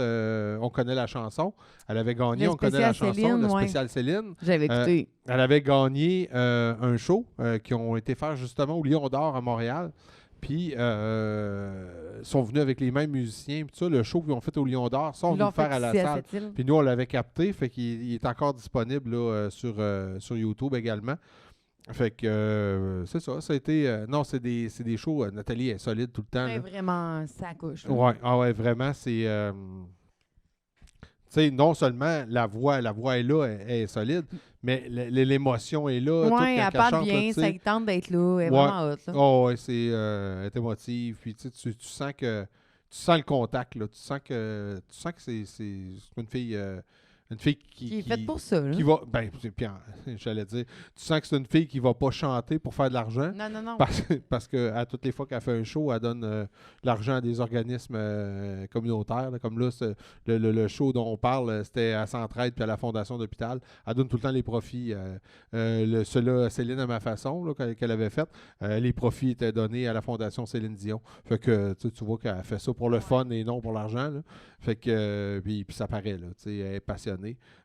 On connaît la chanson, elle avait gagné On connaît la chanson, le spécial Céline.
J'avais écouté.
Elle avait gagné un show qui ont été faire justement au Lion d'Or à Montréal. Puis, sont venus avec les mêmes musiciens. Puis ça, le show qu'ils ont fait au Lion d'Or, ça, on va le faire à la salle. Puis nous, on l'avait capté. Fait qu'il est encore disponible là, sur YouTube également. Fait que c'est ça. Ça a été. Non, c'est des shows. Nathalie est solide tout le temps.
Ouais, vraiment, ça couche.
Ouais, vraiment, c'est. Tu sais, non seulement la voix est là, elle est solide, mais l'émotion est là.
Oui, elle parle bien, ça lui tente d'être là, elle est vraiment hot.
Oh, ouais, elle est émotive, puis tu sens que tu sens le contact, là. Tu sens que c'est une fille qui
est faite pour ça. Là.
Qui va, ben, puis j'allais dire, tu sens que c'est une fille qui va pas chanter pour faire de l'argent.
Non.
Parce que à toutes les fois qu'elle fait un show, elle donne de l'argent à des organismes communautaires. Là, comme là, le show dont on parle, c'était à Centraide puis à la Fondation d'Hôpital. Elle donne tout le temps les profits. Celui-là, Céline à ma façon, là, qu'elle avait fait, les profits étaient donnés à la Fondation Céline Dion. Fait que tu vois qu'elle fait ça pour le fun et non pour l'argent. Là. Fait que puis ça paraît, là, elle est passionnée.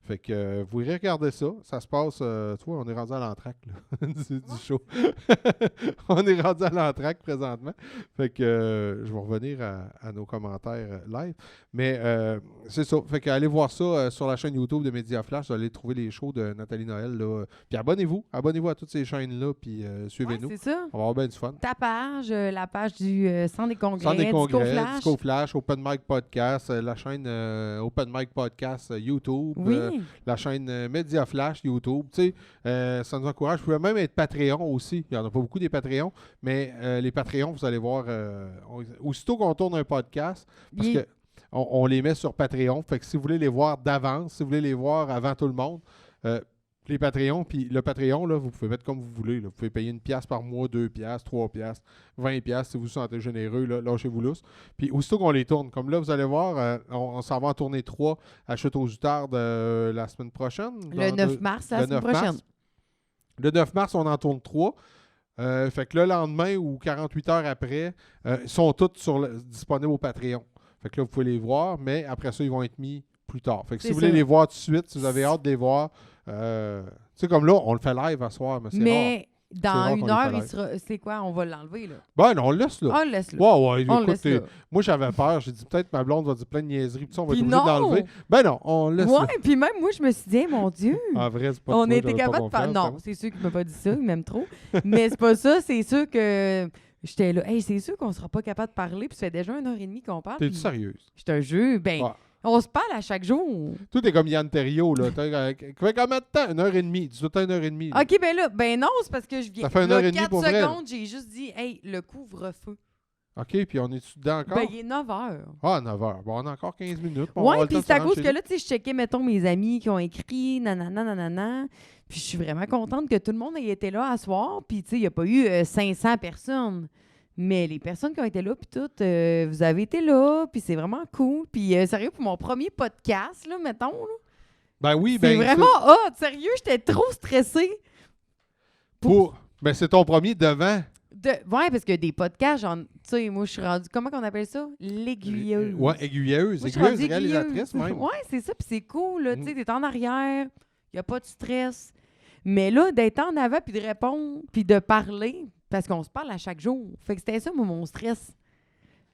Fait que vous irez regarder ça. Ça se passe, tu vois, on est rendu à l'entracte du show. On est rendu à l'entracte présentement. Fait que je vais revenir à nos commentaires live. Mais c'est ça. Fait que allez voir ça sur la chaîne YouTube de Média Flash. Vous allez trouver les shows de Nathalie Noël. Là. Puis abonnez-vous. Abonnez-vous à toutes ces chaînes-là. Puis suivez-nous.
C'est ça.
On va avoir bien du fun.
Ta page, la page du Centre des congrès,
Centre des congrès,
Disco
Flash, Open Mic Podcast, la chaîne Open Mic Podcast YouTube. La chaîne Média Flash YouTube. Tu sais, ça nous encourage. Vous pouvez même être Patreon aussi. Il n'y en a pas beaucoup des Patreons, mais les Patreons, vous allez voir, aussitôt qu'on tourne un podcast, parce que on les met sur Patreon. Fait que si vous voulez les voir d'avance, si vous voulez les voir avant tout le monde, les Patreons, puis le Patreon, là, vous pouvez mettre comme vous voulez. Là. Vous pouvez payer 1$ par mois, 2$, 3$, 20$ si vous vous sentez généreux. Là, lâchez-vous lousse. Puis aussitôt qu'on les tourne, comme là, vous allez voir, on s'en va en tourner 3 à Chute aux Outardes la semaine prochaine.
Le 9 mars, la semaine prochaine.
Le 9 mars, on en tourne 3. Fait que le lendemain ou 48 heures après, ils sont tous disponibles au Patreon. Fait que là, vous pouvez les voir, mais après ça, ils vont être mis plus tard. Fait que si vous voulez les voir tout de suite, si vous avez hâte de les voir, tu sais, comme là, on le fait live à soir, mais c'est rare.
Dans une heure, il sera. C'est quoi? On va l'enlever, là.
Ben non, on le laisse là.
On le laisse là.
Ouais, écoute, moi j'avais peur. J'ai dit peut-être ma blonde va dire plein de niaiseries, puis ça, on va être obligé de l'enlever. Ben non, on le laisse là.
Ouais, puis même moi, je me suis dit, mon Dieu.
En vrai, c'est pas
on était capable de faire. Non, c'est sûr qu'il m'a pas dit ça, il m'aime trop. Mais c'est pas ça, c'est sûr que. J'étais là, hey, c'est sûr qu'on sera pas capable de parler, puis ça fait déjà 1h30 qu'on parle.
T'es sérieuse?
Je te jure, on se parle à chaque jour.
Tout est comme Yann Terriot, là. Fait combien de temps? 1h30. Dis tout 1h30. Là.
OK, ben là, non, c'est parce que je viens.
Ça fait 1h30
4
pour
secondes, j'ai juste dit, hey, le couvre-feu.
OK, puis on est-tu dedans encore?
Ben, il est 9 h.
Ah, 9h. Bon, on a encore 15 minutes. Bon, on va
Ouais,
le
puis
temps de
c'est
se
à
rendre
cause
chez
que
nous.
là, tu sais, je checkais, mettons, mes amis qui ont écrit nanana, nanana. Puis je suis vraiment contente que tout le monde ait été là à soir. Puis, tu sais, il n'y a pas eu 500 personnes. Mais les personnes qui ont été là, puis toutes, vous avez été là, puis c'est vraiment cool. Puis, sérieux, pour mon premier podcast, là, mettons, là,
Ben oui,
c'est
ben
vraiment hot. Sérieux, j'étais trop stressée.
Ben c'est ton premier devant.
Ouais, parce que des podcasts, genre, tu sais, moi, je suis rendue, comment qu'on appelle ça? L'aiguilleuse.
Ouais, aiguilleuse.
Moi, je suis
Aiguilleuse,
rendue
réalisatrice même.
Ouais, c'est ça, puis c'est cool, là, tu sais, t'es en arrière, il a pas de stress. Mais là, d'être en avant, puis de répondre, puis de parler, parce qu'on se parle à chaque jour. Fait que c'était ça, moi, mon stress.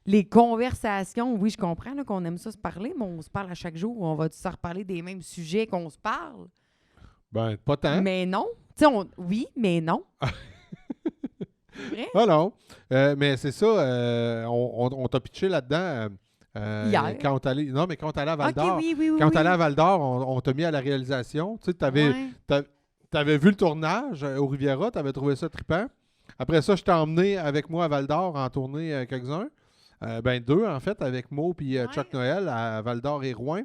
Les conversations, oui, je comprends là, qu'on aime ça se parler, mais on se parle à chaque jour. On va se reparler des mêmes sujets qu'on se parle.
Ben, pas tant.
Mais non. Tu sais, oui, mais non. C'est vrai?
Ah non. Mais c'est ça, on t'a pitché là-dedans.
Hier.
Quand on allait, non, mais quand on allait à Val d'Or.
OK, oui.
Quand on allait à Val d'Or, on t'a mis à la réalisation. Tu sais, t'avais vu le tournage au Riviera, t'avais trouvé ça trippant. Après ça, je t'ai emmené avec moi à Val d'Or en tournée quelques-uns. Ben 2, en fait, avec Mo et Chuck Noël à Val d'Or et Rouen.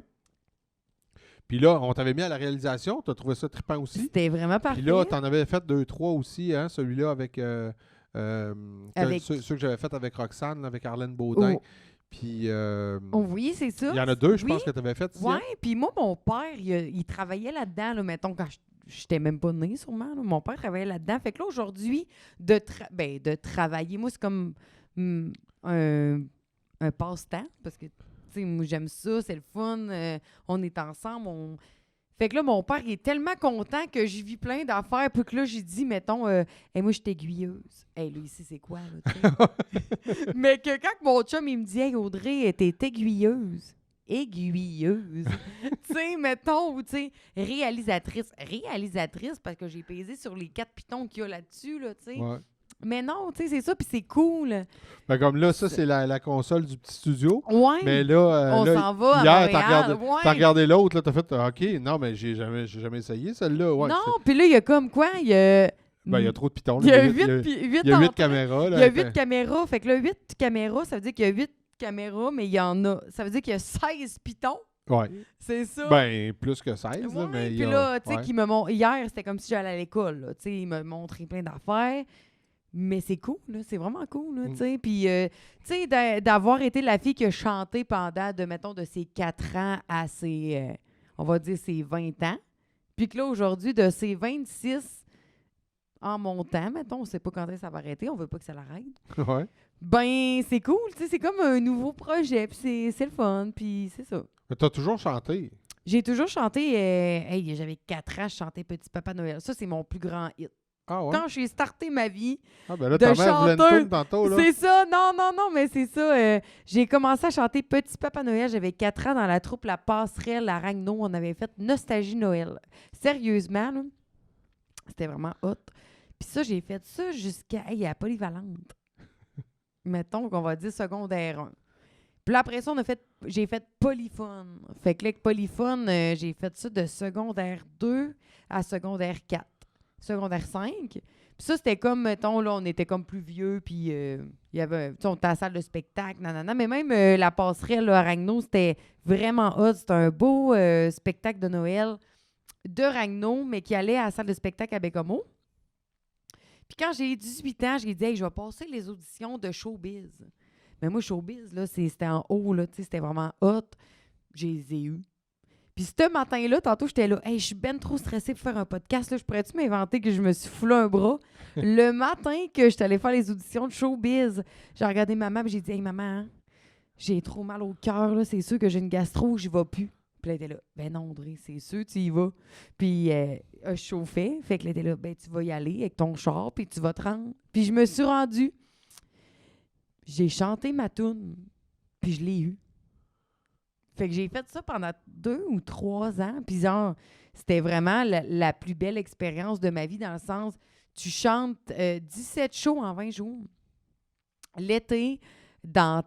Puis là, on t'avait mis à la réalisation. T'as trouvé ça trippant aussi.
C'était vraiment parfait.
Puis là, t'en avais fait 2-3 aussi, hein, celui-là avec,
Avec-
ceux que j'avais fait avec Roxane, là, avec Arlène Baudin.
Oh.
Puis
Oui, c'est ça.
il y en a 2, je
Oui.
pense, que tu avais fait.
Oui, puis moi, mon père, il travaillait là-dedans, là, mettons, quand j'étais même pas née, sûrement. Là. Mon père travaillait là-dedans. Fait que là, aujourd'hui, de travailler, moi, c'est comme un passe-temps, parce que, tu sais, moi, j'aime ça, c'est le fun, on est ensemble, Fait que là, mon père, il est tellement content que j'y vis plein d'affaires, puis que là, j'ai dit, mettons, hey, moi, je suis aiguilleuse. Hey, lui, ici, c'est quoi, là, tu sais? Mais que quand mon chum, il me dit, hey, Audrey, t'es aiguilleuse. Aiguilleuse. Tu sais, mettons, ou tu sais, réalisatrice. Réalisatrice, parce que j'ai pesé sur les 4 pitons qu'il y a là-dessus, là, tu sais.
Ouais.
Mais non, tu sais, c'est ça, puis c'est cool.
Ben, comme là, ça, c'est la console du petit studio.
Ouais.
Mais là,
on
là,
s'en va
hier,
à
t'as
Montréal. Ouais.
regardé l'autre, là, t'as fait OK, non, mais j'ai jamais essayé celle-là. Ouais,
non, puis là, il y a comme quoi? Il y a
trop de pitons.
il y a
là.
8
caméras. Là,
Il y a 8 caméras. Fait que là, 8 caméras, ça veut dire qu'il y a 8 caméras, mais il y en a. Ça veut dire qu'il y a 16 pitons.
Ouais.
C'est ça.
Ben, plus que 16.
Ouais,
là, mais
puis
il y a-
là, tu sais,
ouais.
hier, c'était comme si j'allais à l'école, là. Tu sais, il m'a montré plein d'affaires. Mais c'est cool, là. C'est vraiment cool, là, tu sais. Puis, tu sais, d'avoir été la fille qui a chanté pendant, mettons, de ses 4 ans à ses, on va dire, ses 20 ans. Puis que là, aujourd'hui, de ses 26 en montant, mettons, on sait pas quand est-ce que ça va arrêter, on veut pas que ça l'arrête.
Ouais.
Ben, c'est cool, tu sais, c'est comme un nouveau projet, puis c'est le fun, puis c'est ça.
Mais t'as toujours chanté.
J'ai toujours chanté, hey, j'avais 4 ans, je chantais Petit Papa Noël. Ça, c'est mon plus grand hit.
Ah ouais?
Quand j'ai starté ma vie,
Ah ben là,
de
ta mère voulait une
chanteur,
toune tantôt, là.
c'est ça, non, mais c'est ça. J'ai commencé à chanter Petit Papa Noël, j'avais 4 ans dans la troupe La Passerelle à Ragno. On avait fait Nostalgie Noël. Sérieusement, là, c'était vraiment hot. Puis ça, j'ai fait ça jusqu'à à Polyvalente. Mettons qu'on va dire secondaire 1. Puis là, après ça, j'ai fait Polyphone. Fait que là, avec Polyphone, j'ai fait ça de secondaire 2 à secondaire 4. Secondaire 5. Puis ça, c'était comme, mettons, là, on était comme plus vieux, puis il y avait, tu sais, on était à la salle de spectacle, nanana. Mais même la passerelle là, à Ragno, c'était vraiment hot. C'était un beau spectacle de Noël de Ragno, mais qui allait à la salle de spectacle à Bécomo. Puis quand j'ai 18 ans, j'ai dit, hey, je vais passer les auditions de Showbiz. Mais moi, Showbiz, là, c'était en haut, là, tu sais, c'était vraiment hot. Je les ai eus. Puis ce matin-là, tantôt, j'étais là, hey, je suis ben trop stressée pour faire un podcast, là, je pourrais-tu m'inventer que je me suis foulé un bras? Le matin que j'étais allée faire les auditions de Showbiz, j'ai regardé maman, puis j'ai dit, hey, maman, hein, j'ai trop mal au cœur, là, c'est sûr que j'ai une gastro, j'y vais plus. Puis là, elle était là, ben non, Audrey, c'est sûr, tu y vas. Puis je chauffais, fait que là, elle était là, ben tu vas y aller avec ton char, puis tu vas te rendre. Puis je me suis rendue. J'ai chanté ma toune, puis je l'ai eue. Fait que j'ai fait ça pendant 2 ou 3 ans, puis genre, c'était vraiment la plus belle expérience de ma vie, dans le sens, tu chantes 17 shows en 20 jours. L'été, dans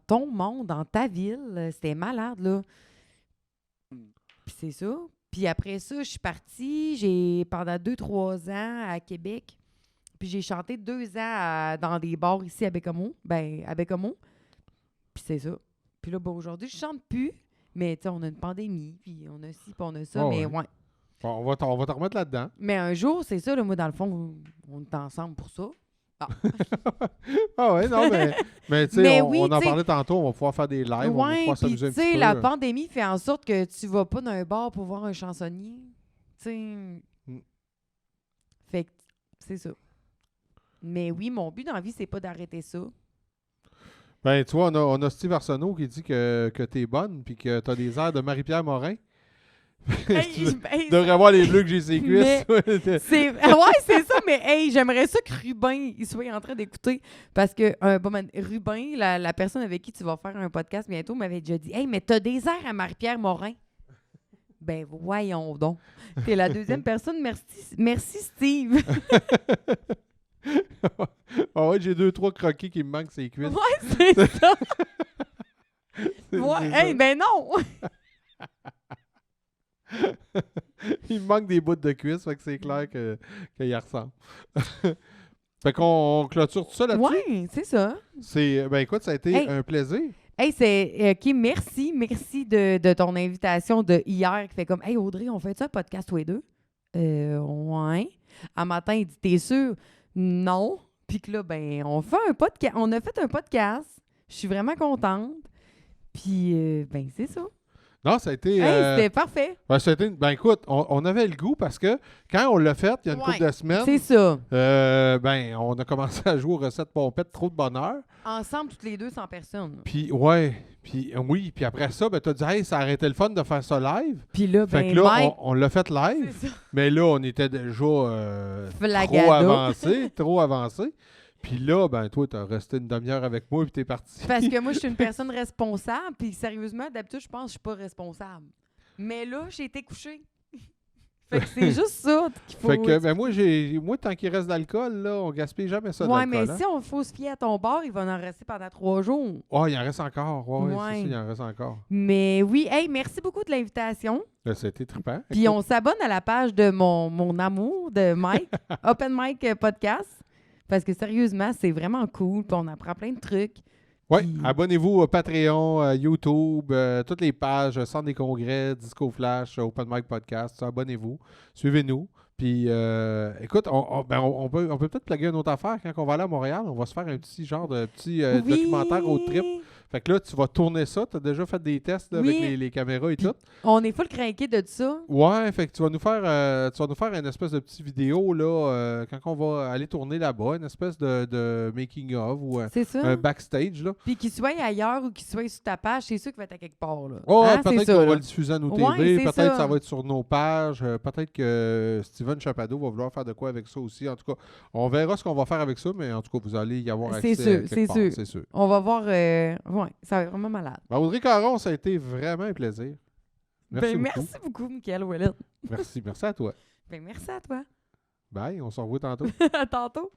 ton monde, dans ta ville, c'était malade, là. Puis c'est ça. Puis après ça, je suis partie, pendant 2-3 ans à Québec. Puis Puis j'ai chanté 2 ans dans des bars ici à Bécomo. À Bécomo. Puis c'est ça. Puis là, aujourd'hui, je chante plus. Mais tu sais, on a une pandémie, puis on a ci, puis on a ça. Mais ouais.
On va te remettre là-dedans.
Mais un jour, c'est ça, là, moi, dans le fond, on est ensemble pour ça.
Ah ouais, non, mais tu sais, on en parlait tantôt, on va pouvoir faire des lives, on va pouvoir s'amuser un petit peu.
Tu sais, la pandémie fait en sorte que tu vas pas dans un bar pour voir un chansonnier. Tu sais. Fait que c'est ça. Mais oui, mon but dans la vie, c'est pas d'arrêter ça.
Ben, tu vois, on a Steve Arsenault qui dit que t'es bonne puis que t'as des airs de Marie-Pierre Morin. Tu devrais voir les bleus que j'ai ses cuisses.
Ouais, c'est ça, mais hey, j'aimerais ça que Rubin il soit en train d'écouter. Parce que Rubin, la personne avec qui tu vas faire un podcast bientôt, m'avait déjà dit Hey, mais t'as des airs à Marie-Pierre Morin. Ben voyons donc. T'es la deuxième personne. Merci Steve.
Ah ouais, j'ai 2-3 croquis qui me manquent ses cuisses.
Ouais, c'est ça. Hey, ben non.
Il me manque des bouts de cuisse, fait que c'est clair qu'il y ressemble. Fait qu'on clôture tout ça là-dessus.
Oui, c'est ça.
Ben écoute, ça a été un plaisir.
Hey, c'est merci de ton invitation de hier qui fait comme Hey Audrey, on fait ça un podcast tous les deux? Ouais. Un matin, il dit T'es sûr? Non. Puis que là, ben, on a fait un podcast. Je suis vraiment contente. Puis ben, c'est ça.
Non, ça a été...
c'était parfait.
Ben écoute, on avait le goût parce que quand on l'a fait, il y a une couple de semaines...
C'est ça.
Ben, on a commencé à jouer aux recettes pompettes trop de bonheur.
Ensemble, toutes les deux, 100 personnes.
Puis, puis après ça, ben, t'as dit, hey, ça aurait été le fun de faire ça live.
Puis là,
fait que là, on l'a fait live. Mais là, on était déjà trop avancé. Puis là, ben toi, t'as resté une demi-heure avec moi puis t'es parti.
Parce que moi, je suis une personne responsable. Puis sérieusement, d'habitude, je pense que je suis pas responsable. Mais là, j'ai été couchée. Fait que c'est juste ça qu'il faut...
Fait que, ben moi, tant qu'il reste d'alcool, là, on gaspille jamais ça d'alcool.
Ouais, mais si on faut se fier à ton bar, il va en rester pendant 3 jours.
Oh, il en reste encore. Ouais. C'est ça, il en reste encore.
Mais oui, hey, merci beaucoup de l'invitation.
Ça a été trippant.
Puis on s'abonne à la page de mon amour de Mike, Open Mike Podcast. Parce que sérieusement, c'est vraiment cool. Puis on apprend plein de trucs.
Oui, abonnez-vous au Patreon, YouTube, toutes les pages, Centre des congrès, Disco Flash, Open Mic Podcast. Abonnez-vous, suivez-nous. Puis, écoute, on peut peut-être plugger une autre affaire. Quand on va aller à Montréal, on va se faire un petit genre de documentaire au trip. Fait que là, tu vas tourner ça. Tu as déjà fait des tests là, avec les caméras et tout.
On est full craqué de ça.
Ouais, fait que tu vas nous faire une espèce de petite vidéo là, quand on va aller tourner là-bas, une espèce de making of ou un backstage là.
Puis qu'il soit ailleurs ou qu'il soit sur ta page, c'est sûr qu'il va être à quelque part là.
Oh, peut-être qu'on va le diffuser à nos TV, peut-être que ça va être sur nos pages, peut-être que Steven Chappado va vouloir faire de quoi avec ça aussi. En tout cas, on verra ce qu'on va faire avec ça, mais en tout cas, vous allez y avoir accès. C'est sûr.
On va voir. Ouais, ça va être vraiment malade.
Audrey Caron, ça a été vraiment un plaisir.
Merci beaucoup, Michael Ouellet.
Merci à toi.
Merci à toi.
Bye, on se revoit tantôt.
À tantôt.